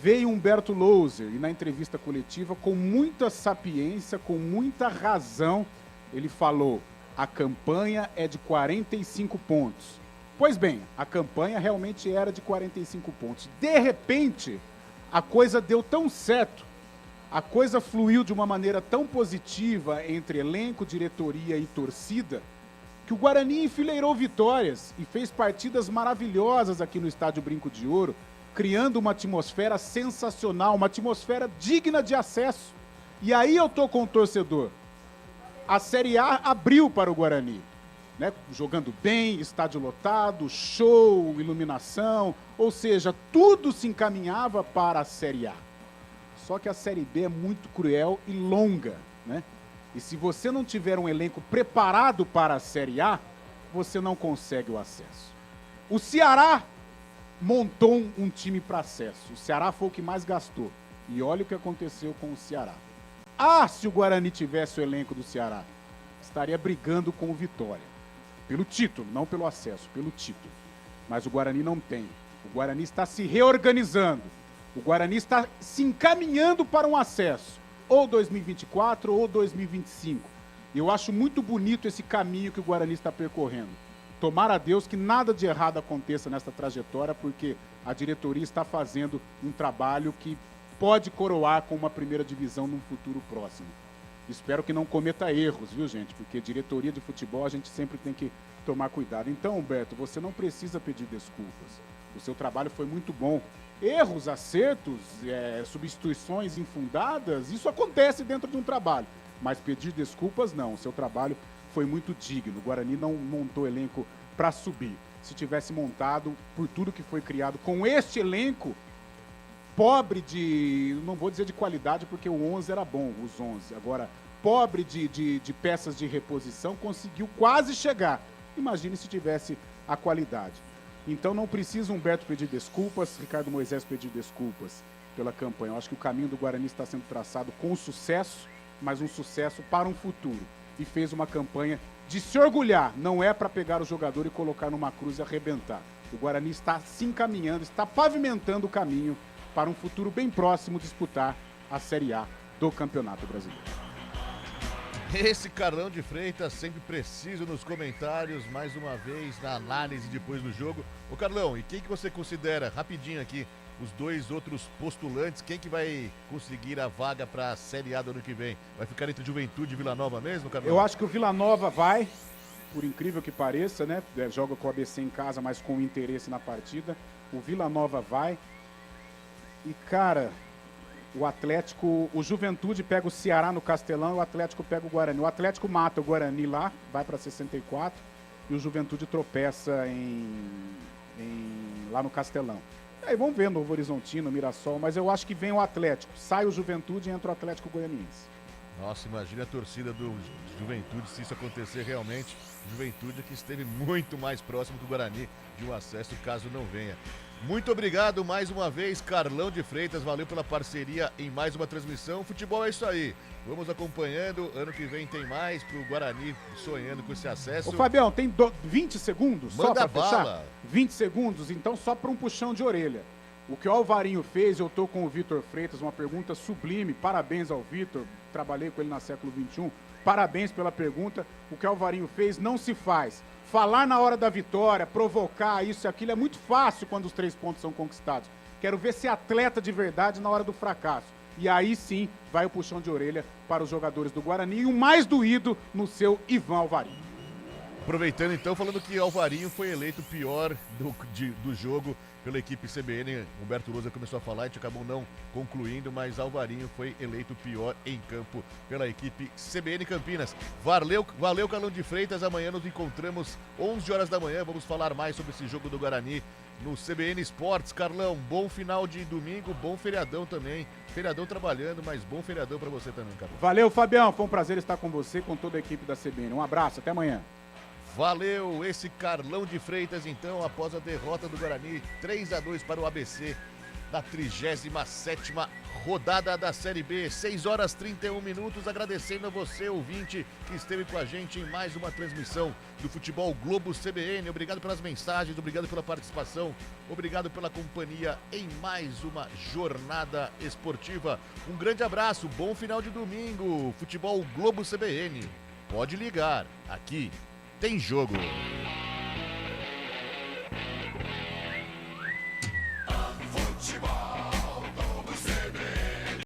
Veio Humberto Louser e na entrevista coletiva, com muita sapiência, com muita razão, ele falou: a campanha é de 45 pontos. Pois bem, a campanha realmente era de 45 pontos. De repente, a coisa deu tão certo, a coisa fluiu de uma maneira tão positiva entre elenco, diretoria e torcida, que o Guarani enfileirou vitórias e fez partidas maravilhosas aqui no Estádio Brinco de Ouro, criando uma atmosfera sensacional, uma atmosfera digna de acesso. E aí eu tô com o torcedor. A Série A abriu para o Guarani, né? Jogando bem, estádio lotado, show, iluminação, ou seja, tudo se encaminhava para a Série A. Só que a Série B é muito cruel e longa, né? E se você não tiver um elenco preparado para a Série A, você não consegue o acesso. O Ceará montou um time para acesso. O Ceará foi o que mais gastou. E olha o que aconteceu com o Ceará. Se o Guarani tivesse o elenco do Ceará. estaria brigando com o Vitória. Pelo título, não pelo acesso, pelo título. Mas o Guarani não tem. O Guarani está se reorganizando. O Guarani está se encaminhando para um acesso. Ou 2024 ou 2025. Eu acho muito bonito esse caminho que o Guarani está percorrendo. Tomara a Deus que nada de errado aconteça nessa trajetória, porque a diretoria está fazendo um trabalho que pode coroar com uma primeira divisão num futuro próximo. Espero que não cometa erros, viu, gente? Porque diretoria de futebol a gente sempre tem que tomar cuidado. Então, Humberto, você não precisa pedir desculpas. O seu trabalho foi muito bom. Erros, acertos, substituições infundadas, isso acontece dentro de um trabalho. Mas pedir desculpas, não. O seu trabalho foi muito digno. O Guarani não montou elenco para subir. Se tivesse montado, por tudo que foi criado, com este elenco, pobre de, não vou dizer de qualidade, porque o 11 era bom, os 11. Agora, pobre de peças de reposição, conseguiu quase chegar. Imagine se tivesse a qualidade. Então não precisa Humberto pedir desculpas, Ricardo Moisés pedir desculpas pela campanha. Eu acho que o caminho do Guarani está sendo traçado com sucesso, mas um sucesso para um futuro. E fez uma campanha de se orgulhar. Não é para pegar o jogador e colocar numa cruz e arrebentar. O Guarani está se encaminhando, está pavimentando o caminho para um futuro bem próximo disputar a Série A do Campeonato Brasileiro. Esse Carlão de Freitas, sempre preciso nos comentários, mais uma vez, na análise depois do jogo. Ô Carlão, e quem que você considera, rapidinho aqui, os dois outros postulantes, quem que vai conseguir a vaga para a Série A do ano que vem? Vai ficar entre Juventude e Vila Nova mesmo, Carlão? Eu acho que o Vila Nova vai, por incrível que pareça, né? Joga com o ABC em casa, mas com interesse na partida. O Vila Nova vai. E, cara, o Atlético, o Juventude pega o Ceará no Castelão e o Atlético pega o Guarani. O Atlético mata o Guarani lá, vai para 64, e o Juventude tropeça lá no Castelão. Aí vamos ver Novo Horizontino, Mirassol, mas eu acho que vem o Atlético. Sai o Juventude e entra o Atlético Goianiense. Nossa, imagina a torcida do Juventude se isso acontecer realmente. Juventude que esteve muito mais próximo do Guarani de um acesso caso não venha. Muito obrigado mais uma vez, Carlão de Freitas. Valeu pela parceria em mais uma transmissão. Futebol é isso aí. Vamos acompanhando. Ano que vem tem mais pro Guarani sonhando com esse acesso. Ô, Fabião, tem 20 segundos só Manda pra fechar? 20 segundos, então só para um puxão de orelha. O que o Alvarinho fez, eu tô com o Vitor Freitas, uma pergunta sublime. Parabéns ao Vitor, trabalhei com ele na século XXI. Parabéns pela pergunta. O que o Alvarinho fez não se faz. Falar na hora da vitória, provocar isso e aquilo é muito fácil quando os 3 pontos são conquistados. Quero ver ser atleta de verdade na hora do fracasso. E aí sim vai o puxão de orelha para os jogadores do Guarani e o mais doído no seu Ivan Alvarinho. Aproveitando então, falando que Alvarinho foi eleito o pior do jogo pela equipe CBN. Humberto Lousa começou a falar, a gente acabou não concluindo, mas Alvarinho foi eleito o pior em campo pela equipe CBN Campinas. Valeu Carlão de Freitas, amanhã nos encontramos 11 horas da manhã, vamos falar mais sobre esse jogo do Guarani no CBN Esportes. Carlão, bom final de domingo, bom feriadão também. Feriadão trabalhando, mas bom feriadão pra você também, Carlão. Valeu, Fabião, foi um prazer estar com você, com toda a equipe da CBN. Um abraço, até amanhã. Valeu, esse Carlão de Freitas, então, após a derrota do Guarani, 3-2 para o ABC, na 37ª rodada da Série B, 6 horas 31 minutos, agradecendo a você, ouvinte, que esteve com a gente em mais uma transmissão do Futebol Globo CBN. Obrigado pelas mensagens, obrigado pela participação, obrigado pela companhia em mais uma jornada esportiva. Um grande abraço, bom final de domingo, Futebol Globo CBN. Pode ligar, aqui tem jogo.